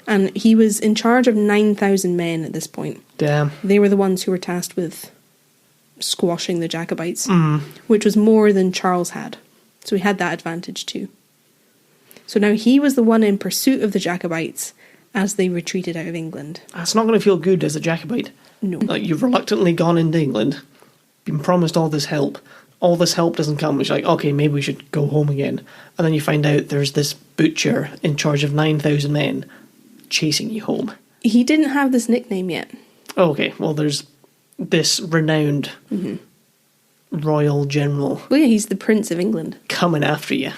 And he was in charge of 9,000 men at this point. Damn. They were the ones who were tasked with squashing the Jacobites, which was more than Charles had. So he had that advantage too. So now he was the one in pursuit of the Jacobites as they retreated out of England. That's not going to feel good as a Jacobite. No. Like, you've reluctantly gone into England, been promised all this help. All this help doesn't come. It's like, okay, maybe we should go home again. And then you find out there's this butcher in charge of 9,000 men chasing you home. He didn't have this nickname yet. Okay, well, there's this renowned royal general. Well, yeah, he's the Prince of England. Coming after you.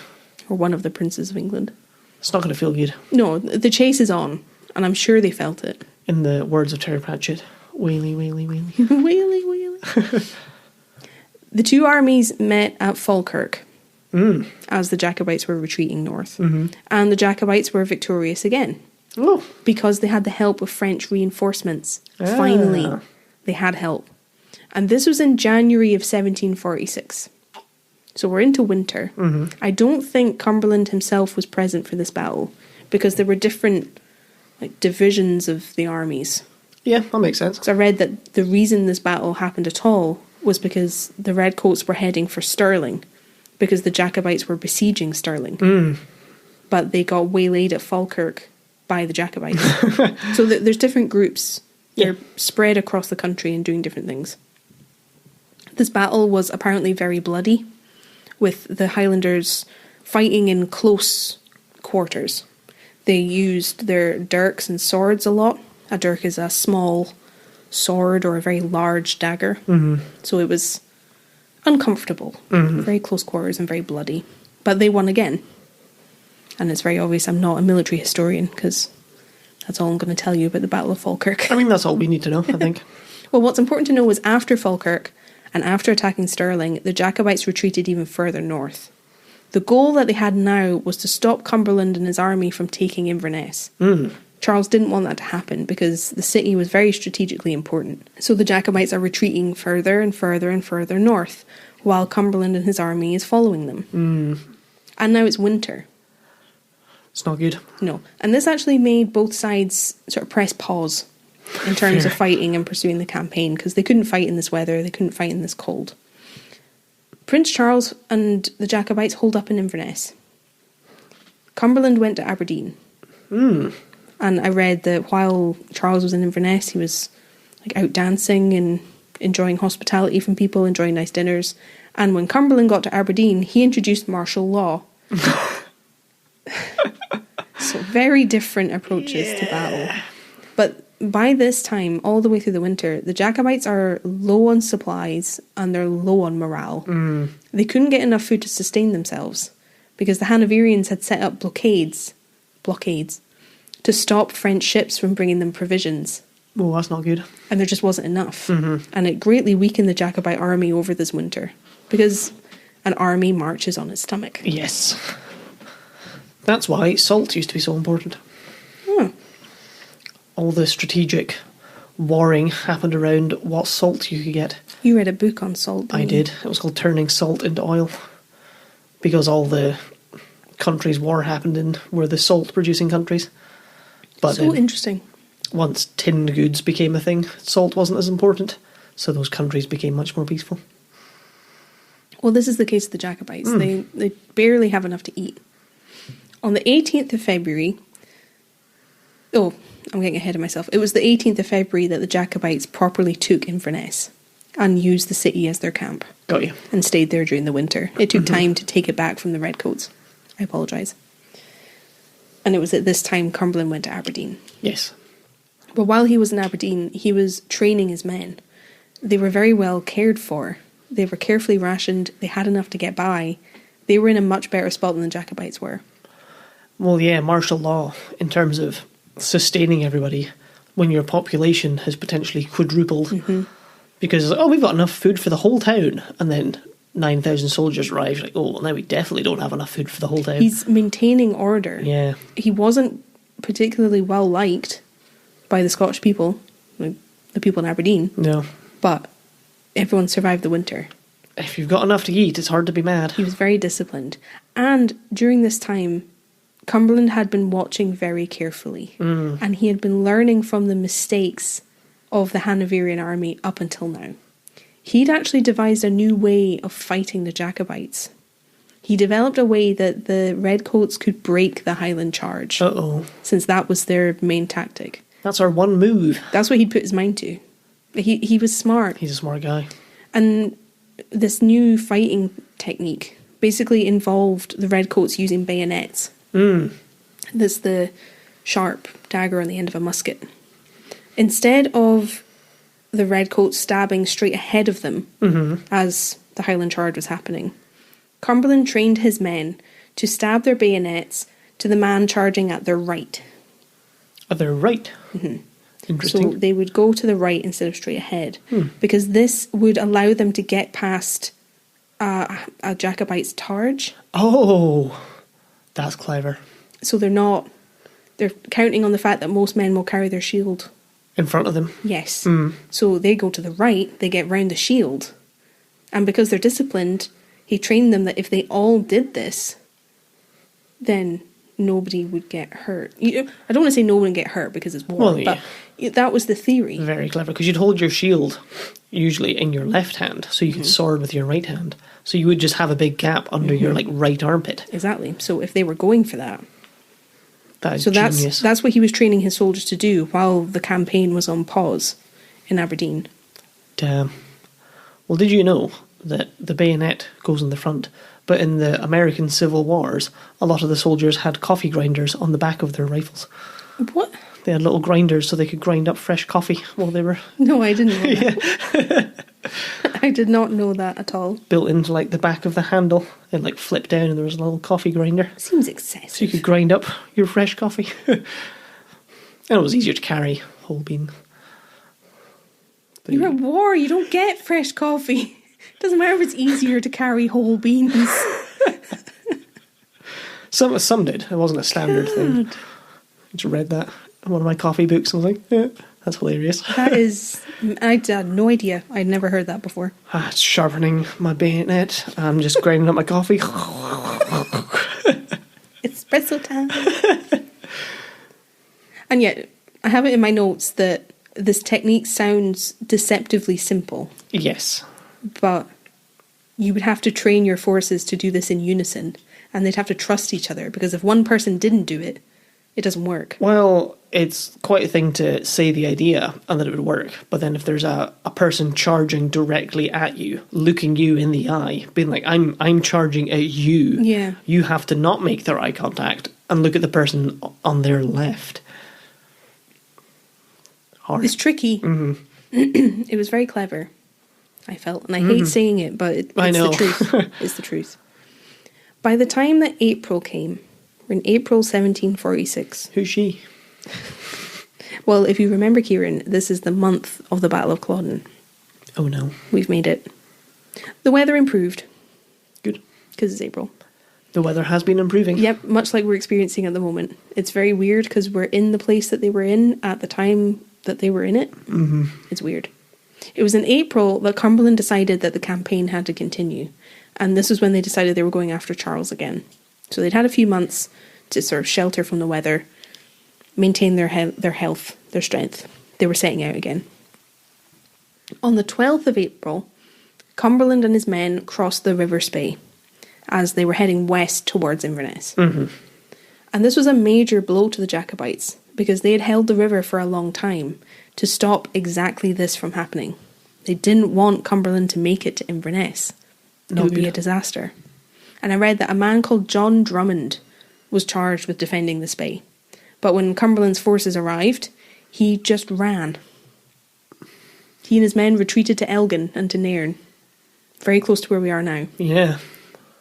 Or one of the princes of England. It's not going to feel good. No, the chase is on, and I'm sure they felt it. In the words of Terry Pratchett, wheelie, wheelie, wheelie. Wheelie, wheelie. The two armies met at Falkirk as the Jacobites were retreating north. And the Jacobites were victorious again. Oh. Because they had the help of French reinforcements. Finally, they had help. And this was in January of 1746. So we're into winter. I don't think Cumberland himself was present for this battle because there were different divisions of the armies. Yeah, that makes sense. So I read that the reason this battle happened at all was because the Redcoats were heading for Stirling because the Jacobites were besieging Stirling. But they got waylaid at Falkirk by the Jacobites. So there's different groups. They're spread across the country and doing different things. This battle was apparently very bloody, with the Highlanders fighting in close quarters. They used their dirks and swords a lot. A dirk is a small sword or a very large dagger. So it was uncomfortable, very close quarters and very bloody. But they won again. And it's very obvious I'm not a military historian, because that's all I'm going to tell you about the Battle of Falkirk. I mean, that's all we need to know, I think. Well, what's important to know was after Falkirk, and after attacking Stirling, the Jacobites retreated even further north. The goal that they had now was to stop Cumberland and his army from taking Inverness. Charles didn't want that to happen because the city was very strategically important. So the Jacobites are retreating further and further and further north, while Cumberland and his army is following them. And now it's winter. It's not good. No. And this actually made both sides sort of press pause in terms of fighting and pursuing the campaign, because they couldn't fight in this weather, they couldn't fight in this cold. Prince Charles and the Jacobites holed up in Inverness. Cumberland went to Aberdeen. And I read that while Charles was in Inverness, he was like out dancing and enjoying hospitality from people, enjoying nice dinners. And when Cumberland got to Aberdeen, he introduced martial law. So very different approaches to battle. But by this time, all the way through the winter, the Jacobites are low on supplies and they're low on morale. They couldn't get enough food to sustain themselves because the Hanoverians had set up blockades, to stop French ships from bringing them provisions. Oh, that's not good. And there just wasn't enough. And it greatly weakened the Jacobite army over this winter, because an army marches on its stomach. Yes. That's why salt used to be so important. All the strategic warring happened around what salt you could get. You read a book on salt, didn't I you? did. It was called Turning Salt into Oil, because all the countries war happened in were the salt producing countries. But so interesting. Once tinned goods became a thing, salt wasn't as important, so those countries became much more peaceful. Well, this is the case of the Jacobites. They barely have enough to eat. On the 18th of February... Oh, I'm getting ahead of myself. It was the 18th of February that the Jacobites properly took Inverness and used the city as their camp. Got you. And stayed there during the winter. It took time to take it back from the Redcoats. I apologise. And it was at this time Cumberland went to Aberdeen. Yes. But while he was in Aberdeen, he was training his men. They were very well cared for. They were carefully rationed. They had enough to get by. They were in a much better spot than the Jacobites were. Well, yeah, martial law, in terms of sustaining everybody when your population has potentially quadrupled. Because, we've got enough food for the whole town. And then 9,000 soldiers arrive. Like, well, now we definitely don't have enough food for the whole town. He's maintaining order. Yeah. He wasn't particularly well liked by the Scottish people, like the people in Aberdeen. No. But everyone survived the winter. If you've got enough to eat, it's hard to be mad. He was very disciplined. And during this time, Cumberland had been watching very carefully. And he had been learning from the mistakes of the Hanoverian army up until now. He'd actually devised a new way of fighting the Jacobites. He developed a way that the Redcoats could break the Highland Charge. Since that was their main tactic. That's our one move. That's what he'd put his mind to. He was smart. He's a smart guy. And this new fighting technique basically involved the Redcoats using bayonets. That's the sharp dagger on the end of a musket. Instead of the Redcoats stabbing straight ahead of them as the Highland Charge was happening, Cumberland trained his men to stab their bayonets to the man charging at their right. At their right? Interesting. So they would go to the right instead of straight ahead, because this would allow them to get past a Jacobite's targe. Oh, that's clever. So they're counting on the fact that most men will carry their shield in front of them. Yes. So they go to the right, they get round the shield. And because they're disciplined, he trained them that if they all did this, then nobody would get hurt. I don't want to say no one would get hurt because it's war, but that was the theory. Very clever, because you'd hold your shield usually in your left hand, so you could sword with your right hand. So you would just have a big gap under your right armpit. Exactly. So if they were going for that. That is genius. That's what he was training his soldiers to do while the campaign was on pause in Aberdeen. Damn. Well, did you know that the bayonet goes in the front, but in the American Civil Wars, a lot of the soldiers had coffee grinders on the back of their rifles? What? They had little grinders so they could grind up fresh coffee while they were No, I didn't know that. I did not know that at all. built into like the back of the handle. It like flipped down and there was a little coffee grinder. Seems So you excessive. could grind up your fresh coffee. And it was easier to carry whole bean. But You're at war. You don't get fresh coffee. Doesn't matter if it's easier to carry whole beans. Some did. It wasn't a standard thing. God. I just read that in one of my coffee books and I was like, yeah, that's hilarious. That is... I had no idea. I'd never heard that before. It's sharpening my bayonet. I'm just grinding up my coffee. It's espresso time. And yet, I have it in my notes that this technique sounds deceptively simple, Yes. but you would have to train your forces to do this in unison, and they'd have to trust each other, because if one person didn't do it, it doesn't work. Well, it's quite a thing to say the idea and that it would work, but then if there's a person charging directly at you, looking you in the eye, being like, I'm charging at you, Yeah. you have to not make their eye contact and look at the person on their left. Hard. It's tricky. Mm-hmm. It was very clever, I felt, and I hate saying it, but it's I know. the truth. It's the truth. By the time that April came, we're in April 1746. Who's she? Well, if you remember, Kieran, this is the month of the Battle of Culloden. Oh no. We've made it. The weather improved, Good. because it's April. The weather has been improving. Yep, much like we're experiencing at the moment. It's very weird because we're in the place that they were in at the time that they were in it. Mm-hmm. It's weird. It was in April that Cumberland decided that the campaign had to continue. And this was when they decided they were going after Charles again. So they'd had a few months to sort of shelter from the weather, maintain their health, their strength. They were setting out again. On the 12th of April, Cumberland and his men crossed the River Spey as they were heading west towards Inverness. Mm-hmm. And this was a major blow to the Jacobites, because they had held the river for a long time to stop exactly this from happening. They didn't want Cumberland to make it to Inverness. It would be a disaster. And I read that a man called John Drummond was charged with defending the Spey. But when Cumberland's forces arrived, he just ran. He and his men retreated to Elgin and to Nairn, very close to where we are now. Yeah.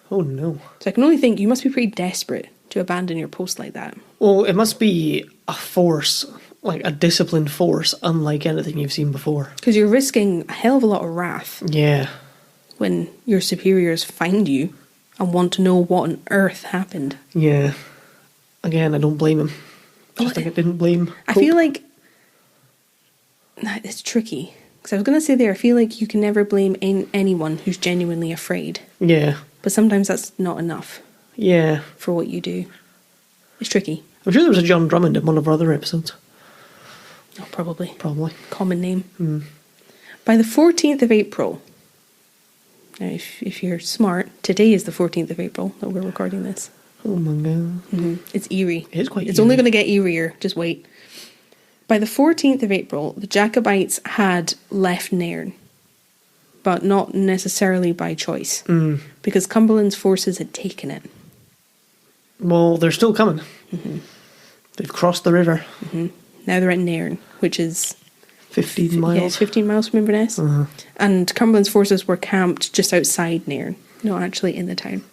Oh no. So I can only think you must be pretty desperate to abandon your post like that. Well, it must be a force, like a disciplined force, unlike anything you've seen before. Because you're risking a hell of a lot of wrath Yeah. when your superiors find you and want to know what on earth happened. Yeah. Again, I don't blame him. Just like I didn't blame I Pope. feel like it's tricky. Because I was going to say there, I feel like you can never blame anyone who's genuinely afraid. Yeah. But sometimes that's not enough Yeah. for what you do. It's tricky. I'm sure there was a John Drummond in one of our other episodes. Oh, probably. Probably. Common name. By the 14th of April, now if you're smart, today is the 14th of April that we're recording this. Oh my god. It's eerie. It is quite It's eerie. only going to get eerier. Just wait. By the 14th of April, the Jacobites had left Nairn, but not necessarily by choice, because Cumberland's forces had taken it. Well, they're still coming. They've crossed the river. Now they're at Nairn, which is 15 miles. Yeah, it's 15 miles from Inverness. And Cumberland's forces were camped just outside Nairn, not actually in the town.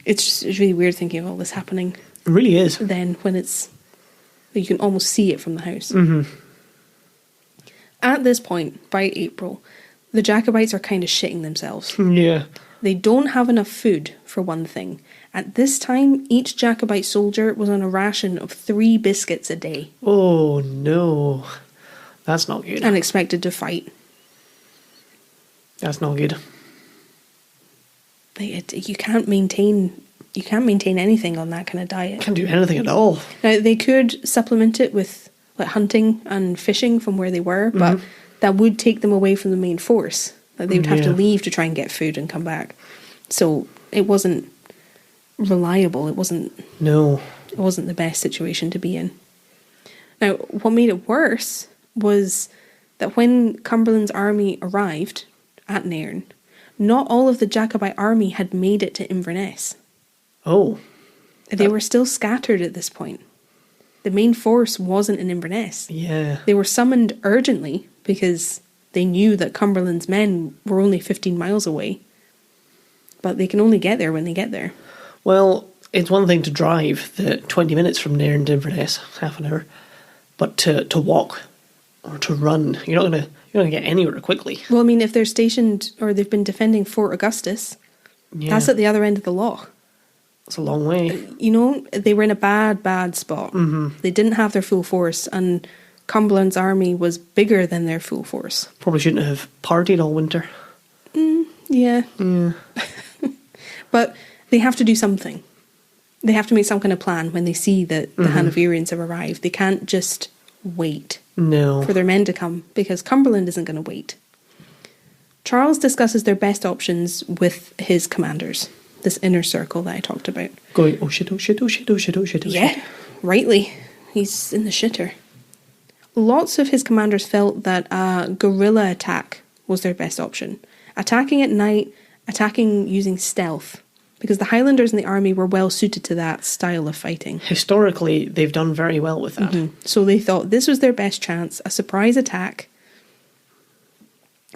It's really weird thinking of all this happening It really is. then when it's... You can almost see it from the house. At this point, by April, the Jacobites are kind of shitting themselves. Yeah. They don't have enough food, for one thing. At this time, each Jacobite soldier was on a ration of 3 biscuits a day Oh no. That's not good. and expected to fight. That's not good. You can't maintain anything on that kind of diet. Can't do anything at all. Now, they could supplement it with like hunting and fishing from where they were, but that would take them away from the main force. Like, they would have to Yeah. leave to try and get food and come back. So it wasn't reliable. It wasn't the best situation to be in. Now, what made it worse was that when Cumberland's army arrived at Nairn, not all of the Jacobite army had made it to Inverness. Oh. They were still scattered at this point. The main force wasn't in Inverness. Yeah. They were summoned urgently because they knew that Cumberland's men were only 15 miles away. But they can only get there when they get there. Well, it's one thing to drive the 20 minutes from Nairn to Inverness, half an hour, but to walk or to run, you're not gonna get anywhere quickly. Well, I mean, if they're stationed or they've been defending Fort Augustus, that's at the other end of the loch. It's a long way. You know, they were in a bad spot. Mm-hmm. They didn't have their full force, and Cumberland's army was bigger than their full force. Probably shouldn't have partied all winter. Yeah. But they have to do something. They have to make some kind of plan when they see that the Hanoverians have arrived. They can't just wait for their men to come, because Cumberland isn't going to wait. Charles discusses their best options with his commanders, this inner circle that I talked about. Going, oh shit, oh shit, oh shit, oh shit, oh shit, oh shit. Yeah, rightly. He's in the shitter. Lots of his commanders felt that a guerrilla attack was their best option. Attacking at night, attacking using stealth, because the Highlanders in the army were well suited to that style of fighting. Historically, they've done very well with that. So they thought this was their best chance, a surprise attack.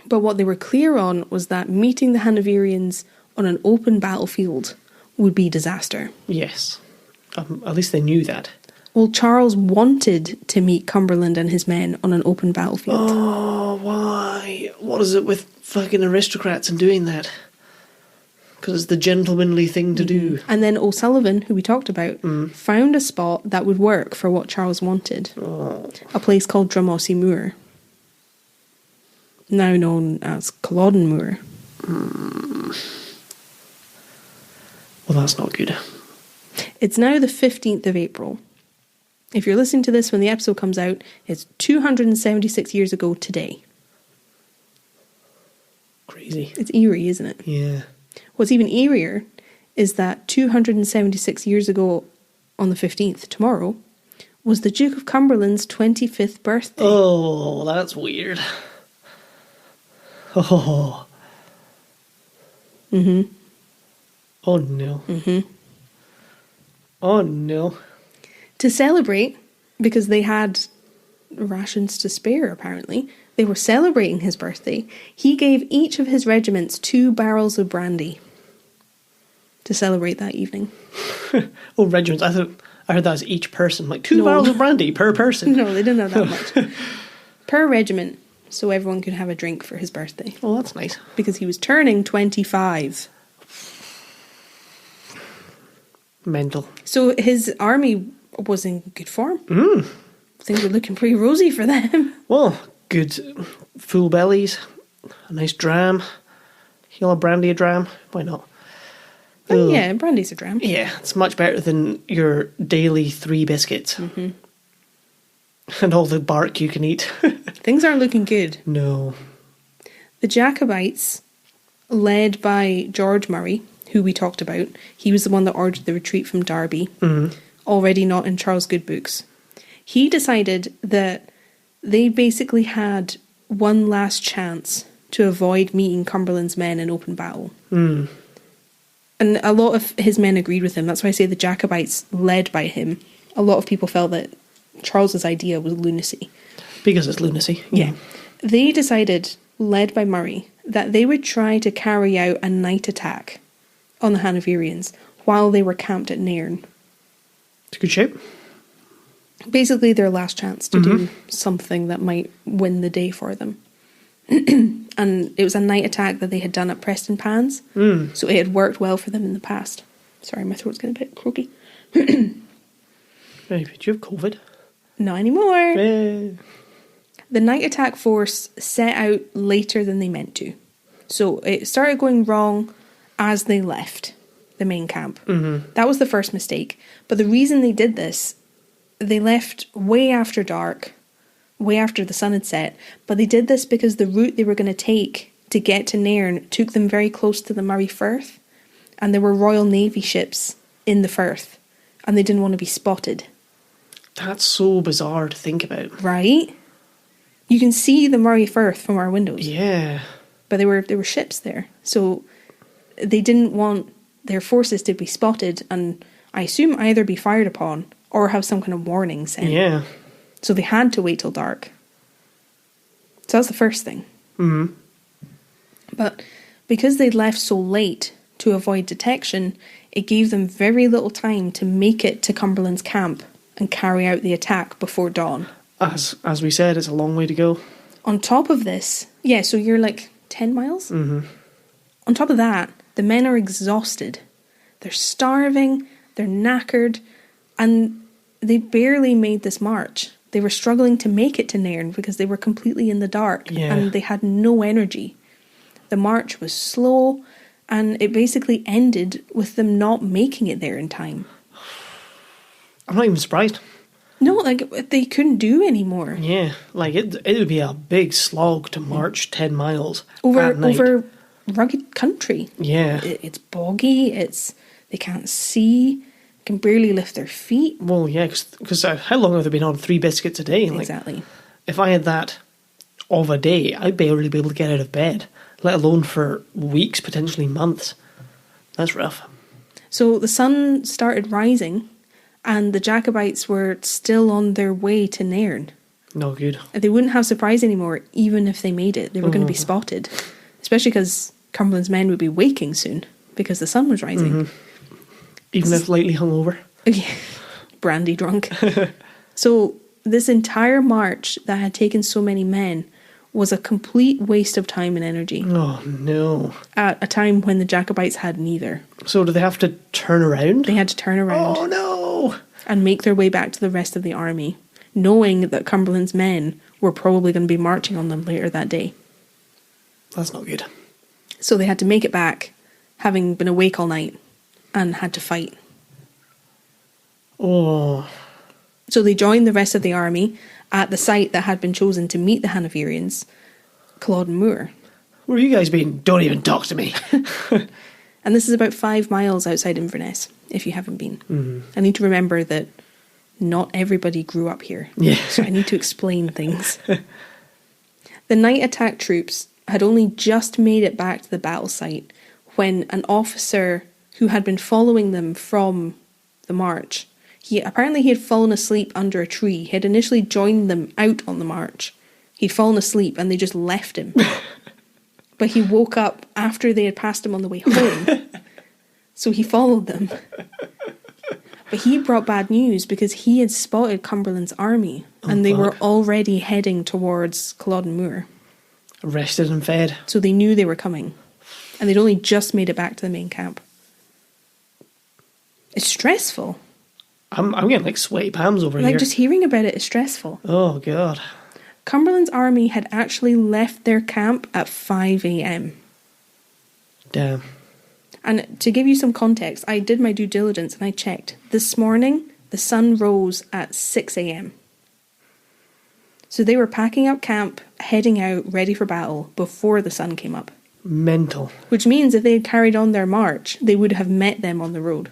But what they were clear on was that meeting the Hanoverians on an open battlefield would be disaster. Yes. At least they knew that. Well, Charles wanted to meet Cumberland and his men on an open battlefield. Oh, why? What is it with fucking aristocrats and doing that? Because it's the gentlemanly thing to do. And then O'Sullivan, who we talked about, found a spot that would work for what Charles wanted. A place called Drumossie Moor, now known as Culloden Moor. Well, that's not good. It's now the 15th of April. If you're listening to this when the episode comes out, it's 276 years ago today. Crazy. It's eerie, isn't it? Yeah. What's even eerier is that 276 years ago on the 15th, tomorrow, was the Duke of Cumberland's 25th birthday. Oh, that's weird. Oh. Oh, no. Oh, no. To celebrate, because they had rations to spare, apparently, they were celebrating his birthday, he gave each of his regiments 2 barrels of brandy to celebrate that evening. Oh, regiments. I heard that was each person. Like 2 barrels of brandy per person. No, they didn't have that much. Per regiment, so everyone could have a drink for his birthday. Oh, that's nice. Because he was turning 25. Mental. So his army was in good form. Things were looking pretty rosy for them. Well, good full bellies, a nice dram, yellow brandy a dram. Why not? Oh, yeah, brandy's a dram. Yeah, it's much better than your daily 3 biscuits. And all the bark you can eat. Things aren't looking good. No. The Jacobites, led by George Murray, who we talked about, he was the one that ordered the retreat from Derby, already not in Charles' good books. He decided that they basically had one last chance to avoid meeting Cumberland's men in open battle. And a lot of his men agreed with him. That's why I say the Jacobites, led by him, a lot of people felt that Charles's idea was lunacy. Because it's lunacy. Yeah. They decided, led by Murray, that they would try to carry out a night attack on the Hanoverians while they were camped at Nairn. It's a good shape. Basically their last chance to do something that might win the day for them. And it was a night attack that they had done at Prestonpans, so it had worked well for them in the past. Sorry, my throat's getting a bit croaky. Hey, do you have COVID? Not anymore. Hey. The night attack force set out later than they meant to. So it started going wrong as they left the main camp. That was the first mistake. But the reason they did this, they left way after dark, way after the sun had set, but they did this because the route they were going to take to get to Nairn took them very close to the Murray Firth, and there were Royal Navy ships in the Firth, and they didn't want to be spotted. That's so bizarre to think about. Right? You can see the Murray Firth from our windows. Yeah. But there were ships there, so they didn't want their forces to be spotted and I assume either be fired upon or have some kind of warning sent. Yeah. So they had to wait till dark. So that's the first thing. Mm-hmm. But because they'd left so late to avoid detection, it gave them very little time to make it to Cumberland's camp and carry out the attack before dawn. As we said, it's a long way to go. On top of this, yeah, so you're like 10 miles? Mm-hmm. On top of that, the men are exhausted. They're starving, they're knackered, and they barely made this march. They were struggling to make it to Nairn because they were completely in the dark and they had no energy. The march was slow, and it basically ended with them not making it there in time. I'm not even surprised. No, like, they couldn't do any more. Yeah, like it would be a big slog to march 10 miles over rugged country. Yeah. It's boggy, they can't see, can barely lift their feet. Well, yeah, because how long have they been on 3 biscuits a day? Like, Exactly. If I had that of a day, I'd barely be able to get out of bed, let alone for weeks, potentially months. That's rough. So the sun started rising, and the Jacobites were still on their way to Nairn. No good. They wouldn't have surprise anymore, even if they made it. They were going to be spotted, especially because Cumberland's men would be waking soon because the sun was rising. Mm-hmm. Even if lightly hungover. Brandy drunk. So this entire march that had taken so many men was a complete waste of time and energy. Oh, no. At a time when the Jacobites had neither. So do they have to turn around? They had to turn around. Oh, no! And make their way back to the rest of the army, knowing that Cumberland's men were probably going to be marching on them later that day. That's not good. So they had to make it back, having been awake all night, and had to fight. Oh. So they joined the rest of the army at the site that had been chosen to meet the Hanoverians, Culloden Moor. Where have you guys been? Don't even talk to me. And this is about 5 miles outside Inverness, if you haven't been. Mm-hmm. I need to remember that not everybody grew up here. Yeah. So I need to explain things. The night attack troops had only just made it back to the battle site when an officer who had been following them from the march, he had fallen asleep under a tree. He had initially joined them out on the march. He'd fallen asleep and they just left him. But he woke up after they had passed him on the way home. So he followed them. But he brought bad news because he had spotted Cumberland's army and they were already heading towards Culloden Moor. Rested and fed. So they knew they were coming. And they'd only just made it back to the main camp. It's stressful. I'm getting like sweaty palms over here. Like, just hearing about it is stressful. Oh, God. Cumberland's army had actually left their camp at 5 a.m. Damn. And to give you some context, I did my due diligence and I checked. This morning, the sun rose at 6 a.m. So they were packing up camp, heading out, ready for battle before the sun came up. Mental. Which means if they had carried on their march, they would have met them on the road.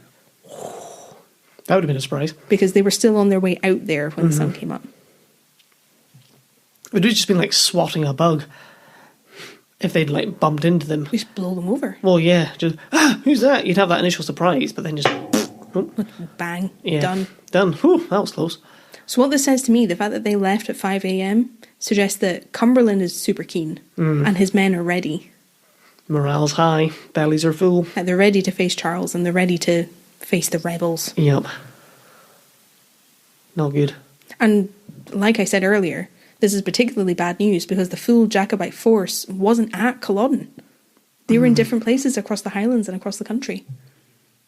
That would have been a surprise. Because they were still on their way out there when the sun came up. It would have just been like swatting a bug if they'd like bumped into them. We just blow them over. Well, yeah, just, who's that? You'd have that initial surprise, but then just, Bang. yeah, Done. Done. Whew, that was close. So what this says to me, the fact that they left at 5 a.m. suggests that Cumberland is super keen and his men are ready. Morale's high, bellies are full. Like, they're ready to face Charles and they're ready to face the rebels. Yep. Not good. And like I said earlier, this is particularly bad news because the full Jacobite force wasn't at Culloden. They were in different places across the Highlands and across the country.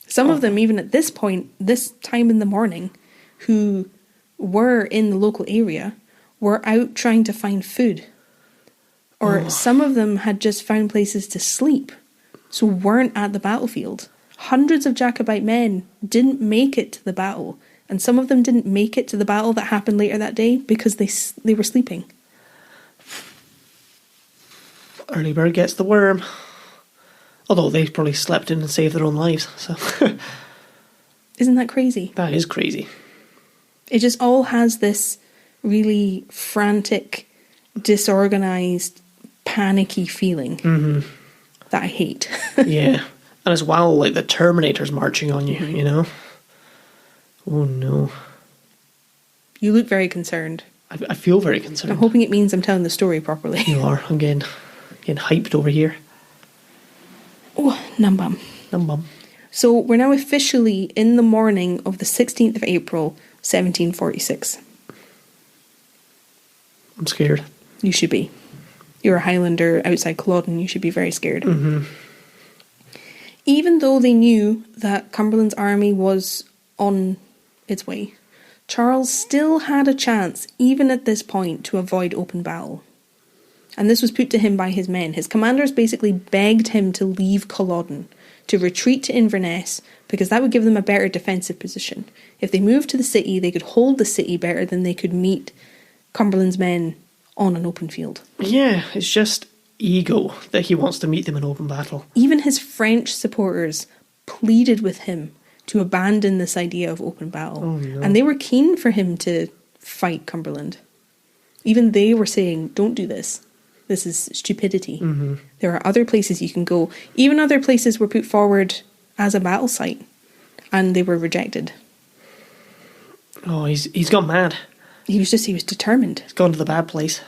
Some of them, even at this point, this time in the morning, who were in the local area, were out trying to find food. Or some of them had just found places to sleep, so weren't at the battlefield. Hundreds of Jacobite men didn't make it to the battle, and some of them didn't make it to the battle that happened later that day because they were sleeping. Early bird gets the worm. Although they probably slept in and saved their own lives. So Isn't that crazy? that is crazy. It just all has this really frantic, disorganised, panicky feeling that I hate. Yeah. And as well, like the Terminator's marching on you, you know? Oh no. You look very concerned. I feel very concerned. I'm hoping it means I'm telling the story properly. You are. I'm getting hyped over here. Oh, num bum. Num bum. So we're now officially in the morning of the 16th of April, 1746. I'm scared. You should be. You're a Highlander outside Culloden. You should be very scared. Mm-hmm. Even though they knew that Cumberland's army was on its way, Charles still had a chance, even at this point, to avoid open battle. And this was put to him by his men. His commanders basically begged him to leave Culloden, to retreat to Inverness, because that would give them a better defensive position. If they moved to the city, they could hold the city better than they could meet Cumberland's men on an open field. Yeah, it's just ego that he wants to meet them in open battle. Even his French supporters pleaded with him to abandon this idea of open battle. Oh, no. And they were keen for him to fight Cumberland. Even they were saying, don't do this. This is stupidity. Mm-hmm. There are other places you can go. Even other places were put forward as a battle site, and they were rejected. Oh, he's gone mad. He was determined. He's gone to the bad place.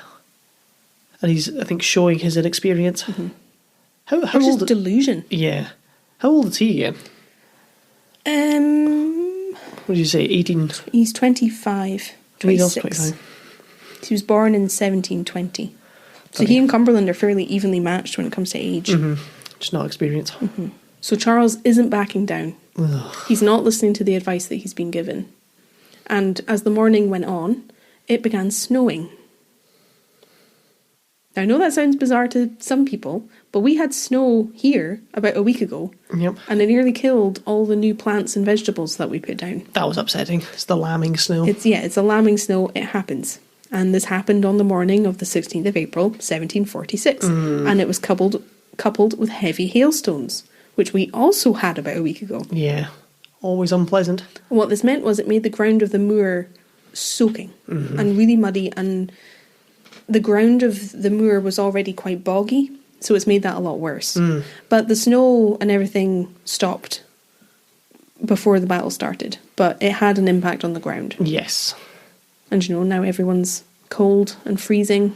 And he's, I think, showing his inexperience. Mm-hmm. How It's old? just delusion. Yeah. How old is he again? What did you say, 18? He's 25, He's also 26. 25. He was born in 1720. So Okay. he and Cumberland are fairly evenly matched when it comes to age. Mm-hmm. Just not experience. Mm-hmm. So Charles isn't backing down. Ugh. He's not listening to the advice that he's been given. And as the morning went on, it began snowing. Now, I know that sounds bizarre to some people, but we had snow here about a week ago. Yep. And it nearly killed all the new plants and vegetables that we put down. That was upsetting. It's the lambing snow. It's a lambing snow. It happens. And this happened on the morning of the 16th of April, 1746. And it was coupled with heavy hailstones, which we also had about a week ago. Yeah. Always unpleasant. What this meant was it made the ground of the moor soaking and really muddy, and the ground of the moor was already quite boggy, so it's made that a lot worse. But the snow and everything stopped before the battle started, but it had an impact on the ground. Yes. And now everyone's cold and freezing.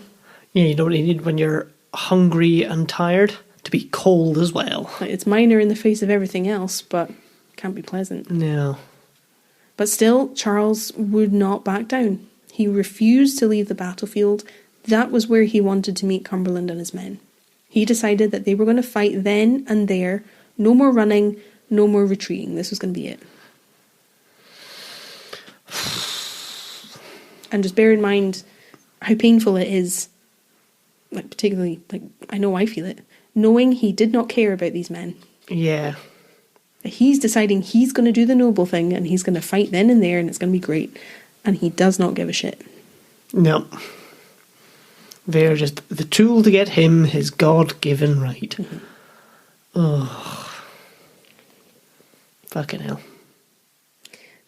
Yeah, you don't need, when you're hungry and tired, to be cold as well. It's minor in the face of everything else, but can't be pleasant. No. But still, Charles would not back down. He refused to leave the battlefield. That was where he wanted to meet Cumberland and his men. He decided that they were going to fight then and there. No more running, no more retreating. This was going to be it. And just bear in mind how painful it is, particularly, I know I feel it, knowing he did not care about these men. Yeah. He's deciding he's going to do the noble thing and he's going to fight then and there and it's going to be great. And he does not give a shit. No. They're just the tool to get him his God-given right. Oh. Fucking hell.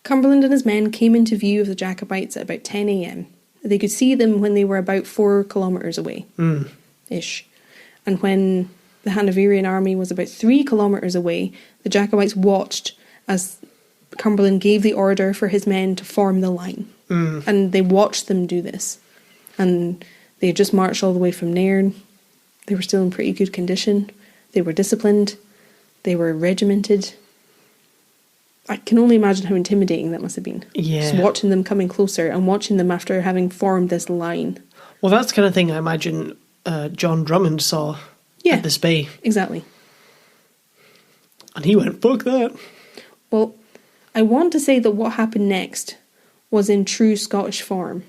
Cumberland and his men came into view of the Jacobites at about 10 a.m. They could see them when they were about 4 kilometres away. Ish. And when the Hanoverian army was about 3 kilometres away, the Jacobites watched as Cumberland gave the order for his men to form the line. And they watched them do this. And they had just marched all the way from Nairn. They were still in pretty good condition. They were disciplined. They were regimented. I can only imagine how intimidating that must have been. Yeah. Just watching them coming closer and watching them after having formed this line. Well, that's the kind of thing I imagine John Drummond saw at this bay. Exactly. And he went, fuck that. Well, I want to say that what happened next was in true Scottish form.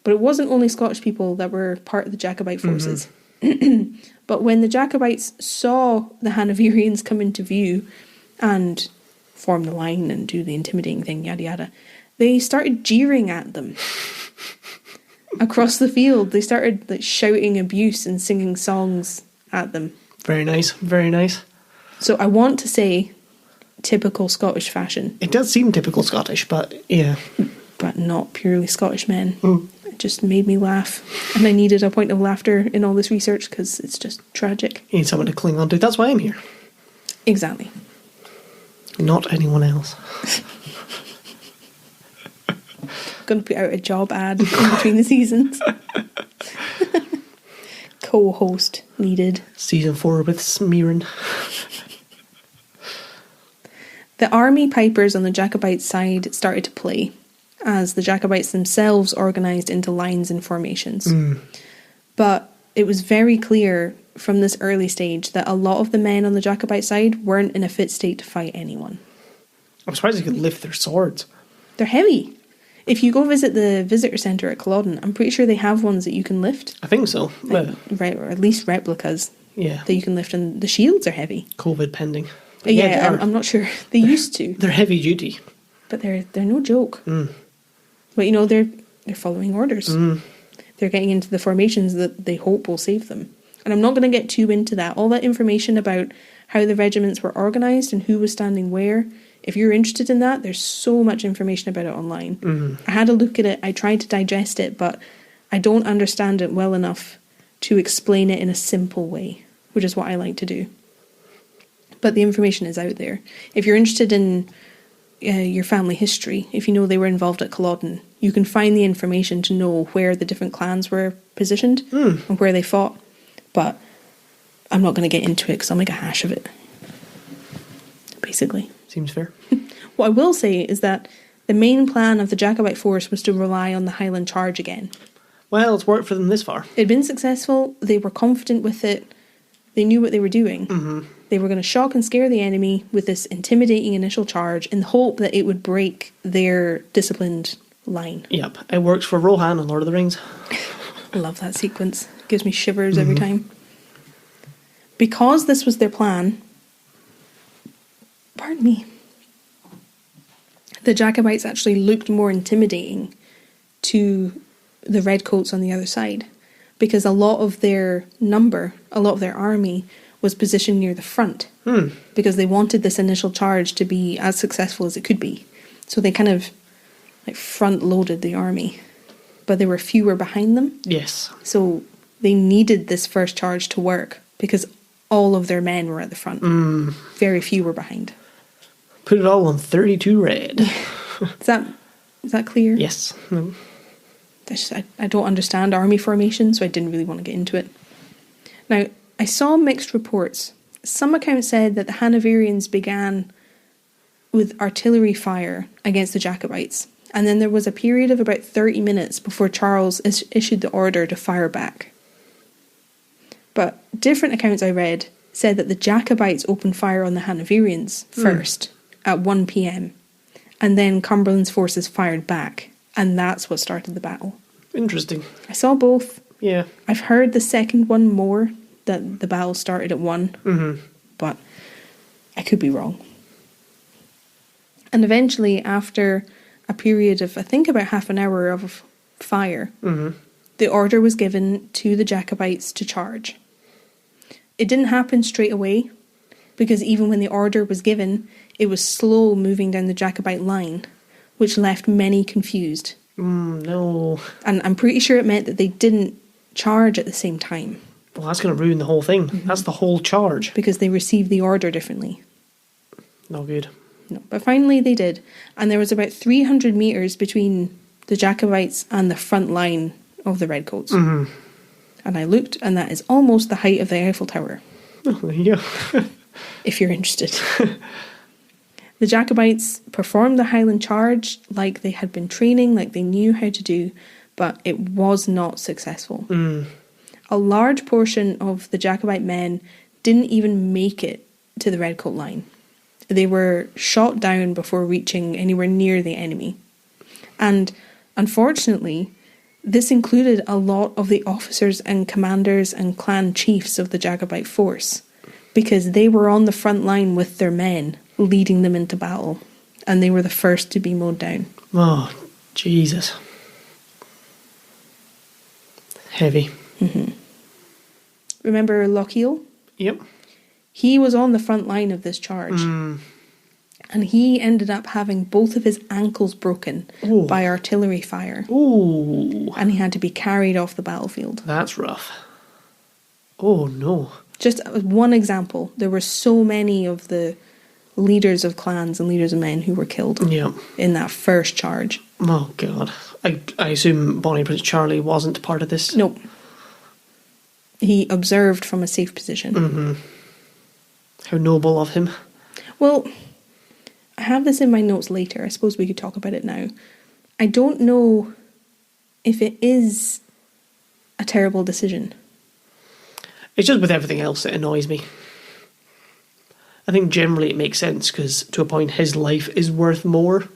But it wasn't only Scottish people that were part of the Jacobite forces. But when the Jacobites saw the Hanoverians come into view and form the line and do the intimidating thing, yada yada, they started jeering at them. Across the field, they started shouting abuse and singing songs at them. Very nice, very nice. So I want to say typical Scottish fashion. It does seem typical Scottish, but yeah. But not purely Scottish men. It just made me laugh. And I needed a point of laughter in all this research because it's just tragic. You need someone to cling on to. That's why I'm here. Exactly. Not anyone else. Going to put out a job ad in between the seasons. Co-host needed. Season 4 with Smearin. The army pipers on the Jacobite side started to play, as the Jacobites themselves organised into lines and formations. But it was very clear from this early stage that a lot of the men on the Jacobite side weren't in a fit state to fight anyone. I'm surprised they could lift their swords. They're heavy. If you go visit the visitor centre at Culloden, I'm pretty sure they have ones that you can lift. I think so. Right, or at least replicas that you can lift, and the shields are heavy. COVID pending. Yeah, I'm not sure. They used to. They're heavy duty. But they're no joke. But you know, they're following orders. They're getting into the formations that they hope will save them. And I'm not going to get too into that. All that information about how the regiments were organised and who was standing where, if you're interested in that, there's so much information about it online. I had a look at it, I tried to digest it, but I don't understand it well enough to explain it in a simple way, which is what I like to do. But the information is out there. If you're interested in your family history, if you know they were involved at Culloden, you can find the information to know where the different clans were positioned and where they fought. But I'm not going to get into it because I'll make a hash of it, basically. Seems fair. What I will say is that the main plan of the Jacobite force was to rely on the Highland Charge again. Well, it's worked for them this far. It'd been successful, they were confident with it, they knew what they were doing. They were going to shock and scare the enemy with this intimidating initial charge in the hope that it would break their disciplined line. Yep, it works for Rohan and Lord of the Rings. I love that sequence. It gives me shivers every time. Because this was their plan, pardon me, the Jacobites actually looked more intimidating to the redcoats on the other side, because a lot of their number, a lot of their army was positioned near the front, because they wanted this initial charge to be as successful as it could be. So they kind of like front loaded the army, but there were fewer behind them. Yes. So they needed this first charge to work because all of their men were at the front. Very few were behind. Put it all on 32 red. Is that clear? Yes. I don't understand army formation, so I didn't really want to get into it. Now, I saw mixed reports. Some accounts said that the Hanoverians began with artillery fire against the Jacobites, and then there was a period of about 30 minutes before Charles issued the order to fire back. But different accounts I read said that the Jacobites opened fire on the Hanoverians first at 1 p.m, and then Cumberland's forces fired back, and that's what started the battle. Interesting. I saw both. Yeah. I've heard the second one more, that the battle started at 1, but I could be wrong. And eventually, after a period of, I think, about half an hour of fire, the order was given to the Jacobites to charge. It didn't happen straight away, because even when the order was given, it was slow moving down the Jacobite line, which left many confused. No. And I'm pretty sure it meant that they didn't charge at the same time. Well, that's going to ruin the whole thing. That's the whole charge. Because they received the order differently. No good. No, but finally they did. And there was about 300 metres between the Jacobites and the front line of the Redcoats. And I looked, and that is almost the height of the Eiffel Tower. Oh, there you go. If you're interested. The Jacobites performed the Highland Charge like they had been training, like they knew how to do, but it was not successful. A large portion of the Jacobite men didn't even make it to the Redcoat line. They were shot down before reaching anywhere near the enemy. And unfortunately, this included a lot of the officers and commanders and clan chiefs of the Jacobite force, because they were on the front line with their men, leading them into battle, and they were the first to be mowed down. Oh, Jesus. Heavy. Remember Lakeel? Yep. He was on the front line of this charge. And he ended up having both of his ankles broken by artillery fire. Ooh. And he had to be carried off the battlefield. That's rough. Oh, no. Just one example. There were so many of the leaders of clans and leaders of men who were killed in that first charge. Oh, God. I assume Bonnie Prince Charlie wasn't part of this? Nope. He observed from a safe position. Mm-hmm. How noble of him. Well, I have this in my notes later. I suppose we could talk about it now. I don't know if it is a terrible decision. It's just with everything else that annoys me. I think generally it makes sense because to a point his life is worth more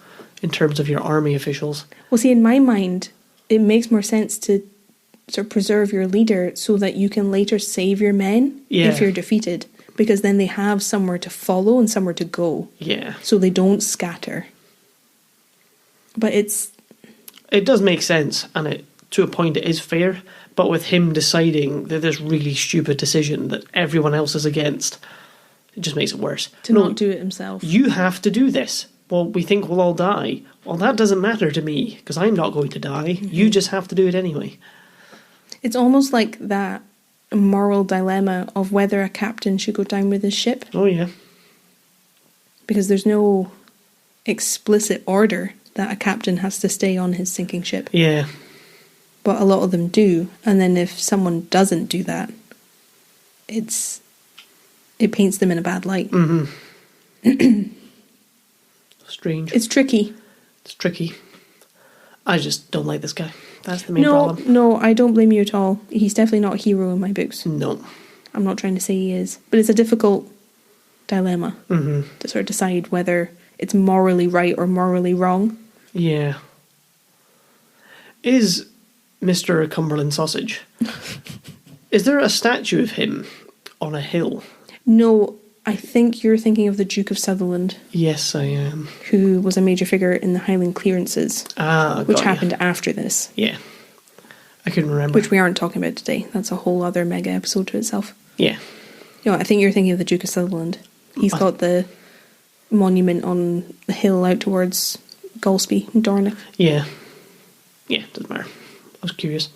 in terms of your army officials. Well, see, in my mind, it makes more sense to sort of preserve your leader so that you can later save your men if you're defeated, because then they have somewhere to follow and somewhere to go. Yeah. So they don't scatter. But it does make sense, and it to a point it is fair, but with him deciding that this really stupid decision that everyone else is against, it just makes it worse. To not do it himself. You have to do this. Well, we think we'll all die. Well, that doesn't matter to me, because I'm not going to die. Mm-hmm. You just have to do it anyway. It's almost like that moral dilemma of whether a captain should go down with his ship. Oh, yeah. Because there's no explicit order that a captain has to stay on his sinking ship. Yeah. But a lot of them do. And then if someone doesn't do that, it paints them in a bad light. Mm-hmm. Strange. It's tricky. It's tricky. I just don't like this guy. That's the main problem. No, I don't blame you at all. He's definitely not a hero in my books. No. I'm not trying to say he is. But it's a difficult dilemma to sort of decide whether it's morally right or morally wrong. Yeah. Is Mr. Cumberland Sausage, is there a statue of him on a hill? No, I think you're thinking of the Duke of Sutherland. Yes, I am. Who was a major figure in the Highland clearances. Which happened after this. Yeah. I couldn't remember. Which we aren't talking about today. That's a whole other mega episode to itself. Yeah. No, I think you're thinking of the Duke of Sutherland. He's got the monument on the hill out towards Golspie and Dornoch. Yeah. Yeah, doesn't matter. I was curious.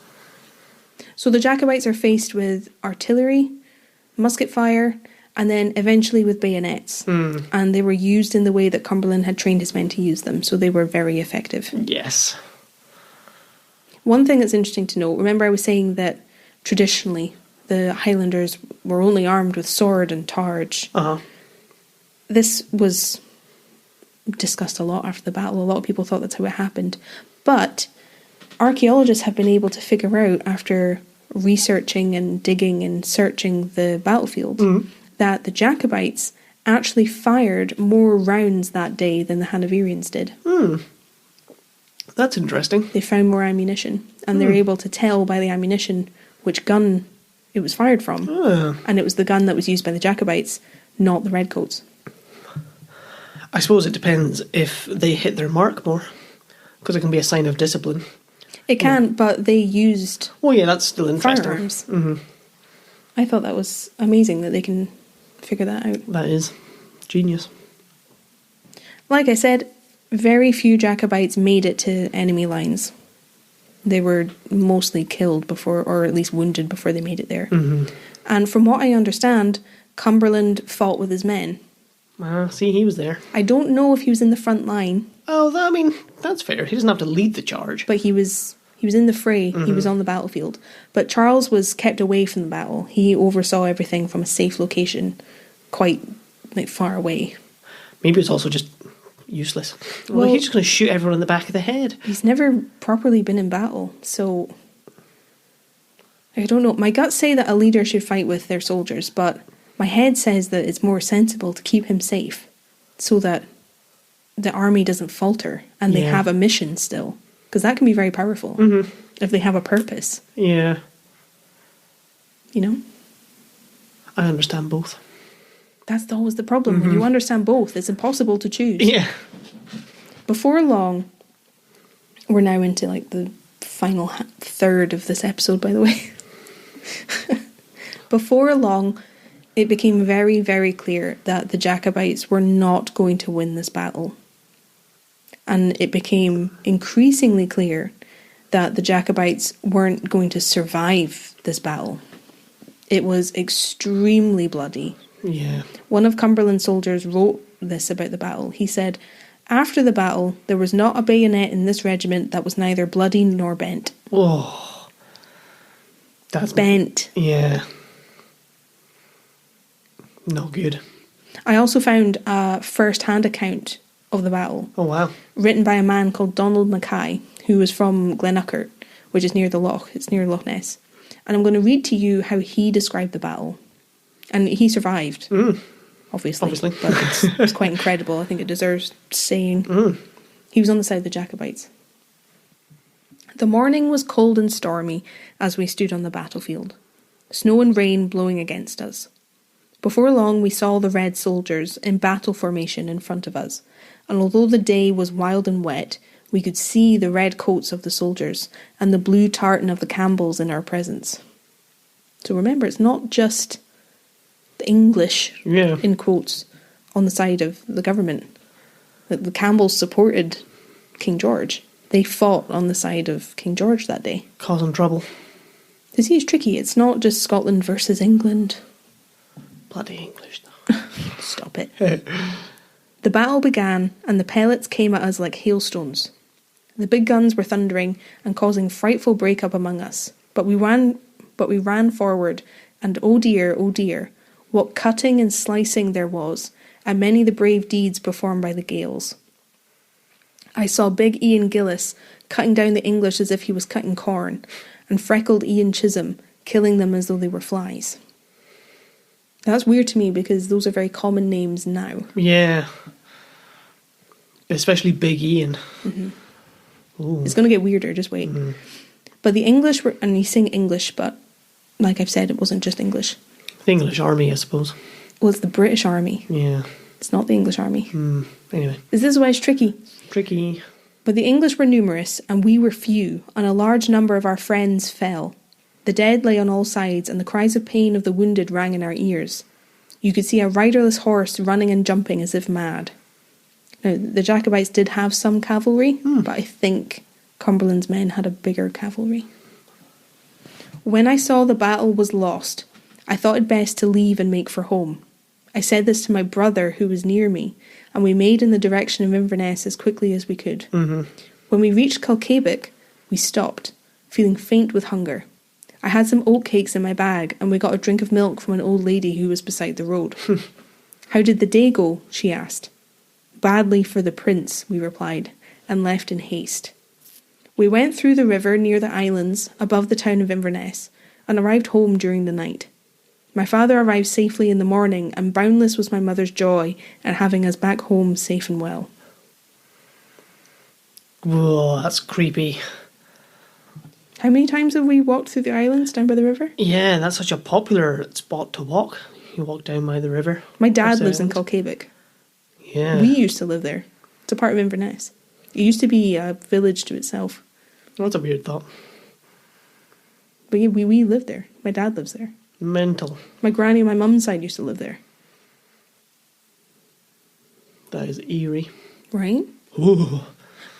So the Jacobites are faced with artillery, musket fire, and then eventually with bayonets. And they were used in the way that Cumberland had trained his men to use them, so they were very effective. Yes. One thing that's interesting to note, remember I was saying that traditionally the Highlanders were only armed with sword and targe. Uh-huh. This was discussed a lot after the battle. A lot of people thought that's how it happened. But archaeologists have been able to figure out, after researching and digging and searching the battlefield, that the Jacobites actually fired more rounds that day than the Hanoverians did. That's interesting. They found more ammunition, and they were able to tell by the ammunition which gun it was fired from. And it was the gun that was used by the Jacobites, not the Redcoats. I suppose it depends if they hit their mark more, because it can be a sign of discipline. It can, but they used that's still interesting. Firearms. I thought that was amazing that they can figure that out. That is genius. Like I said, very few Jacobites made it to enemy lines. They were mostly killed before, or at least wounded before they made it there. And from what I understand, Cumberland fought with his men. See, he was there. I don't know if he was in the front line. Oh, that's fair. He doesn't have to lead the charge. But he was in the fray. He was on the battlefield. But Charles was kept away from the battle. He oversaw everything from a safe location, quite far away. Maybe it's also just useless. Well, he's just going to shoot everyone in the back of the head. He's never properly been in battle, so I don't know. My guts say that a leader should fight with their soldiers, but my head says that it's more sensible to keep him safe so that the army doesn't falter and they have a mission still. Because that can be very powerful if they have a purpose. Yeah. You know? I understand both. That's always the problem. When you understand both, it's impossible to choose. Yeah. Before long, we're now into the final third of this episode, by the way. Before long, it became very, very clear that the Jacobites were not going to win this battle. And it became increasingly clear that the Jacobites weren't going to survive this battle. It was extremely bloody. Yeah. One of Cumberland's soldiers wrote this about the battle. He said, After the battle, there was not a bayonet in this regiment that was neither bloody nor bent. Oh. That's Bent. Yeah. Not good. I also found a first-hand account of the battle. Oh, wow. Written by a man called Donald Mackay, who was from Glenuckert, which is near the Loch. It's near Loch Ness. And I'm going to read to you how he described the battle. And he survived, obviously. But it's quite incredible. I think it deserves saying. He was on the side of the Jacobites. The morning was cold and stormy as we stood on the battlefield, snow and rain blowing against us. Before long we saw the red soldiers in battle formation in front of us, and although the day was wild and wet, we could see the red coats of the soldiers and the blue tartan of the Campbells in our presence. So remember, it's not just the English, in quotes, on the side of the government. The Campbells supported King George. They fought on the side of King George that day. Causing trouble. You see, it's tricky. It's not just Scotland versus England. Bloody English, though. Stop it. The battle began, and the pellets came at us like hailstones. The big guns were thundering and causing frightful break-up among us. But we ran forward, and oh dear, what cutting and slicing there was, and many the brave deeds performed by the Gaels. I saw big Ian Gillis cutting down the English as if he was cutting corn, and freckled Ian Chisholm killing them as though they were flies. That's weird to me because those are very common names now. Yeah. Especially Big Ian. It's going to get weirder, just wait. But the English were, and he's saying English, but like I've said, it wasn't just English. The English army, I suppose. Well, it's the British army. Yeah. It's not the English army. Anyway. Is this why it's tricky? Tricky. But the English were numerous, and we were few, and a large number of our friends fell. The dead lay on all sides, and the cries of pain of the wounded rang in our ears. You could see a riderless horse running and jumping as if mad. Now, the Jacobites did have some cavalry, but I think Cumberland's men had a bigger cavalry. When I saw the battle was lost, I thought it best to leave and make for home. I said this to my brother, who was near me, and we made in the direction of Inverness as quickly as we could. When we reached Kilcabic, we stopped, feeling faint with hunger. I had some oatcakes in my bag, and we got a drink of milk from an old lady who was beside the road. How did the day go? She asked. Badly for the prince, we replied, and left in haste. We went through the river near the islands above the town of Inverness, and arrived home during the night. My father arrived safely in the morning, and boundless was my mother's joy at having us back home safe and well. Whoa, that's creepy. How many times have we walked through the islands down by the river? Yeah, that's such a popular spot to walk. You walk down by the river. My dad lives in Kilcabic. Yeah. We used to live there. It's a part of Inverness. It used to be a village to itself. That's a weird thought. But yeah, we lived there. My dad lives there. Mental. My granny on my mum's side used to live there. That is eerie. Right? Ooh.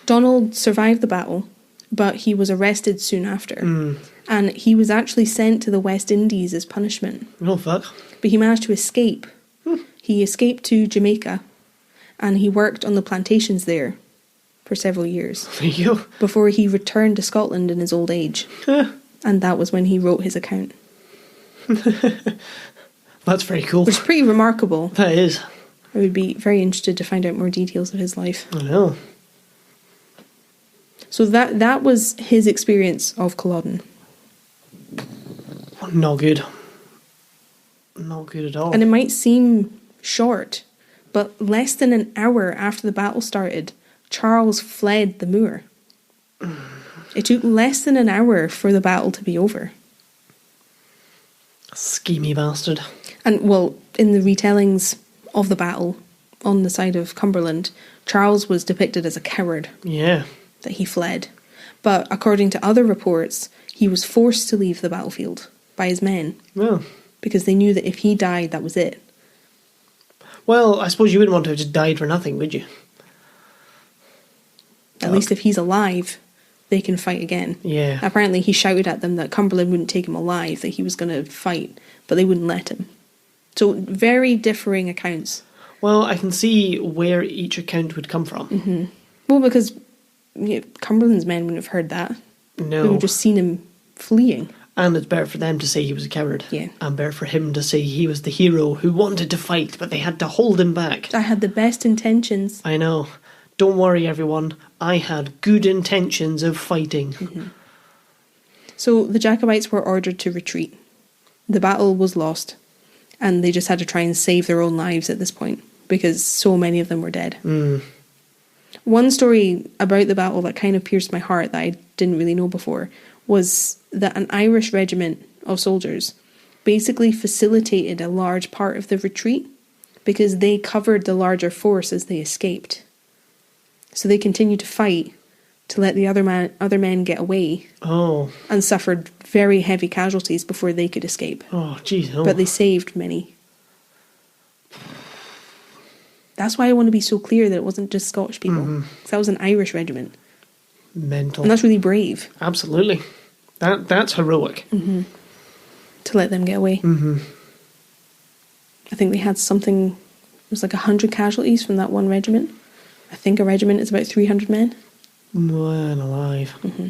Donald survived the battle, but he was arrested soon after. And he was actually sent to the West Indies as punishment. Oh, fuck. But he managed to escape. He escaped to Jamaica, and he worked on the plantations there for several years. There you go. Before he returned to Scotland in his old age. And that was when he wrote his account. That's very cool. Which is pretty remarkable. That is. I would be very interested to find out more details of his life. I know. So that was his experience of Culloden. Not good. Not good at all. And it might seem short, but less than an hour after the battle started, Charles fled the moor. It took less than an hour for the battle to be over. Schemy bastard. And, well, in the retellings of the battle on the side of Cumberland, Charles was depicted as a coward. Yeah. That he fled. But according to other reports, he was forced to leave the battlefield by his men. Well. Because they knew that if he died, that was it. Well, I suppose you wouldn't want to have just died for nothing, would you? At least if he's alive, they can fight again. Yeah. Apparently he shouted at them that Cumberland wouldn't take him alive, that he was going to fight, but they wouldn't let him. So very differing accounts. Well, I can see where each account would come from. Mm-hmm. Well, because Cumberland's men wouldn't have heard that. No. They would have just seen him fleeing. And it's better for them to say he was a coward. Yeah. And better for him to say he was the hero who wanted to fight, but they had to hold him back. I had the best intentions. I know. Don't worry, everyone. I had good intentions of fighting. Mm-hmm. So the Jacobites were ordered to retreat. The battle was lost, and they just had to try and save their own lives at this point, because so many of them were dead. One story about the battle that kind of pierced my heart that I didn't really know before was that an Irish regiment of soldiers basically facilitated a large part of the retreat because they covered the larger force as they escaped. So they continued to fight to let the other men get away. Oh. And suffered very heavy casualties before they could escape. Oh, jeez. Oh. But they saved many. That's why I want to be so clear that it wasn't just Scottish people. Because that was an Irish regiment. Mental. And that's really brave. Absolutely. That's heroic. Mm-hmm. To let them get away. Mm-hmm. I think they had something, it was like 100 casualties from that one regiment. I think a regiment is about 300 men. Man alive. Mm-hmm.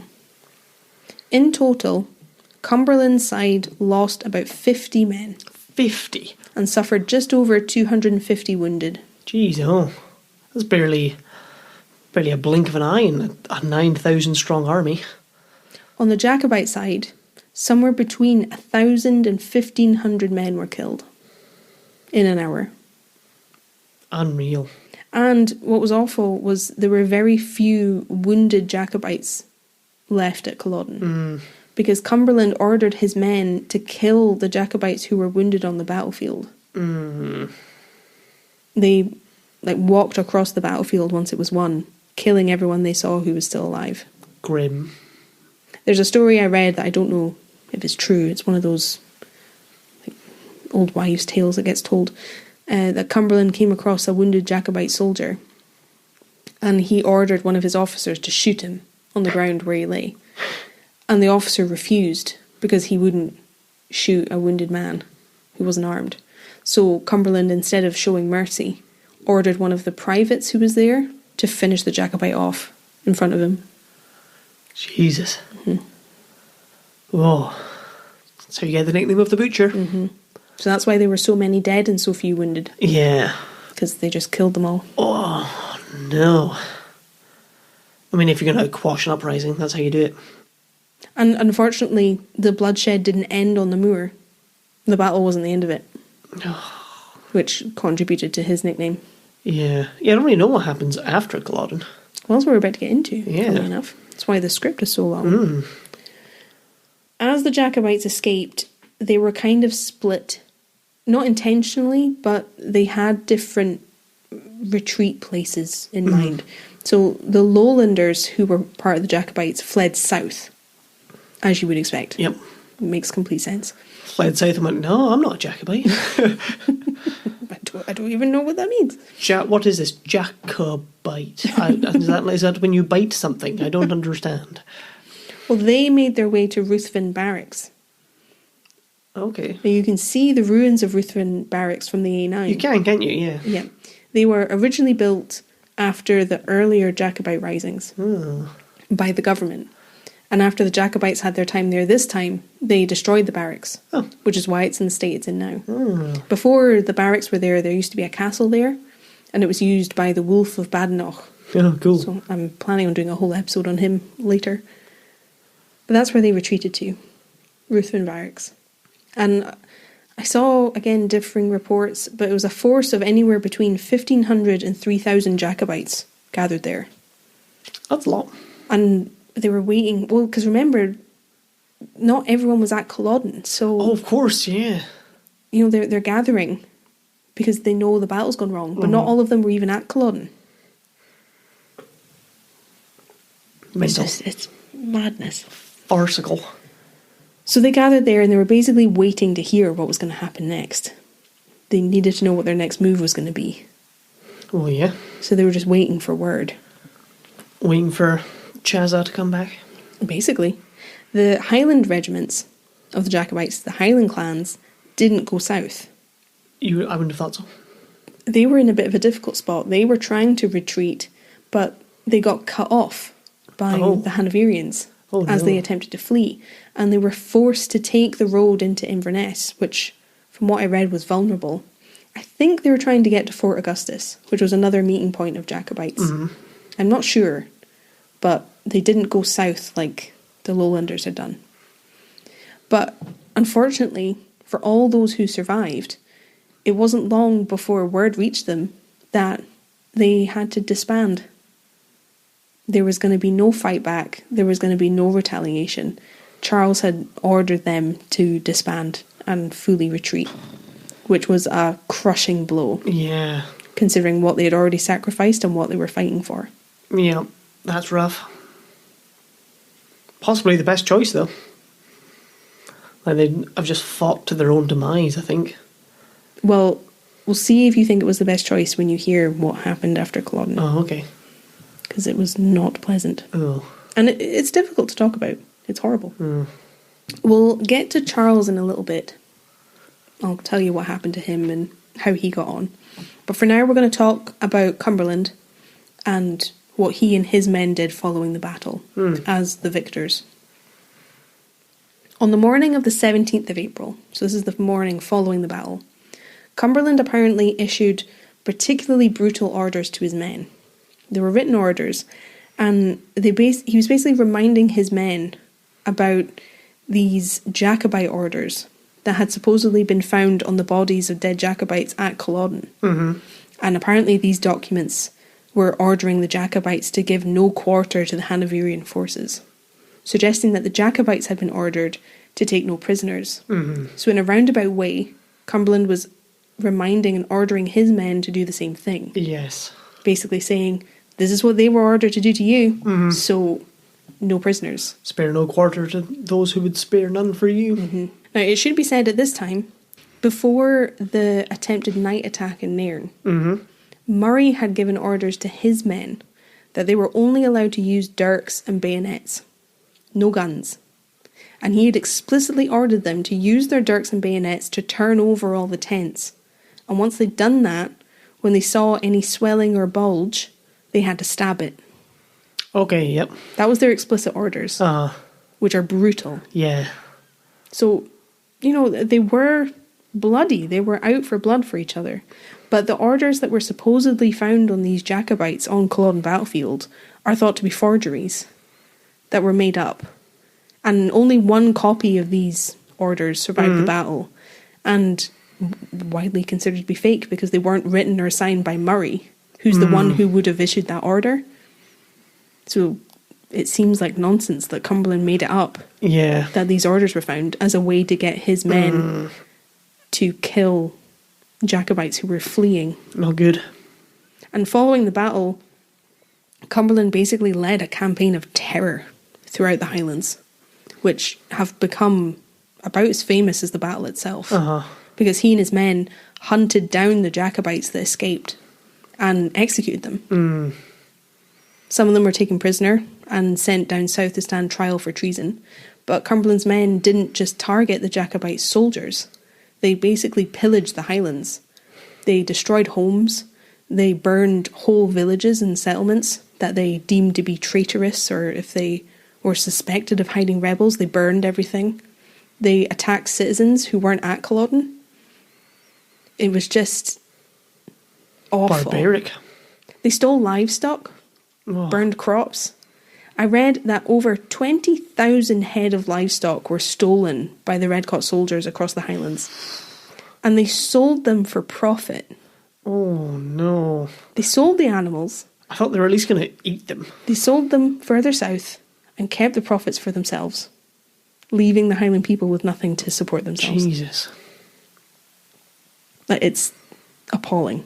In total, Cumberland's side lost about 50 men. 50? And suffered just over 250 wounded. Jeez, oh. That's barely a blink of an eye in a 9,000 strong army. On the Jacobite side, somewhere between 1,000 and 1,500 men were killed in an hour. Unreal. And what was awful was there were very few wounded Jacobites left at Culloden. Because Cumberland ordered his men to kill the Jacobites who were wounded on the battlefield. They walked across the battlefield once it was won, killing everyone they saw who was still alive. Grim. There's a story I read that I don't know if it's true. It's one of those old wives' tales that gets told. That Cumberland came across a wounded Jacobite soldier, and he ordered one of his officers to shoot him on the ground where he lay. And the officer refused because he wouldn't shoot a wounded man who wasn't armed. So Cumberland, instead of showing mercy, ordered one of the privates who was there to finish the Jacobite off in front of him. Jesus. Oh. So you get the nickname of the Butcher. So that's why there were so many dead and so few wounded. Yeah. Because they just killed them all. Oh, no. I mean, if you're going to quash an uprising, that's how you do it. And unfortunately, the bloodshed didn't end on the moor. The battle wasn't the end of it. Which contributed to his nickname. Yeah. I don't really know what happens after Culloden. Well, that's what we're about to get into, funnily Yeah. enough. That's why the script is so long. As the Jacobites escaped, they were kind of split. Not intentionally, but they had different retreat places in mind. So the lowlanders who were part of the Jacobites fled south, as you would expect. Yep. Makes complete sense. Fled south and went, no, I'm not a Jacobite. I don't even know what that means. What is this? Jacobite. Is that when you bite something? I don't understand. Well, they made their way to Ruthven Barracks. Okay. Now you can see the ruins of Ruthven Barracks from the A9. You can, can't you? Yeah. Yeah. They were originally built after the earlier Jacobite risings by the government. And after the Jacobites had their time there this time, they destroyed the barracks, which is why it's in the state it's in now. Before the barracks were there used to be a castle there, and it was used by the Wolf of Badenoch. Oh, cool. So I'm planning on doing a whole episode on him later. But that's where they retreated to, Ruthven Barracks. And I saw, again, differing reports, but it was a force of anywhere between 1,500 and 3,000 Jacobites gathered there. That's a lot. And they were waiting, well, because remember, not everyone was at Culloden, so... Oh, of course, yeah. You know, they're gathering because they know the battle's gone wrong, but not all of them were even at Culloden. It's madness. Farcical. So they gathered there and they were basically waiting to hear what was going to happen next. They needed to know what their next move was going to be. Oh, yeah. So they were just waiting for word. Waiting for Chazza to come back. Basically. The Highland regiments of the Jacobites, the Highland clans, didn't go south. I wouldn't have thought so. they were in a bit of a difficult spot. They were trying to retreat, but they got cut off by the Hanoverians as they attempted to flee. And they were forced to take the road into Inverness, which, from what I read, was vulnerable. I think they were trying to get to Fort Augustus, which was another meeting point of Jacobites. I'm not sure, but they didn't go south like the Lowlanders had done. But unfortunately, for all those who survived, it wasn't long before word reached them that they had to disband. There was going to be no fight back. There was going to be no retaliation. Charles had ordered them to disband and fully retreat, which was a crushing blow. Yeah. Considering what they had already sacrificed and what they were fighting for. Yeah, that's rough. Possibly the best choice, though. Like, they'd have just fought to their own demise, I think. Well, we'll see if you think it was the best choice when you hear what happened after Culloden. Oh, okay. Because it was not pleasant. Oh. And it's difficult to talk about. It's horrible. We'll get to Charles in a little bit. I'll tell you what happened to him and how he got on. But for now, we're going to talk about Cumberland and what he and his men did following the battle as the victors. On the morning of the 17th of April, so this is the morning following the battle, Cumberland apparently issued particularly brutal orders to his men. They were written orders, and he was basically reminding his men about these Jacobite orders that had supposedly been found on the bodies of dead Jacobites at Culloden. And apparently these documents were ordering the Jacobites to give no quarter to the Hanoverian forces, suggesting that the Jacobites had been ordered to take no prisoners. So in a roundabout way, Cumberland was reminding and ordering his men to do the same thing. Yes. Basically saying, this is what they were ordered to do to you, so no prisoners. Spare no quarter to those who would spare none for you. Now, it should be said at this time, before the attempted night attack in Nairn, Murray had given orders to his men that they were only allowed to use dirks and bayonets, no guns. And he had explicitly ordered them to use their dirks and bayonets to turn over all the tents. And once they'd done that, when they saw any swelling or bulge, they had to stab it. Okay, yep. That was their explicit orders, which are brutal. Yeah. So, you know, they were bloody. They were out for blood for each other. But the orders that were supposedly found on these Jacobites on Culloden battlefield are thought to be forgeries that were made up. And only one copy of these orders survived the battle, and widely considered to be fake because they weren't written or signed by Murray, who's the one who would have issued that order. So it seems like nonsense that Cumberland made it up. Yeah. That these orders were found as a way to get his men to kill Jacobites who were fleeing. Not good. And following the battle, Cumberland basically led a campaign of terror throughout the Highlands, which have become about as famous as the battle itself. Because he and his men hunted down the Jacobites that escaped and executed them. Some of them were taken prisoner and sent down south to stand trial for treason. But Cumberland's men didn't just target the Jacobite soldiers. They basically pillaged the Highlands. They destroyed homes. They burned whole villages and settlements that they deemed to be traitorous, or if they were suspected of hiding rebels, they burned everything. They attacked citizens who weren't at Culloden. It was just awful. Barbaric. They stole livestock, burned crops. I read that over 20,000 head of livestock were stolen by the Redcoat soldiers across the Highlands. And they sold them for profit. Oh, no. They sold the animals. I thought they were at least going to eat them. They sold them further south and kept the profits for themselves, leaving the Highland people with nothing to support themselves. Jesus. It's appalling.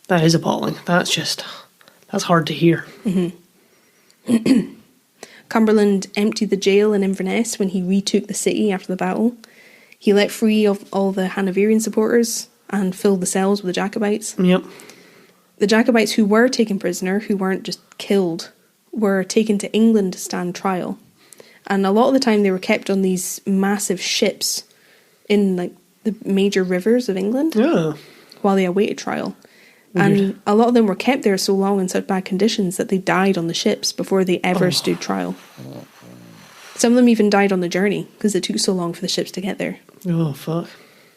That is appalling. That's hard to hear. Cumberland emptied the jail in Inverness when he retook the city after the battle. He let free of all the Hanoverian supporters and filled the cells with the Jacobites. Yep. The Jacobites who were taken prisoner, who weren't just killed, were taken to England to stand trial. And a lot of the time they were kept on these massive ships in like the major rivers of England while they awaited trial. And a lot of them were kept there so long in such bad conditions that they died on the ships before they ever stood trial. Some of them even died on the journey because it took so long for the ships to get there. Oh, fuck.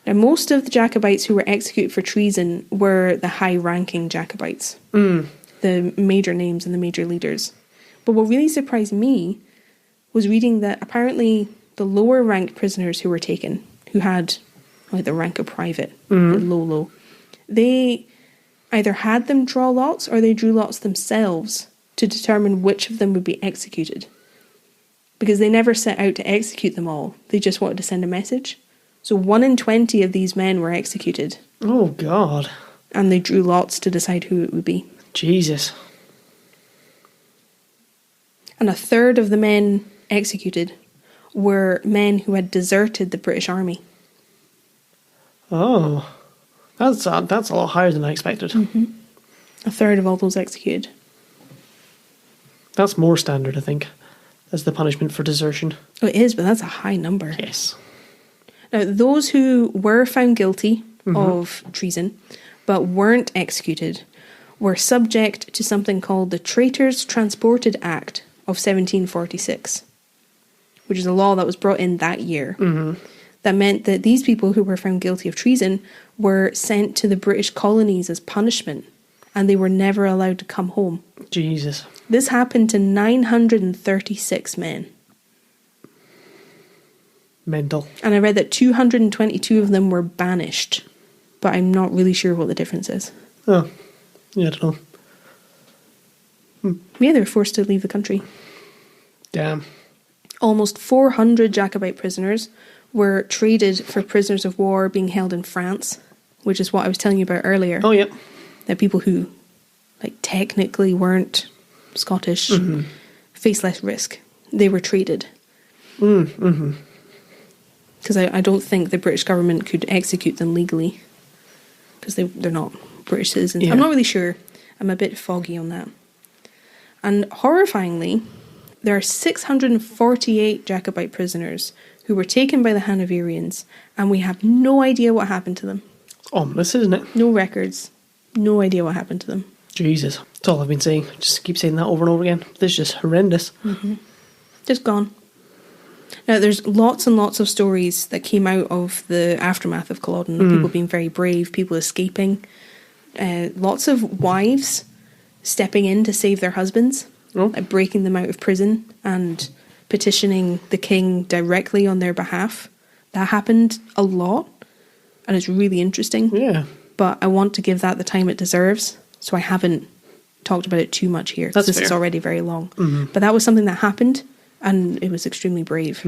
Now, most of the Jacobites who were executed for treason were the high-ranking Jacobites, the major names and the major leaders. But what really surprised me was reading that apparently the lower-ranked prisoners who were taken, who had like the rank of private, low, they either had them draw lots or they drew lots themselves to determine which of them would be executed. Because they never set out to execute them all. They just wanted to send a message. So 1 in 20 of these men were executed. Oh, God. And they drew lots to decide who it would be. Jesus. And a third of the men executed were men who had deserted the British Army. Oh. That's a lot higher than I expected. A third of all those executed. That's more standard, I think, as the punishment for desertion. Oh, it is, but that's a high number. Yes. Now, those who were found guilty of treason but weren't executed were subject to something called the Traitors Transported Act of 1746, which is a law that was brought in that year. That meant that these people who were found guilty of treason were sent to the British colonies as punishment, and they were never allowed to come home. Jesus. This happened to 936 men. Mental. And I read that 222 of them were banished, but I'm not really sure what the difference is. Oh, yeah, I don't know. Yeah, they were forced to leave the country. Damn. Almost 400 Jacobite prisoners were traded for prisoners of war being held in France, which is what I was telling you about earlier. Oh, yeah. That people who, like, technically weren't Scottish face less risk. They were traded. Because I don't think the British government could execute them legally, because they're not British citizens. Yeah. I'm not really sure. I'm a bit foggy on that. And horrifyingly, there are 648 Jacobite prisoners who were taken by the Hanoverians, and we have no idea what happened to them. Ominous, isn't it? No records. No idea what happened to them. Jesus. That's all I've been saying. Just keep saying that over and over again. This is just horrendous. Just gone. Now, there's lots and lots of stories that came out of the aftermath of Culloden, of people being very brave, people escaping. Lots of wives stepping in to save their husbands, like breaking them out of prison and petitioning the king directly on their behalf. That happened a lot, and it's really interesting. Yeah. But I want to give that the time it deserves, so I haven't talked about it too much here, because this is already very long. But that was something that happened, and it was extremely brave.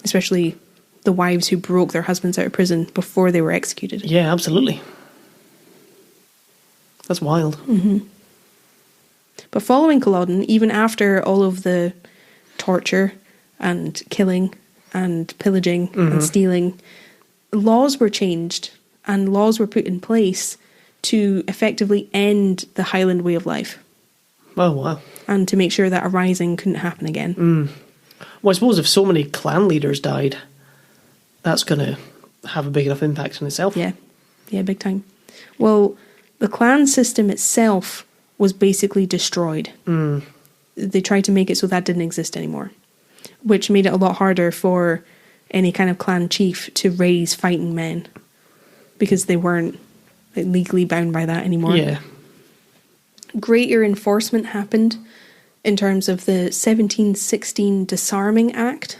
Especially the wives who broke their husbands out of prison before they were executed. Yeah, absolutely. That's wild. But following Culloden, even after all of the torture and killing and pillaging and stealing, laws were changed and laws were put in place to effectively end the Highland way of life. Oh, wow. And to make sure that a rising couldn't happen again. Well, I suppose if so many clan leaders died, that's going to have a big enough impact on itself. Yeah, big time. Well, the clan system itself was basically destroyed. They tried to make it so that didn't exist anymore, which made it a lot harder for any kind of clan chief to raise fighting men, because they weren't legally bound by that anymore. Yeah. Greater enforcement happened in terms of the 1716 Disarming Act,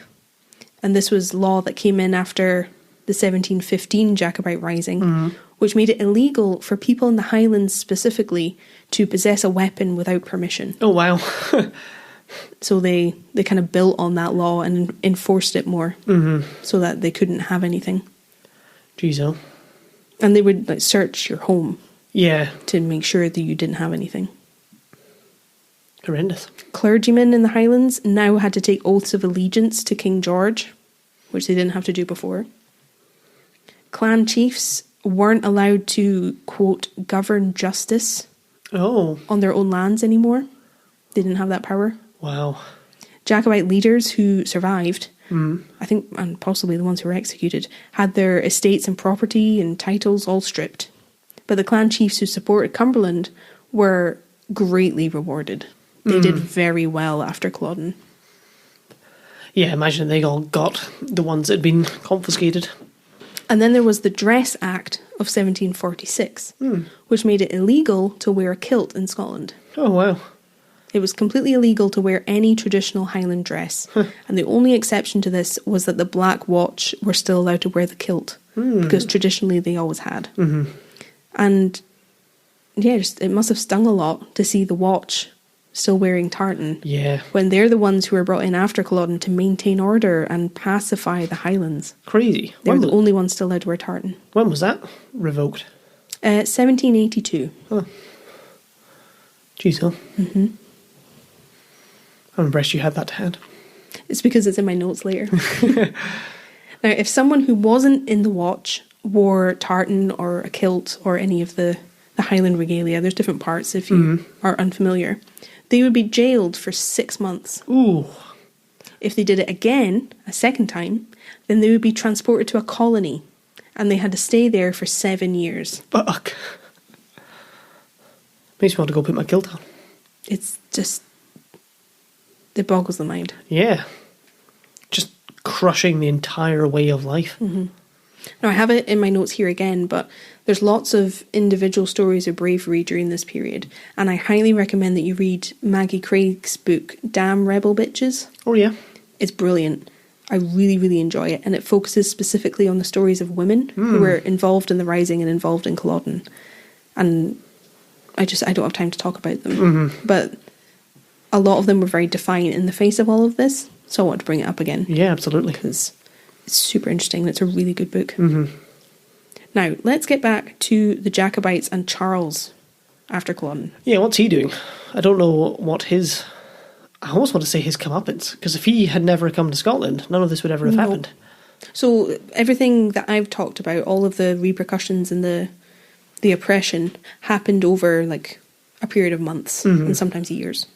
and this was law that came in after the 1715 Jacobite Rising, which made it illegal for people in the Highlands specifically to possess a weapon without permission. Oh, wow. So they kind of built on that law and enforced it more, so that they couldn't have anything. Jeez, oh. And they would search your home Yeah. to make sure that you didn't have anything. Horrendous. Clergymen in the Highlands now had to take oaths of allegiance to King George, which they didn't have to do before. Clan chiefs weren't allowed to, quote, govern justice on their own lands anymore. They didn't have that power. Wow. Jacobite leaders who survived, I think, and possibly the ones who were executed, had their estates and property and titles all stripped. But the clan chiefs who supported Cumberland were greatly rewarded. They did very well after Culloden. Yeah, imagine they all got the ones that had been confiscated. And then there was the Dress Act of 1746, which made it illegal to wear a kilt in Scotland. Oh, wow. It was completely illegal to wear any traditional Highland dress. And the only exception to this was that the Black Watch were still allowed to wear the kilt, because traditionally they always had. And yeah, it must have stung a lot to see the Watch still wearing tartan. Yeah. When they're the ones who were brought in after Culloden to maintain order and pacify the Highlands. Crazy. They were the only ones still allowed to wear tartan. When was that revoked? 1782. Oh. Jeez, huh? I'm impressed you had that to hand. It's because it's in my notes later. Now, if someone who wasn't in the Watch wore tartan or a kilt or any of the Highland regalia, there's different parts if you are unfamiliar, they would be jailed for 6 months. Ooh. If they did it again, a second time, then they would be transported to a colony, and they had to stay there for 7 years. Fuck. Makes me want to go put my kilt on. It's just... it boggles the mind. Yeah. Just crushing the entire way of life. Now, I have it in my notes here again, but there's lots of individual stories of bravery during this period, and I highly recommend that you read Maggie Craig's book, Damn Rebel Bitches. Oh, yeah. It's brilliant. I really, really enjoy it, and it focuses specifically on the stories of women who were involved in the Rising and involved in Culloden. And I don't have time to talk about them. But a lot of them were very defiant in the face of all of this, so I want to bring it up again. Yeah, absolutely. Because it's super interesting and it's a really good book. Now, let's get back to the Jacobites and Charles after Culloden. Yeah, what's he doing? I don't know what his... I almost want to say his comeuppance, because if he had never come to Scotland, none of this would ever have happened. So everything that I've talked about, all of the repercussions and the oppression happened over like a period of months and sometimes years.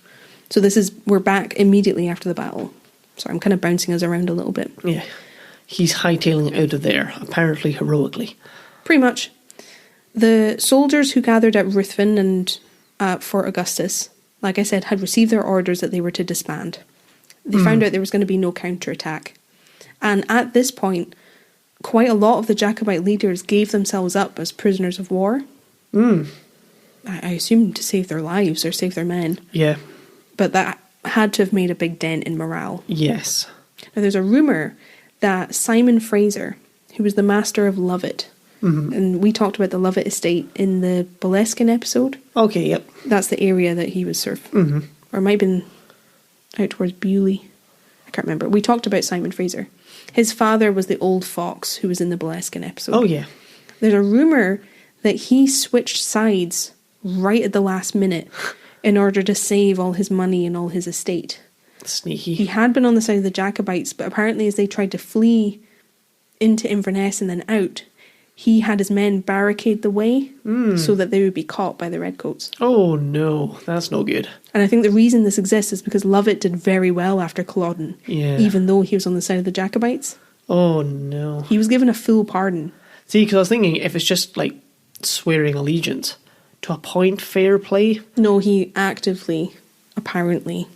So we're back immediately after the battle. So I'm kind of bouncing us around a little bit. Yeah. He's hightailing out of there, apparently heroically. Pretty much. The soldiers who gathered at Ruthven and at Fort Augustus, like I said, had received their orders that they were to disband. They found out there was going to be no counterattack. And at this point, quite a lot of the Jacobite leaders gave themselves up as prisoners of war. I assume to save their lives or save their men. Yeah. But that had to have made a big dent in morale. Yes. Now, there's a rumour that Simon Fraser, who was the master of Lovat, and we talked about the Lovat estate in the Boleskine episode. Okay, yep. That's the area that he was served. Or it might have been out towards Bewley. I can't remember. We talked about Simon Fraser. His father was the old fox who was in the Boleskine episode. Oh, yeah. There's a rumour that he switched sides right at the last minute in order to save all his money and all his estate. Sneaky. He had been on the side of the Jacobites, but apparently as they tried to flee into Inverness and then out, he had his men barricade the way so that they would be caught by the Redcoats. Oh no, that's no good. And I think the reason this exists is because Lovat did very well after Culloden, even though he was on the side of the Jacobites. Oh no. He was given a full pardon. See, because I was thinking if it's just like swearing allegiance, to a point fair play? No, he actively, apparently,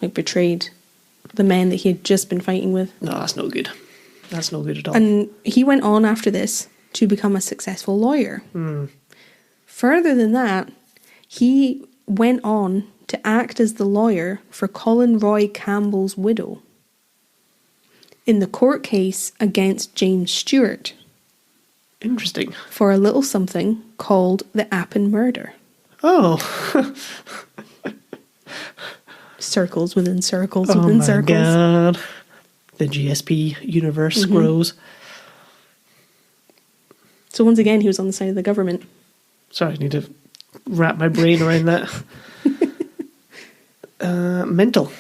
betrayed the men that he had just been fighting with. No, that's no good. That's no good at all. And he went on after this to become a successful lawyer. Further than that, he went on to act as the lawyer for Colin Roy Campbell's widow in the court case against James Stewart. Interesting. For a little something called the Appin murder. Oh. Circles within circles within circles. Oh my god. The GSP universe grows. So once again, he was on the side of the government. Sorry, I need to wrap my brain around that. Mental.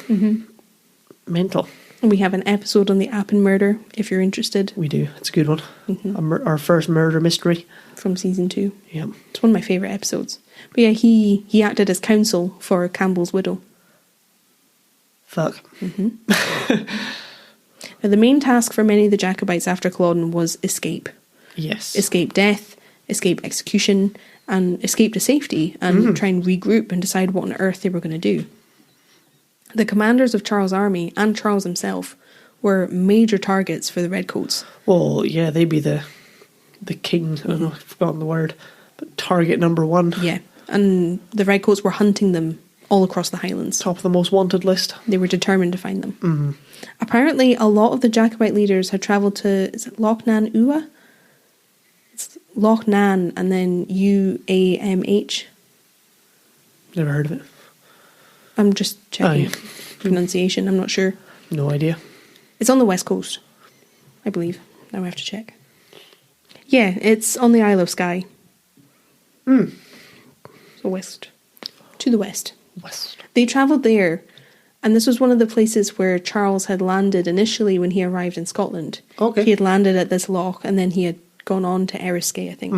Mental. And we have an episode on the Appin murder, if you're interested. We do. It's a good one. Our first murder mystery. From season 2. Yeah. It's one of my favourite episodes. But yeah, he acted as counsel for Campbell's widow. Fuck. Now, the main task for many of the Jacobites after Culloden was escape. Yes. Escape death, escape execution and escape to safety and try and regroup and decide what on earth they were going to do. The commanders of Charles' army and Charles himself were major targets for the Redcoats. Well, yeah, they'd be the king, I don't know, I've forgotten the word, but target number one. Yeah, and the Redcoats were hunting them all across the Highlands. Top of the most wanted list. They were determined to find them. Apparently, a lot of the Jacobite leaders had travelled to, is it Loch Nan Ua? It's Loch Nan and then UAMH. Never heard of it. I'm just checking pronunciation, I'm not sure. No idea. It's on the west coast, I believe. Now I have to check. Yeah, it's on the Isle of Skye. So west. To the west. They travelled there, and this was one of the places where Charles had landed initially when he arrived in Scotland. Okay. He had landed at this loch, and then he had gone on to Eriskay, I think.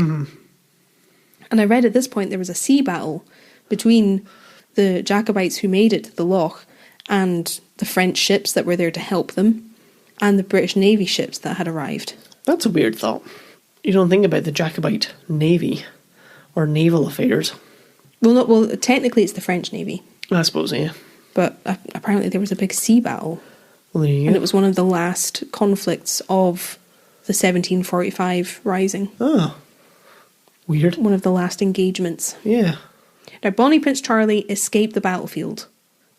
And I read at this point there was a sea battle between the Jacobites who made it to the loch and the French ships that were there to help them, and the British Navy ships that had arrived. That's a weird thought. You don't think about the Jacobite Navy or naval affairs. Well, technically it's the French Navy. I suppose, yeah. But apparently there was a big sea battle. Well, there you go. And it was one of the last conflicts of the 1745 Rising. Oh. Weird. One of the last engagements. Yeah. Now, Bonnie Prince Charlie escaped the battlefield,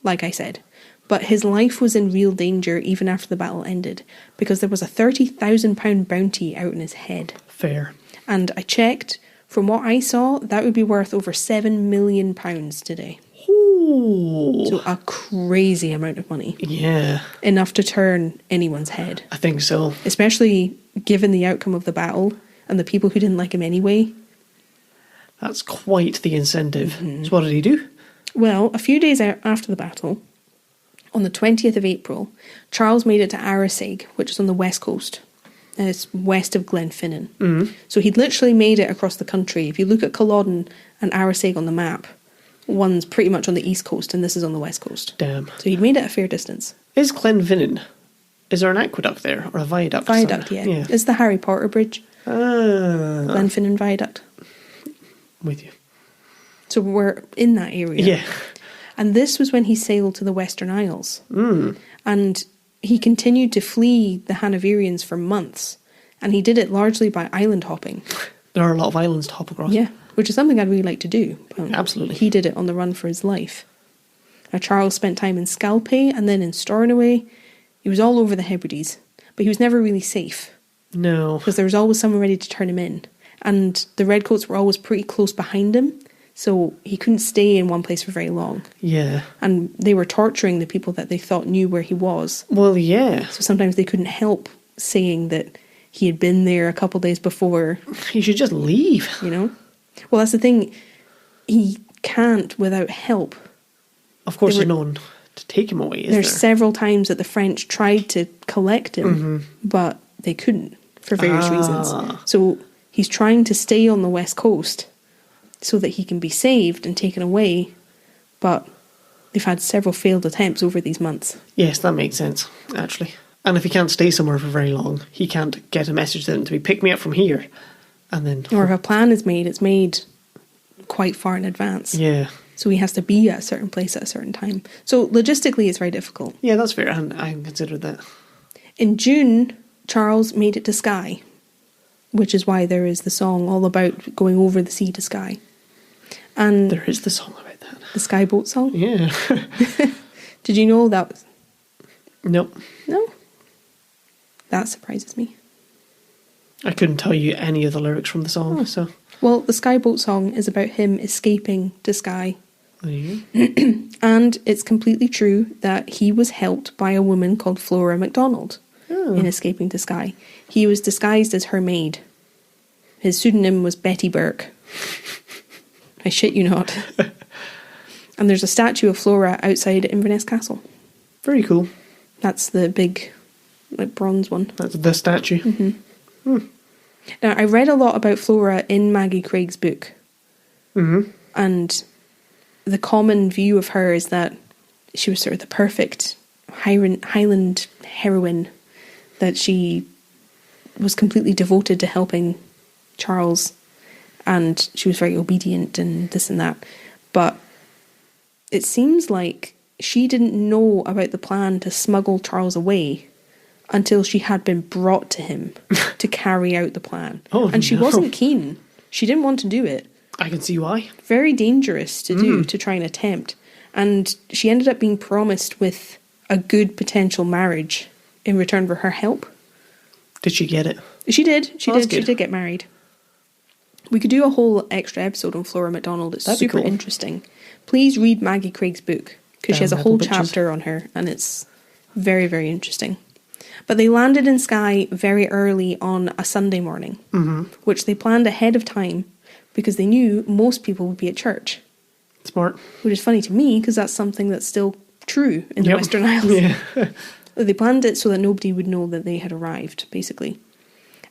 like I said. But his life was in real danger even after the battle ended, because there was a £30,000 bounty out on his head. Fair. And I checked, from what I saw, that would be worth over £7 million today. Ooh. So a crazy amount of money. Yeah. Enough to turn anyone's head. I think so. Especially given the outcome of the battle and the people who didn't like him anyway. That's quite the incentive. So what did he do? Well, a few days after the battle, on the 20th of April, Charles made it to Arisaig, which is on the west coast. It's west of Glenfinnan. So he'd literally made it across the country. If you look at Culloden and Arisaig on the map, one's pretty much on the east coast and this is on the west coast. Damn. So he'd made it a fair distance. Is Glenfinnan, is there an aqueduct there or a viaduct? Viaduct, yeah. It's the Harry Potter Bridge. Glenfinnan Viaduct. With you. So we're in that area. Yeah. And this was when he sailed to the Western Isles. And he continued to flee the Hanoverians for months. And he did it largely by island hopping. There are a lot of islands to hop across. Yeah, which is something I'd really like to do. Absolutely. He did it on the run for his life. Now, Charles spent time in Scalpay and then in Stornoway. He was all over the Hebrides. But he was never really safe. No. Because there was always someone ready to turn him in. And the Redcoats were always pretty close behind him. So he couldn't stay in one place for very long. Yeah. And they were torturing the people that they thought knew where he was. Well, yeah. So sometimes they couldn't help saying that he had been there a couple of days before. He should just leave. You know? Well, that's the thing. He can't without help. Of course, there's no one to take him away, is there? There's several times that the French tried to collect him, but they couldn't for various reasons. So he's trying to stay on the west coast so that he can be saved and taken away, but they've had several failed attempts over these months. Yes, that makes sense, actually. And if he can't stay somewhere for very long, he can't get a message to them to be, pick me up from here. And then... Or if a plan is made, it's made quite far in advance. Yeah. So he has to be at a certain place at a certain time. So logistically, it's very difficult. Yeah, that's fair. I considered that. In June, Charles made it to Skye, which is why there is the song all about going over the sea to Skye. And there is the song about that. The Skye Boat song? Yeah. Did you know that was... Nope. No? That surprises me. I couldn't tell you any of the lyrics from the song, so... Well, the Skye Boat song is about him escaping to Skye. And it's completely true that he was helped by a woman called Flora MacDonald in escaping to Skye. He was disguised as her maid. His pseudonym was Betty Burke. I shit you not. And there's a statue of Flora outside Inverness Castle. Very cool. That's the big, bronze one. That's the statue. Now, I read a lot about Flora in Maggie Craig's book. And the common view of her is that she was sort of the perfect Highland heroine, that she was completely devoted to helping Charles, and she was very obedient and this and that. But it seems like she didn't know about the plan to smuggle Charles away until she had been brought to him to carry out the plan. And she wasn't keen. She didn't want to do it. I can see why. Very dangerous to do, to try and attempt. And she ended up being promised with a good potential marriage in return for her help. Did she get it? She did. She Well, did. She did get married. We could do a whole extra episode on Flora MacDonald. It's super interesting. Please read Maggie Craig's book, because she has a whole chapter on her, and it's very, very interesting. But they landed in Skye very early on a Sunday morning, which they planned ahead of time because they knew most people would be at church. Smart. Which is funny to me, because that's something that's still true in the Western Isles. Yeah. They planned it so that nobody would know that they had arrived, basically.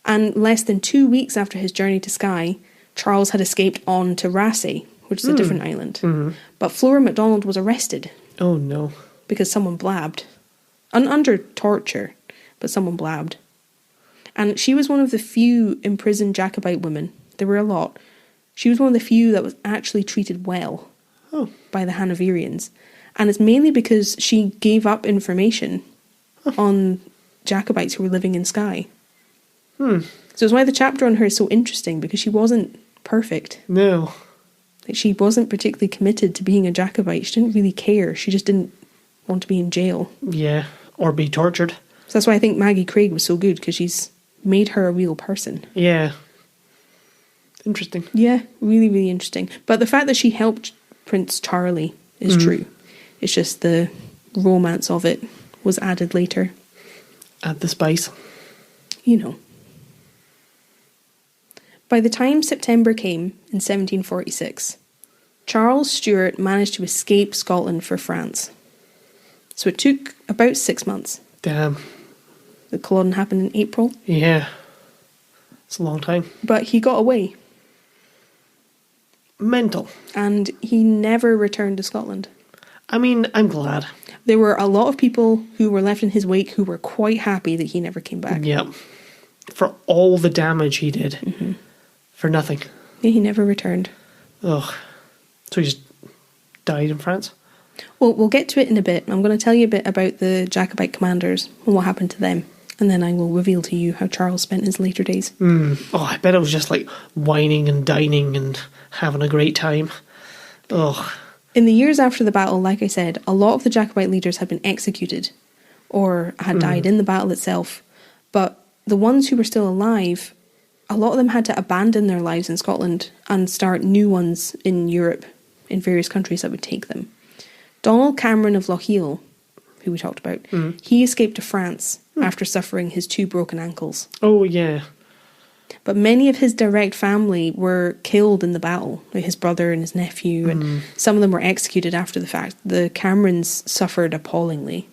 And less than 2 weeks after his journey to Skye, Charles had escaped on to Raasay, which is a different island. But Flora MacDonald was arrested. Oh, no. Because someone blabbed. Under torture, but someone blabbed. And she was one of the few imprisoned Jacobite women. There were a lot. She was one of the few that was actually treated well by the Hanoverians. And it's mainly because she gave up information on Jacobites who were living in Skye. So it's why the chapter on her is so interesting, because she wasn't perfect. No. Like, she wasn't particularly committed to being a Jacobite. She didn't really care. She just didn't want to be in jail. Yeah, or be tortured. So that's why I think Maggie Craig was so good, because she's made her a real person. Yeah. Interesting. Yeah, really, really interesting. But the fact that she helped Prince Charlie is true. It's just the romance of it was added later. Add the spice. You know. By the time September came in 1746, Charles Stuart managed to escape Scotland for France. So it took about 6 months. Damn. The Culloden happened in April. Yeah. It's a long time. But he got away. Mental. And he never returned to Scotland. I mean, I'm glad. There were a lot of people who were left in his wake who were quite happy that he never came back. Yep. For all the damage he did. For nothing. Yeah, he never returned. Ugh. So he just died in France? Well, we'll get to it in a bit. I'm going to tell you a bit about the Jacobite commanders and what happened to them. And then I will reveal to you how Charles spent his later days. Oh, I bet it was just like whining and dining and having a great time. Ugh. In the years after the battle, like I said, a lot of the Jacobite leaders had been executed or had died in the battle itself. But the ones who were still alive, a lot of them had to abandon their lives in Scotland and start new ones in Europe, in various countries that would take them. Donald Cameron of Lakeel, who we talked about, he escaped to France after suffering his 2 broken ankles. Oh, yeah. But many of his direct family were killed in the battle, like his brother and his nephew, and some of them were executed after the fact. The Camerons suffered appallingly.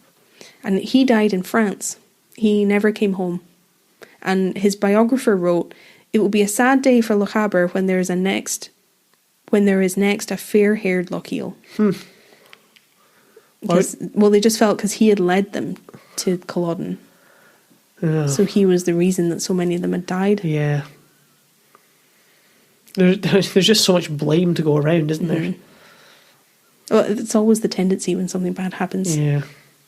And he died in France. He never came home. And his biographer wrote, "It will be a sad day for Lochaber when there is next a fair-haired Lakeel." Well, they just felt because he had led them to Culloden. So he was the reason that so many of them had died. Yeah. There's just so much blame to go around, isn't there? Well, it's always the tendency when something bad happens. Yeah.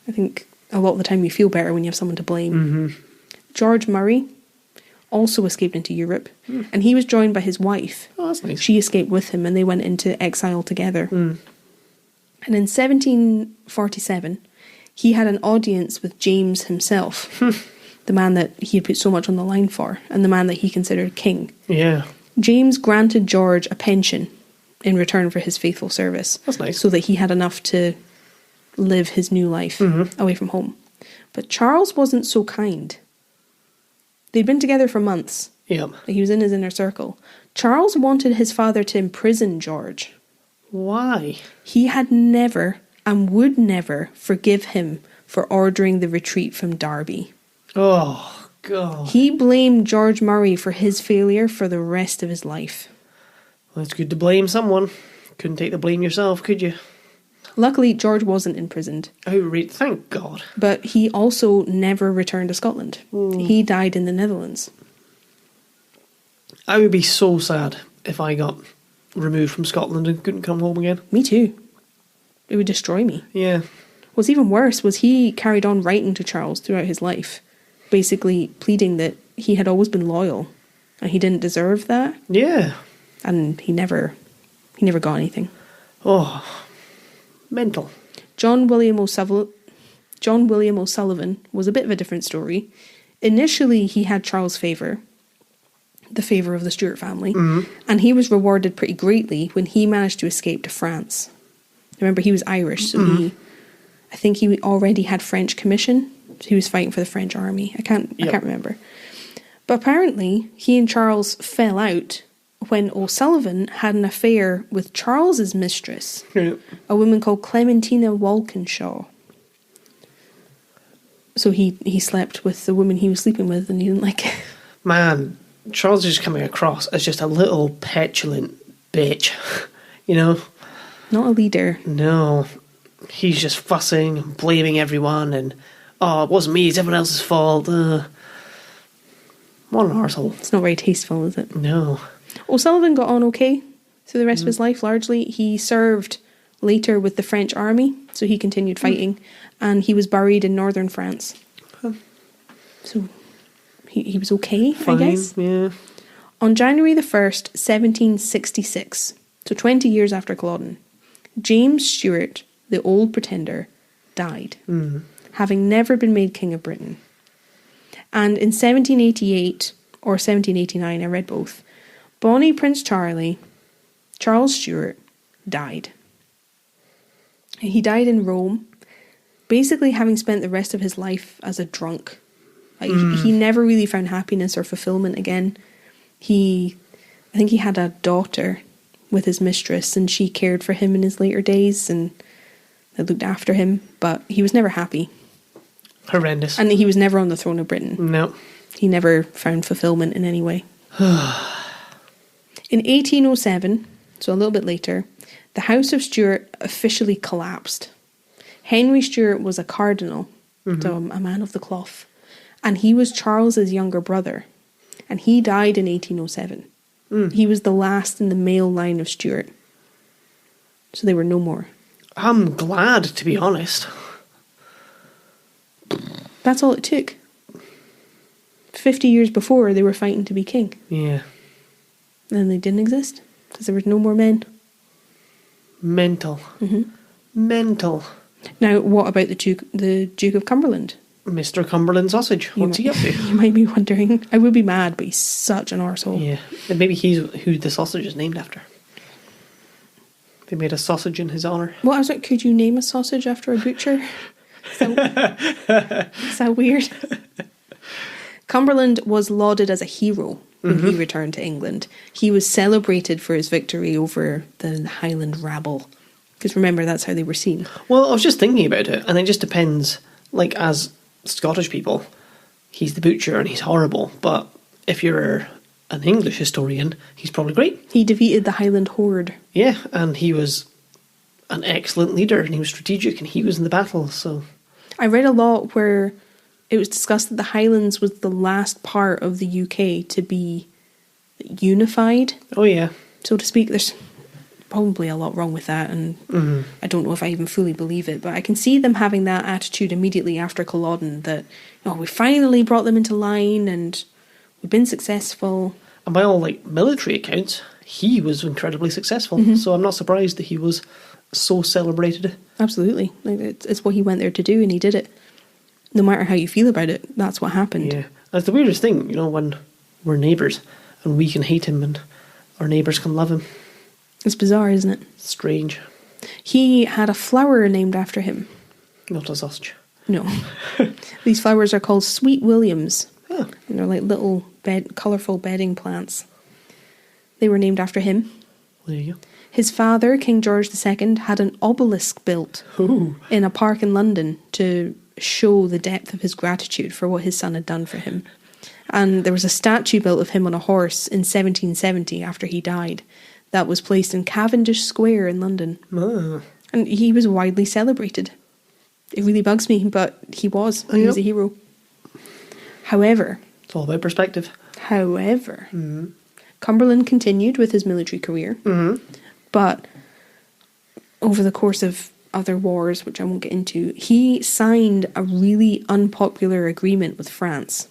I think a lot of the time you feel better when you have someone to blame. George Murray also escaped into Europe, and he was joined by his wife. Oh, that's nice. She escaped with him, and they went into exile together. And in 1747, he had an audience with James himself, the man that he had put so much on the line for, and the man that he considered king. Yeah. James granted George a pension in return for his faithful service. That's nice. So that he had enough to live his new life away from home. But Charles wasn't so kind. They'd been together for months. Yep. He was in his inner circle. Charles wanted his father to imprison George. Why? He had never and would never forgive him for ordering the retreat from Derby. Oh, God. He blamed George Murray for his failure for the rest of his life. Well, it's good to blame someone. Couldn't take the blame yourself, could you? Luckily, George wasn't imprisoned. Oh, thank God. But he also never returned to Scotland. He died in the Netherlands. I would be so sad if I got removed from Scotland and couldn't come home again. Me too. It would destroy me. Yeah. What's even worse was he carried on writing to Charles throughout his life, basically pleading that he had always been loyal and he didn't deserve that. Yeah. And he never got anything. Oh, mental. John William O'Sullivan was a bit of a different story. Initially, he had Charles' favour, the favour of the Stuart family, and he was rewarded pretty greatly when he managed to escape to France. Remember, he was Irish, so I think he already had French commission. So he was fighting for the French army. I can't remember. But apparently, he and Charles fell out when O'Sullivan had an affair with Charles's mistress, a woman called Clementina Walkinshaw. So he slept with the woman he was sleeping with, and he didn't like it. Man, Charles is coming across as just a little petulant bitch, you know? Not a leader. No. He's just fussing and blaming everyone and, oh, it wasn't me, it's everyone else's fault. What an arsehole. It's not very tasteful, is it? No. O'Sullivan got on okay through the rest of his life, largely. He served later with the French army, so he continued fighting, and he was buried in northern France. So he was okay, Fine, I guess. Yeah. On January the 1st, 1766, so 20 years after Culloden, James Stuart, the Old Pretender, died, having never been made King of Britain. And in 1788 or 1789, I read both, Bonnie Prince Charles Stuart, died. He died in Rome, basically having spent the rest of his life as a drunk. Like, he never really found happiness or fulfillment again. I think he had a daughter with his mistress, and she cared for him in his later days and they looked after him, but he was never happy. Horrendous. And he was never on the throne of Britain. No. He never found fulfillment in any way. In 1807, so a little bit later, the House of Stuart officially collapsed. Henry Stuart was a cardinal, so a man of the cloth, and he was Charles's younger brother, and he died in 1807. He was the last in the male line of Stuart, so they were no more. I'm glad, to be honest. That's all it took. 50 years before, they were fighting to be king. Yeah. And they didn't exist, because there was no more men. Mental. Mental. Now, what about the Duke of Cumberland? Mr. Cumberland Sausage. What's he up to? You might be wondering. I would be mad, but he's such an arsehole. Yeah. And maybe he's who the sausage is named after. They made a sausage in his honour. Well, I was like, could you name a sausage after a butcher? Is that weird? Cumberland was lauded as a hero when he returned to England. He was celebrated for his victory over the Highland rabble. Because remember, that's how they were seen. Well, I was just thinking about it, and it just depends. Like, as Scottish people, he's the butcher and he's horrible. But if you're an English historian, he's probably great. He defeated the Highland horde. Yeah, and he was an excellent leader, and he was strategic, and he was in the battle, so... I read a lot where it was discussed that the Highlands was the last part of the UK to be unified. Oh, yeah. So to speak. There's probably a lot wrong with that, and I don't know if I even fully believe it, but I can see them having that attitude immediately after Culloden, that, you know, we finally brought them into line and we've been successful. And by all, like, military accounts, he was incredibly successful, so I'm not surprised that he was so celebrated. Absolutely. Like, it's what he went there to do, and he did it. No matter how you feel about it, that's what happened. Yeah. That's the weirdest thing, you know, when we're neighbours and we can hate him and our neighbours can love him. It's bizarre, isn't it? Strange. He had a flower named after him. Not a sausage. No. These flowers are called Sweet Williams. Oh. And they're like little colourful bedding plants. They were named after him. There you go. His father, King George II, had an obelisk built in a park in London to show the depth of his gratitude for what his son had done for him. And there was a statue built of him on a horse in 1770 after he died that was placed in Cavendish Square in London. Oh. And he was widely celebrated. It really bugs me, but he was. He was a hero. However... It's all about perspective. However, Cumberland continued with his military career, but over the course of other wars, which I won't get into, he signed a really unpopular agreement with France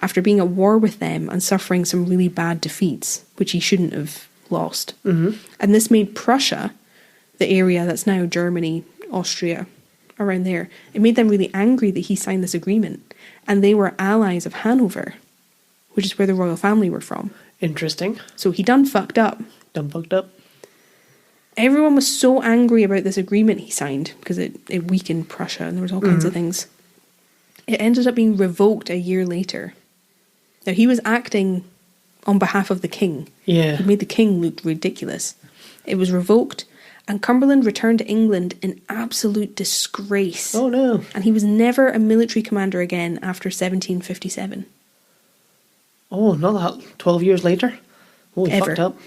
after being at war with them and suffering some really bad defeats, which he shouldn't have lost. And this made Prussia, the area that's now Germany, Austria, around there, it made them really angry that he signed this agreement. And they were allies of Hanover, which is where the royal family were from. Interesting. So he done fucked up. Everyone was so angry about this agreement he signed because it weakened Prussia and there was all kinds of things. It ended up being revoked a year later. Now, he was acting on behalf of the king. Yeah. He made the king look ridiculous. It was revoked, and Cumberland returned to England in absolute disgrace. Oh, no. And he was never a military commander again after 1757. Oh, not that. 12 years later? Oh, he fucked up.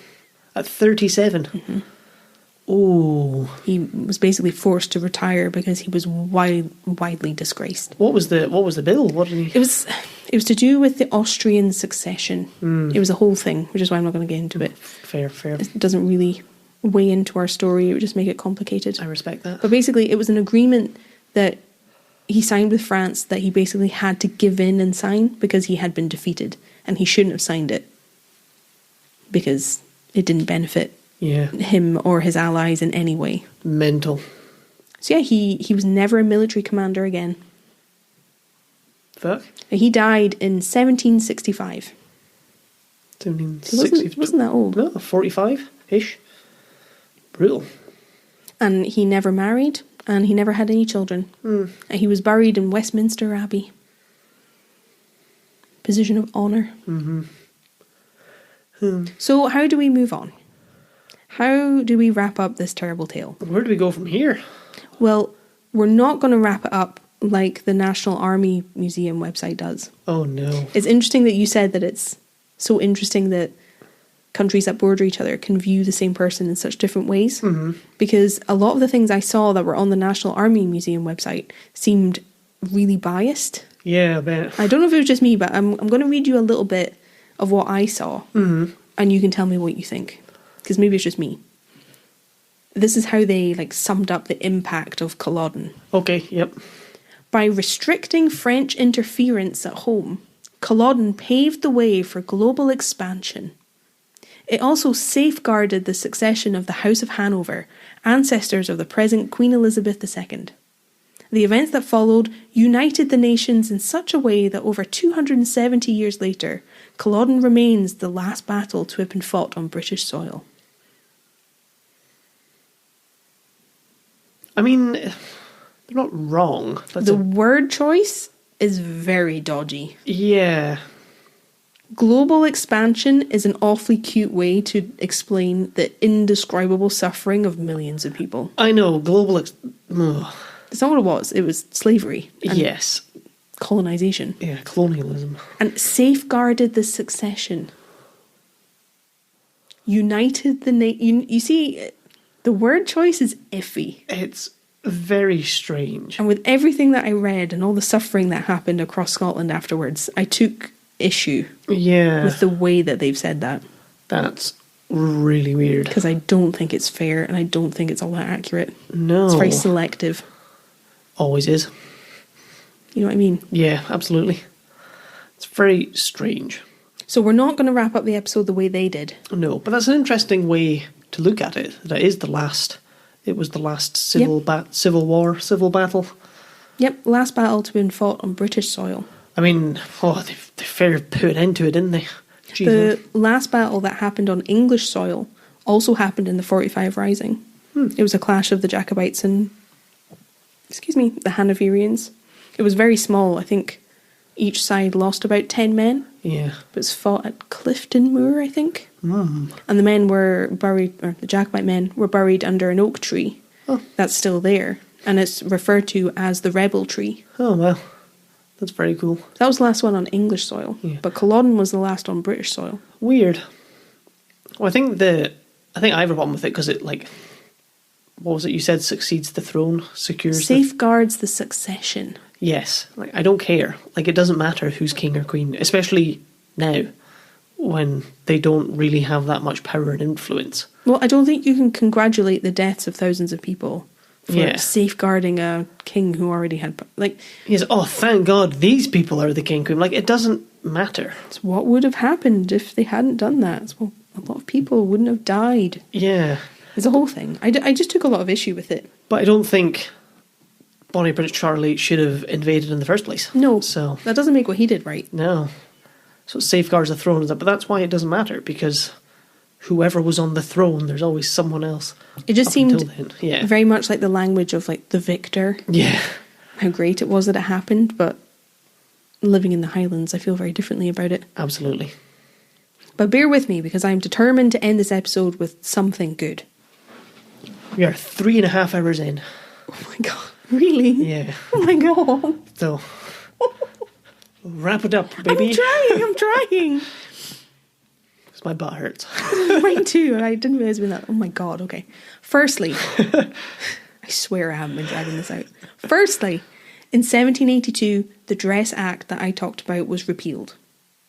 At 37. Oh. He was basically forced to retire because he was widely disgraced. What was the bill? What did he... It was to do with the Austrian succession. It was a whole thing, which is why I'm not going to get into it. Fair. It doesn't really weigh into our story. It would just make it complicated. I respect that. But basically, it was an agreement that he signed with France that he basically had to give in and sign because he had been defeated. And he shouldn't have signed it because it didn't benefit him or his allies in any way. Mental. So yeah, he was never a military commander again. Fuck. He died in 1765. 1765. He wasn't that old. No, 45-ish. Brutal. And he never married, and he never had any children. And he was buried in Westminster Abbey. Position of honour. So how do we move on? How do we wrap up this terrible tale? Where do we go from here? Well, we're not going to wrap it up like the National Army Museum website does. Oh no. It's interesting that you said that it's so interesting that countries that border each other can view the same person in such different ways. Because a lot of the things I saw that were on the National Army Museum website seemed really biased. Yeah, I bet. I don't know if it was just me, but I'm going to read you a little bit of what I saw. And you can tell me what you think. Because maybe it's just me. This is how they summed up the impact of Culloden. Okay, yep. By restricting French interference at home, Culloden paved the way for global expansion. It also safeguarded the succession of the House of Hanover, ancestors of the present Queen Elizabeth II. The events that followed united the nations in such a way that over 270 years later, Culloden remains the last battle to have been fought on British soil. I mean, they're not wrong. The word choice is very dodgy. Yeah. Global expansion is an awfully cute way to explain the indescribable suffering of millions of people. I know, It's not what it was. It was slavery. And yes. Colonisation. Yeah, colonialism. And safeguarded the succession. United the nation. You see, the word choice is iffy. It's very strange. And with everything that I read and all the suffering that happened across Scotland afterwards, I took issue with the way that they've said that. That's really weird. Because I don't think it's fair and I don't think it's all that accurate. No. It's very selective. Always is. You know what I mean? Yeah, absolutely. It's very strange. So we're not going to wrap up the episode the way they did. No, but that's an interesting way to look at it. That is the last. It was the last civil battle. Yep, last battle to have been fought on British soil. I mean, they fair put an end to it, didn't they? The last battle that happened on English soil also happened in the 45 Rising. It was a clash of the Jacobites and, the Hanoverians. It was very small. I think each side lost about 10 men. Yeah. It was fought at Clifton Moor, I think. And the men were buried, or the Jacobite men were buried under an oak tree. That's still there. And it's referred to as the Rebel Tree. Oh, well. That's very cool. That was the last one on English soil. Yeah. But Culloden was the last on British soil. Weird. Well, I think I have a problem with it because it, what was it you said? Succeeds the throne? Safeguards the succession. Yes. I don't care. It doesn't matter who's king or queen, especially now. when they don't really have that much power and influence. Well, I don't think you can congratulate the deaths of thousands of people for safeguarding a king who already had... Like, yes, oh, thank God these people are the king queen. Like, it doesn't matter. It's what would have happened if they hadn't done that. It's, well, a lot of people wouldn't have died. Yeah. It's a whole thing. I just took a lot of issue with it. But I don't think Bonnie Prince Charlie should have invaded in the first place. No. So that doesn't make what he did right. No. So it safeguards the throne. But that's why it doesn't matter, because whoever was on the throne, there's always someone else. It just seemed yeah. very much like the language of like the victor. Yeah. How great it was that it happened, but living in the Highlands, I feel very differently about it. Absolutely. But bear with me, because I'm determined to end this episode with something good. We are 3.5 hours in. Oh my god. Really? Yeah. Oh my god. So, wrap it up, baby. I'm trying. Because my butt hurts. Mine too, and I didn't realise when that... Oh my god, okay. Firstly, I swear I haven't been dragging this out. Firstly, in 1782, the Dress Act that I talked about was repealed.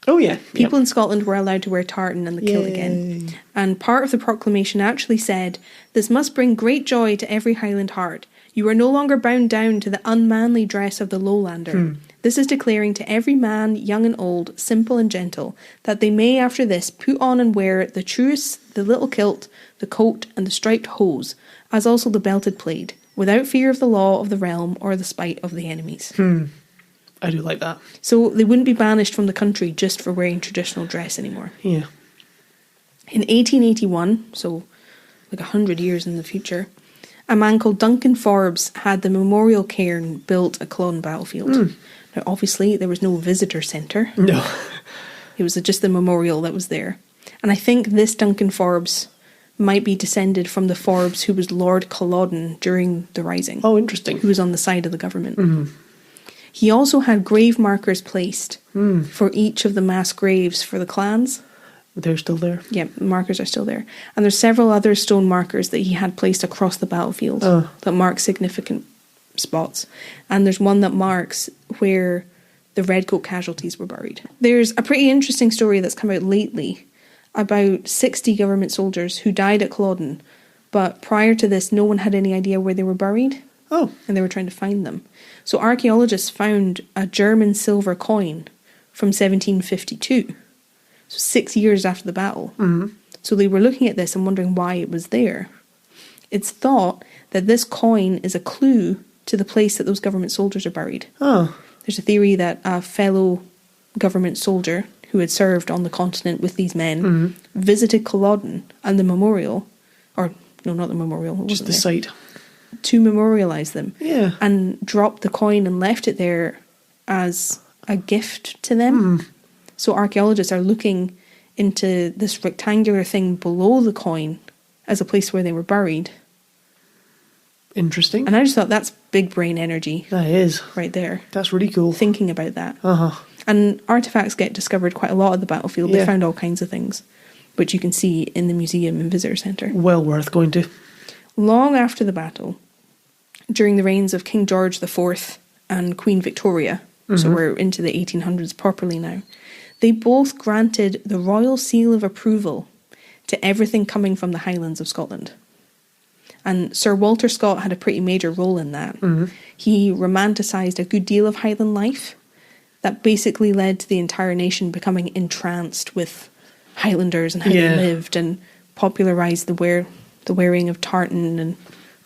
Oh yeah. People in Scotland were allowed to wear tartan and the kilt again. And part of the proclamation actually said, "This must bring great joy to every Highland heart. You are no longer bound down to the unmanly dress of the lowlander. This is declaring to every man, young and old, simple and gentle, that they may after this put on and wear the truce, the little kilt, the coat and the striped hose, as also the belted plaid, without fear of the law of the realm or the spite of the enemies." I do like that. So they wouldn't be banished from the country just for wearing traditional dress anymore. Yeah. In 1881, so like 100 years in the future, a man called Duncan Forbes had the memorial cairn built at Culloden battlefield. Now, obviously, there was no visitor centre. No. It was just the memorial that was there. And I think this Duncan Forbes might be descended from the Forbes who was Lord Culloden during the Rising. Oh, interesting. Who was on the side of the government. He also had grave markers placed for each of the mass graves for the clans. They're still there? Yeah, the markers are still there. And there's several other stone markers that he had placed across the battlefield that mark significant spots. And there's one that marks where the Redcoat casualties were buried. There's a pretty interesting story that's come out lately about 60 government soldiers who died at Culloden, but prior to this no one had any idea where they were buried. Oh. And they were trying to find them. So archaeologists found a German silver coin from 1752. So 6 years after the battle. So they were looking at this and wondering why it was there. It's thought that this coin is a clue to the place that those government soldiers are buried. Oh. There's a theory that a fellow government soldier who had served on the continent with these men visited Culloden and the memorial, or no, not the memorial, just the site, to memorialise them. Yeah. And dropped the coin and left it there as a gift to them. So archaeologists are looking into this rectangular thing below the coin as a place where they were buried. Interesting. And I just thought that's big brain energy. That is. Right there. That's really cool. Thinking about that. And artefacts get discovered quite a lot at the battlefield. They found all kinds of things, which you can see in the museum and visitor centre. Well worth going to. Long after the battle, during the reigns of King George IV and Queen Victoria, so we're into the 1800s properly now, they both granted the royal seal of approval to everything coming from the Highlands of Scotland. And Sir Walter Scott had a pretty major role in that. He romanticised a good deal of Highland life that basically led to the entire nation becoming entranced with Highlanders and how they lived, and popularised the wearing of tartan and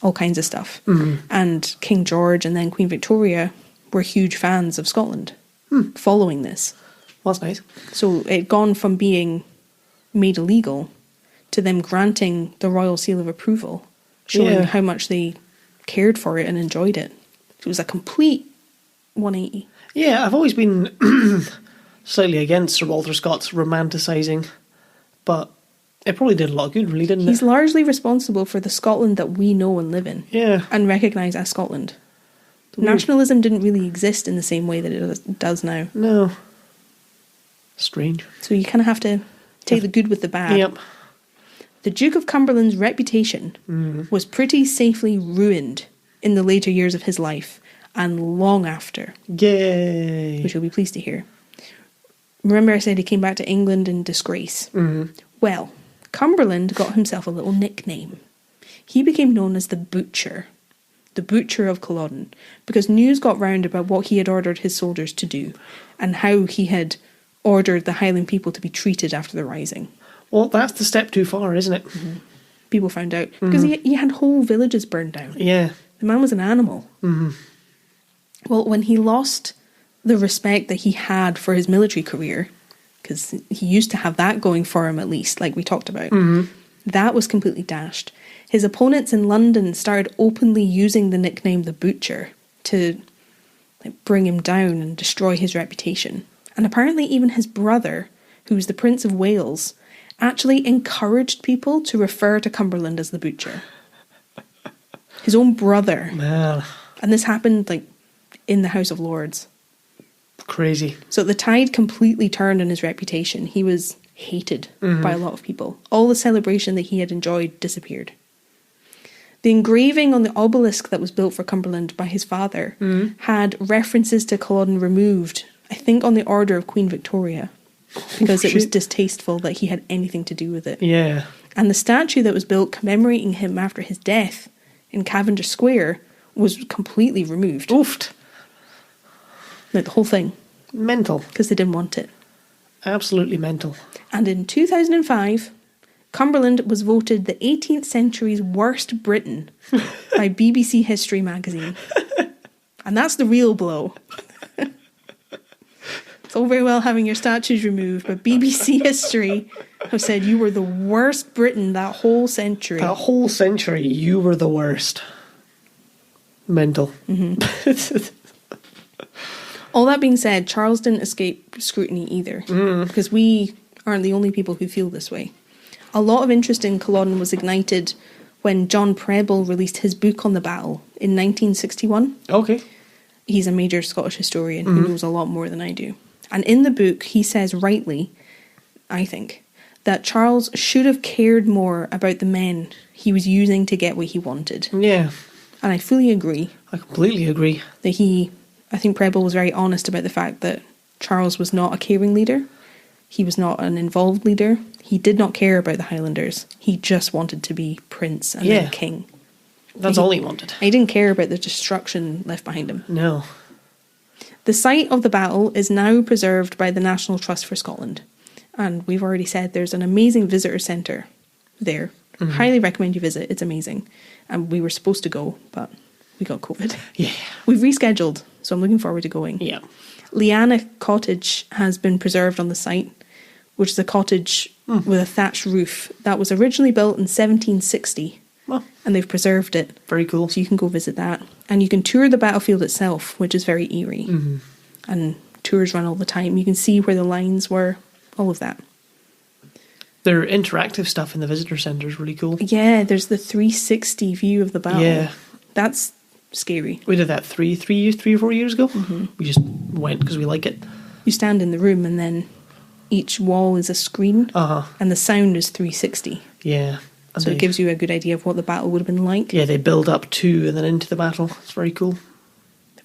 all kinds of stuff. And King George and then Queen Victoria were huge fans of Scotland following this. Well, that's nice. So it'd gone from being made illegal to them granting the royal seal of approval, showing how much they cared for it and enjoyed it. It was a complete 180. Yeah, I've always been slightly against Sir Walter Scott's romanticising, but it probably did a lot of good, really, didn't it? He's largely responsible for the Scotland that we know and live in. Yeah. And recognise as Scotland. Nationalism didn't really exist in the same way that it does now. No. Strange. So you kind of have to take the good with the bad. Yep. The Duke of Cumberland's reputation was pretty safely ruined in the later years of his life and long after. Yay. Which you'll be pleased to hear. Remember I said he came back to England in disgrace? Mm-hmm. Well, Cumberland got himself a little nickname. He became known as the Butcher of Culloden, because news got round about what he had ordered his soldiers to do, and how he had ordered the Highland people to be treated after the rising. Well, that's the step too far, isn't it? Mm-hmm. People found out, because he had whole villages burned down. Yeah. The man was an animal. Mm-hmm. Well, when he lost the respect that he had for his military career, because he used to have that going for him at least, like we talked about, that was completely dashed. His opponents in London started openly using the nickname the Butcher to bring him down and destroy his reputation. And apparently even his brother, who was the Prince of Wales, actually encouraged people to refer to Cumberland as the Butcher. His own brother. Man. And this happened in the House of Lords. Crazy. So the tide completely turned on his reputation. He was hated by a lot of people. All the celebration that he had enjoyed disappeared. The engraving on the obelisk that was built for Cumberland by his father had references to Culloden removed, I think on the order of Queen Victoria, because it was distasteful that he had anything to do with it. Yeah. And the statue that was built commemorating him after his death in Cavendish Square was completely removed. Oofed. The whole thing. Mental. Because they didn't want it. Absolutely mental. And in 2005, Cumberland was voted the 18th century's worst Britain by BBC History magazine. And that's the real blow. It's all very well having your statues removed, but BBC History have said you were the worst Britain that whole century. That whole century, you were the worst. Mental. Mm-hmm. All that being said, Charles didn't escape scrutiny either, because we aren't the only people who feel this way. A lot of interest in Culloden was ignited when John Preble released his book on the battle in 1961. Okay. He's a major Scottish historian who knows a lot more than I do. And in the book, he says rightly, I think, that Charles should have cared more about the men he was using to get what he wanted. Yeah. And I fully agree. I completely agree. That I think Preble was very honest about the fact that Charles was not a caring leader. He was not an involved leader. He did not care about the Highlanders. He just wanted to be prince and then king. That's all he wanted. He didn't care about the destruction left behind him. No. The site of the battle is now preserved by the National Trust for Scotland. And we've already said there's an amazing visitor centre there. Highly recommend you visit. It's amazing. And we were supposed to go, but we got COVID. Yeah. We've rescheduled, so I'm looking forward to going. Yeah. Liana Cottage has been preserved on the site, which is a cottage with a thatched roof that was originally built in 1760. Well, and they've preserved it. Very cool. So you can go visit that. And you can tour the battlefield itself, which is very eerie. And tours run all the time. You can see where the lines were, all of that. Their interactive stuff in the visitor centre is really cool. Yeah, there's the 360 view of the battle. Yeah. That's scary. We did that three or 4 years ago. We just went because we like it. You stand in the room and then each wall is a screen. And the sound is 360. Yeah. And so it gives you a good idea of what the battle would have been like. Yeah, they build up to and then into the battle. It's very cool.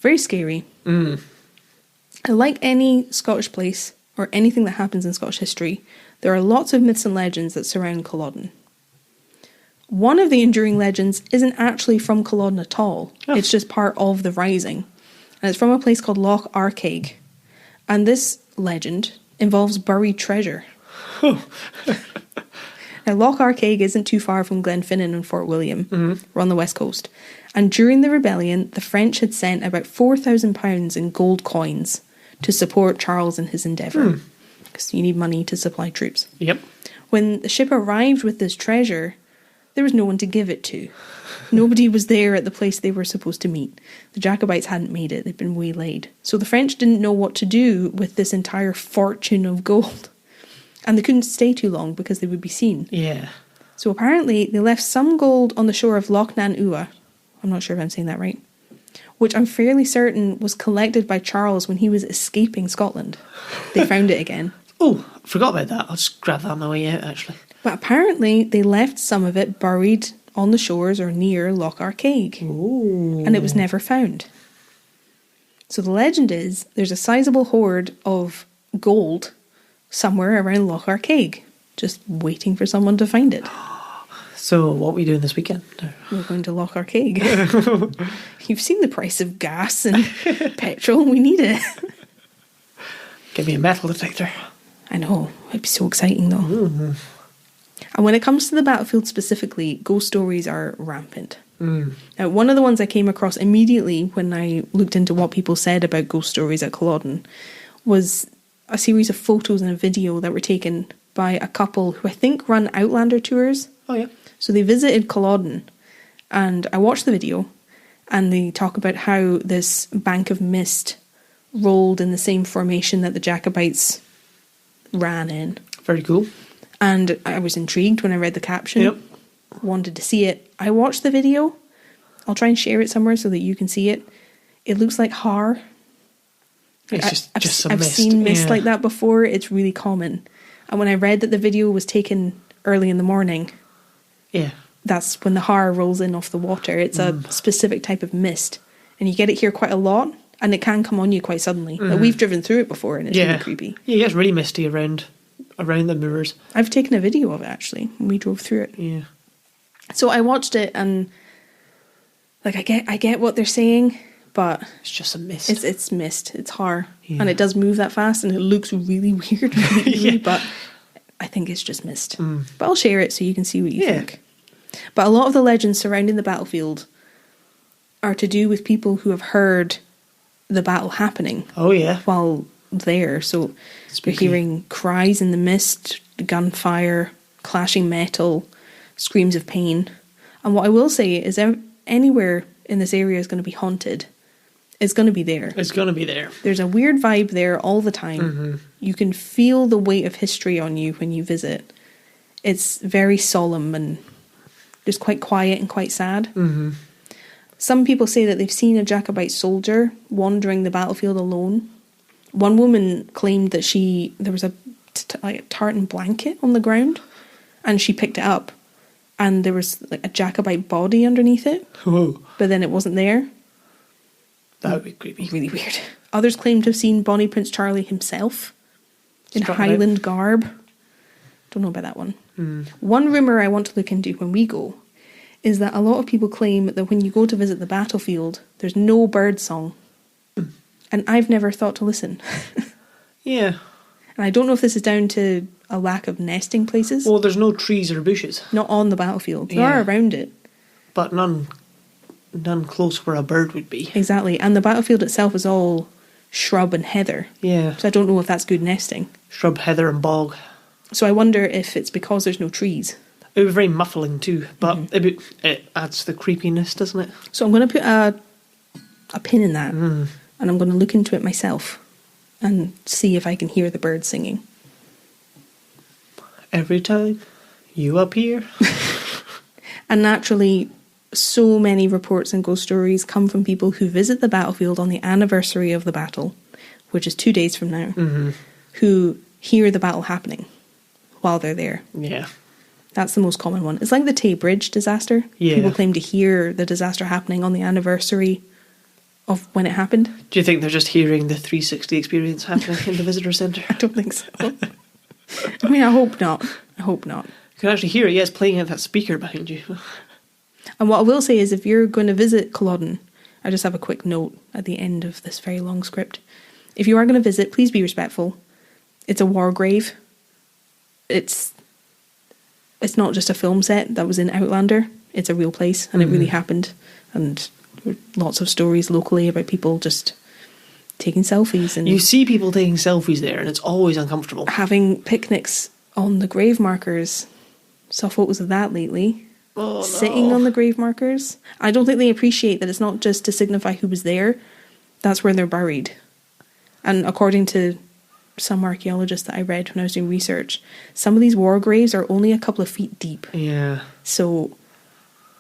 Very scary. Like any Scottish place or anything that happens in Scottish history, there are lots of myths and legends that surround Culloden. One of the enduring legends isn't actually from Culloden at all. Oh. It's just part of the rising. And it's from a place called Loch Arkaig. And this legend involves buried treasure. Now, Loch Arkaig isn't too far from Glenfinnan and Fort William. We're on the west coast. And during the rebellion, the French had sent about £4,000 in gold coins to support Charles in his endeavour. Because you need money to supply troops. Yep. When the ship arrived with this treasure, there was no one to give it to. Nobody was there at the place they were supposed to meet. The Jacobites hadn't made it. They'd been waylaid. So the French didn't know what to do with this entire fortune of gold. And they couldn't stay too long because they would be seen. Yeah. So apparently they left some gold on the shore of Loch Nan Ua. I'm not sure if I'm saying that right. Which I'm fairly certain was collected by Charles when he was escaping Scotland. They found it again. Oh, I forgot about that. I'll just grab that on my way out, actually. But apparently they left some of it buried on the shores or near Loch Arkaig. Ooh. And it was never found. So the legend is there's a sizable hoard of gold somewhere around Loch Arkaig, just waiting for someone to find it. So what are we doing this weekend? We're going to Loch Arkaig. You've seen the price of gas and petrol. We need it. Give me a metal detector. I know. It'd be so exciting, though. Mm-hmm. And when it comes to the battlefield specifically, ghost stories are rampant. Now, one of the ones I came across immediately when I looked into what people said about ghost stories at Culloden was a series of photos and a video that were taken by a couple who I think run Outlander tours. Oh, yeah. So they visited Culloden, and I watched the video, and they talk about how this bank of mist rolled in the same formation that the Jacobites ran in. Very cool. And I was intrigued when I read the caption. Yep. Wanted to see it. I watched the video. I'll try and share it somewhere so that you can see it. It looks like har. It's just some I've mist. seen mist like that before. It's really common. And when I read that the video was taken early in the morning, that's when the har rolls in off the water. It's a specific type of mist, and you get it here quite a lot, and it can come on you quite suddenly. Like, we've driven through it before, and it's really creepy. Yeah, it gets really misty around the moors. I've taken a video of it actually when we drove through it. Yeah. So I watched it, and like I get what they're saying, but it's just a mist. It's mist. It's har, and it does move that fast, and it looks really weird, really, but I think it's just mist. But I'll share it so you can see what you think. But a lot of the legends surrounding the battlefield are to do with people who have heard the battle happening. Oh yeah. While there, so you're hearing cries in the mist, gunfire, clashing metal, screams of pain. And what I will say is anywhere in this area is going to be haunted. It's going to be there. It's going to be there. There's a weird vibe there all the time. You can feel the weight of history on you when you visit. It's very solemn and just quite quiet and quite sad. Some people say that they've seen a Jacobite soldier wandering the battlefield alone. One woman claimed that there was a tartan blanket on the ground, and she picked it up, and there was like a Jacobite body underneath it. Whoa. But then it wasn't there. That would be creepy. Really weird. Others claim to have seen Bonnie Prince Charlie himself in Highland garb. Don't know about that one. One rumour I want to look into when we go is that a lot of people claim that when you go to visit the battlefield, there's no bird song. And I've never thought to listen. Yeah. And I don't know if this is down to a lack of nesting places. Well, there's no trees or bushes. Not on the battlefield. There are around it. But none close where a bird would be. Exactly. And the battlefield itself is all shrub and heather. Yeah. So I don't know if that's good nesting. Shrub, heather and bog. So I wonder if it's because there's no trees. It would be very muffling too, but it adds to the creepiness, doesn't it? So I'm going to put a pin in that, and I'm going to look into it myself and see if I can hear the birds singing. Every time you appear. And naturally, so many reports and ghost stories come from people who visit the battlefield on the anniversary of the battle, which is 2 days from now, who hear the battle happening while they're there. Yeah. That's the most common one. It's like the Tay Bridge disaster. Yeah. People claim to hear the disaster happening on the anniversary of when it happened. Do you think they're just hearing the 360 experience happening in the visitor centre? I don't think so. I mean, I hope not. I hope not. You can actually hear it, yes, playing at that speaker behind you. And what I will say is if you're going to visit Culloden, I just have a quick note at the end of this very long script. If you are going to visit, please be respectful. It's a war grave. It's not just a film set that was in Outlander. It's a real place, and it really happened. And there were lots of stories locally about people just taking selfies. And you see people taking selfies there, and it's always uncomfortable. Having picnics on the grave markers. Saw photos of that lately. Oh, no. Sitting on the grave markers. I don't think they appreciate that it's not just to signify who was there. That's where they're buried. And according to some archaeologists that I read when I was doing research, some of these war graves are only a couple of feet deep. Yeah. So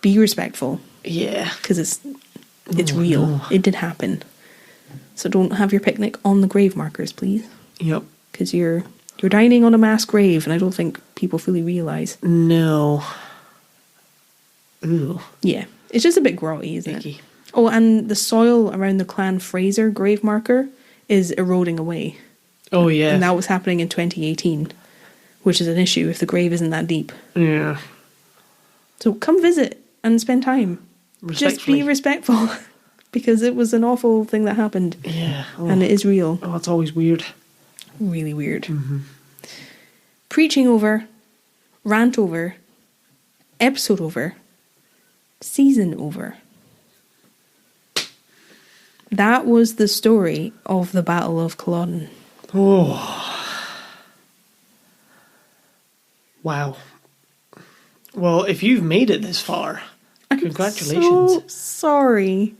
be respectful. Yeah. Because it's real. No. It did happen. So don't have your picnic on the grave markers, please. Yep. Because you're dining on a mass grave, and I don't think people fully realise. No. Ooh. Yeah. It's just a bit grotty, isn't it? Oh, and the soil around the Clan Fraser grave marker is eroding away. Oh, yeah. And that was happening in 2018, which is an issue if the grave isn't that deep. Yeah. So come visit and spend time. Just be respectful, because it was an awful thing that happened. Yeah. Oh. And it is real. Oh, it's always weird. Really weird. Preaching over, rant over, episode over, season over. That was the story of the Battle of Culloden. Oh. Wow. Well, if you've made it this far, congratulations. So sorry.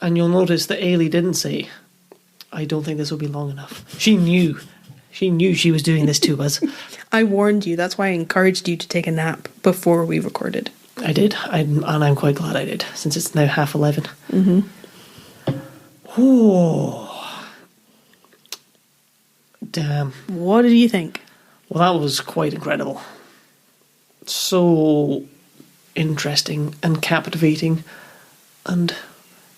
And you'll notice that Eilidh didn't say, I don't think this will be long enough. She knew. She knew she was doing this to us. I warned you. That's why I encouraged you to take a nap before we recorded. I did. And I'm quite glad I did, since it's now 11:30. Mm-hmm. Oh. Damn. What did you think? Well, that was quite incredible. So interesting and captivating and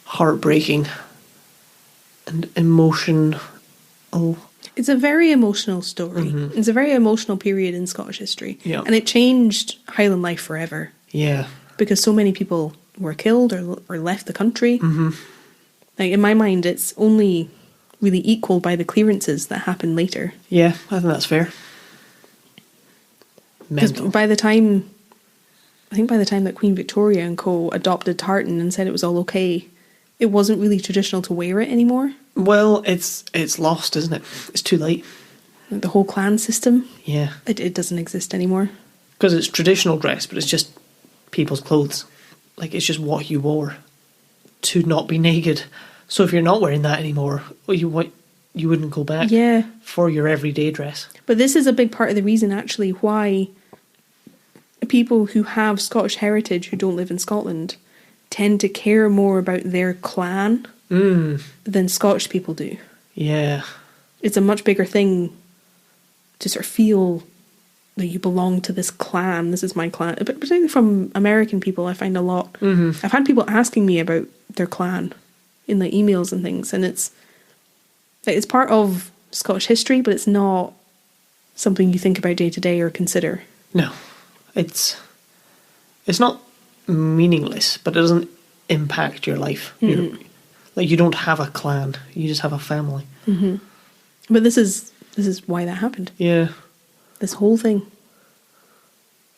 heartbreaking and emotional. It's a very emotional story. It's a very emotional period in Scottish history. Yeah. And it changed Highland life forever. Yeah. Because so many people were killed or left the country. Like, in my mind, it's only really equalled by the clearances that happened later. Yeah, I think that's fair. Because Mental. by the time that Queen Victoria and co. adopted tartan and said it was all okay, it wasn't really traditional to wear it anymore. Well, it's lost, isn't it? It's too late. Like the whole clan system, Yeah. it doesn't exist anymore. Because it's traditional dress, but it's just people's clothes. Like, it's just what you wore to not be naked. So if you're not wearing that anymore, well, you wouldn't go back for your everyday dress. But this is a big part of the reason, actually, why people who have Scottish heritage who don't live in Scotland tend to care more about their clan than Scottish people do. Yeah. It's a much bigger thing to sort of feel that you belong to this clan. This is my clan. But particularly from American people, I find a lot. I've had people asking me about their clan in the emails and things, and it's part of Scottish history, but it's not something you think about day to day or consider. No. It's not meaningless, but it doesn't impact your life. Like, you don't have a clan, you just have a family. But this is why that happened. Yeah. This whole thing.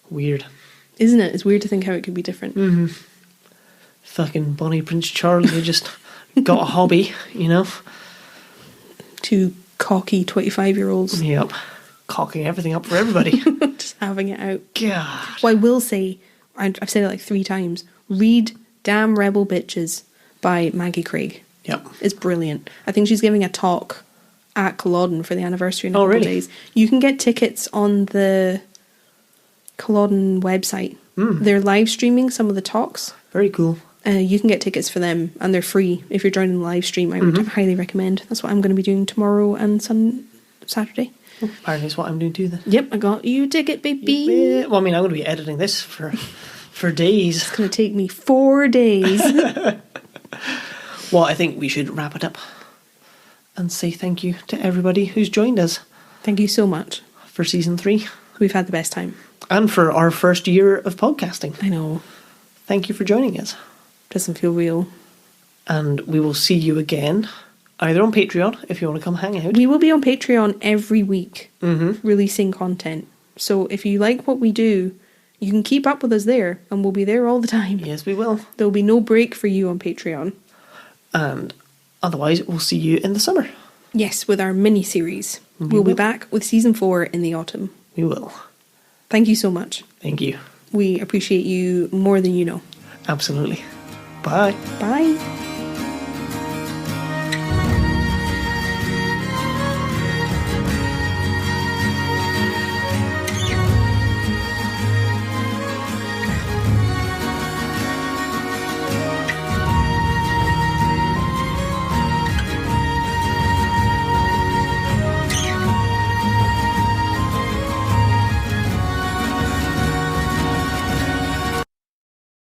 Weird. Isn't it? It's weird to think how it could be different. Fucking Bonnie Prince Charlie, they just got a hobby, you know? Two cocky 25-year-olds. Yep. Cocking everything up for everybody. Just having it out. God. Well, I will say, I've said it like 3 times, read Damn Rebel Bitches by Maggie Craig. Yep. It's brilliant. I think she's giving a talk at Culloden for the anniversary in a couple really? days. You can get tickets on the Culloden website. They're live streaming some of the talks. Very cool. You can get tickets for them, and they're free if you're joining the live stream. I would highly recommend. That's what I'm going to be doing tomorrow and Saturday. Oh, apparently it's what I'm doing too then. Yep, I got you a ticket, baby. Yeah. Well, I mean, I'm going to be editing this for days. It's going to take me 4 days. Well, I think we should wrap it up and say thank you to everybody who's joined us. Thank you so much. For season 3. We've had the best time. And for our first year of podcasting. I know. Thank you for joining us. Doesn't feel real. And we will see you again, either on Patreon, if you want to come hang out. We will be on Patreon every week, releasing content. So if you like what we do, you can keep up with us there, and we'll be there all the time. Yes, we will. There'll be no break for you on Patreon. And otherwise, we'll see you in the summer. Yes, with our mini-series. We'll be back with season 4 in the autumn. We will. Thank you so much. Thank you. We appreciate you more than you know. Absolutely. Bye. Bye.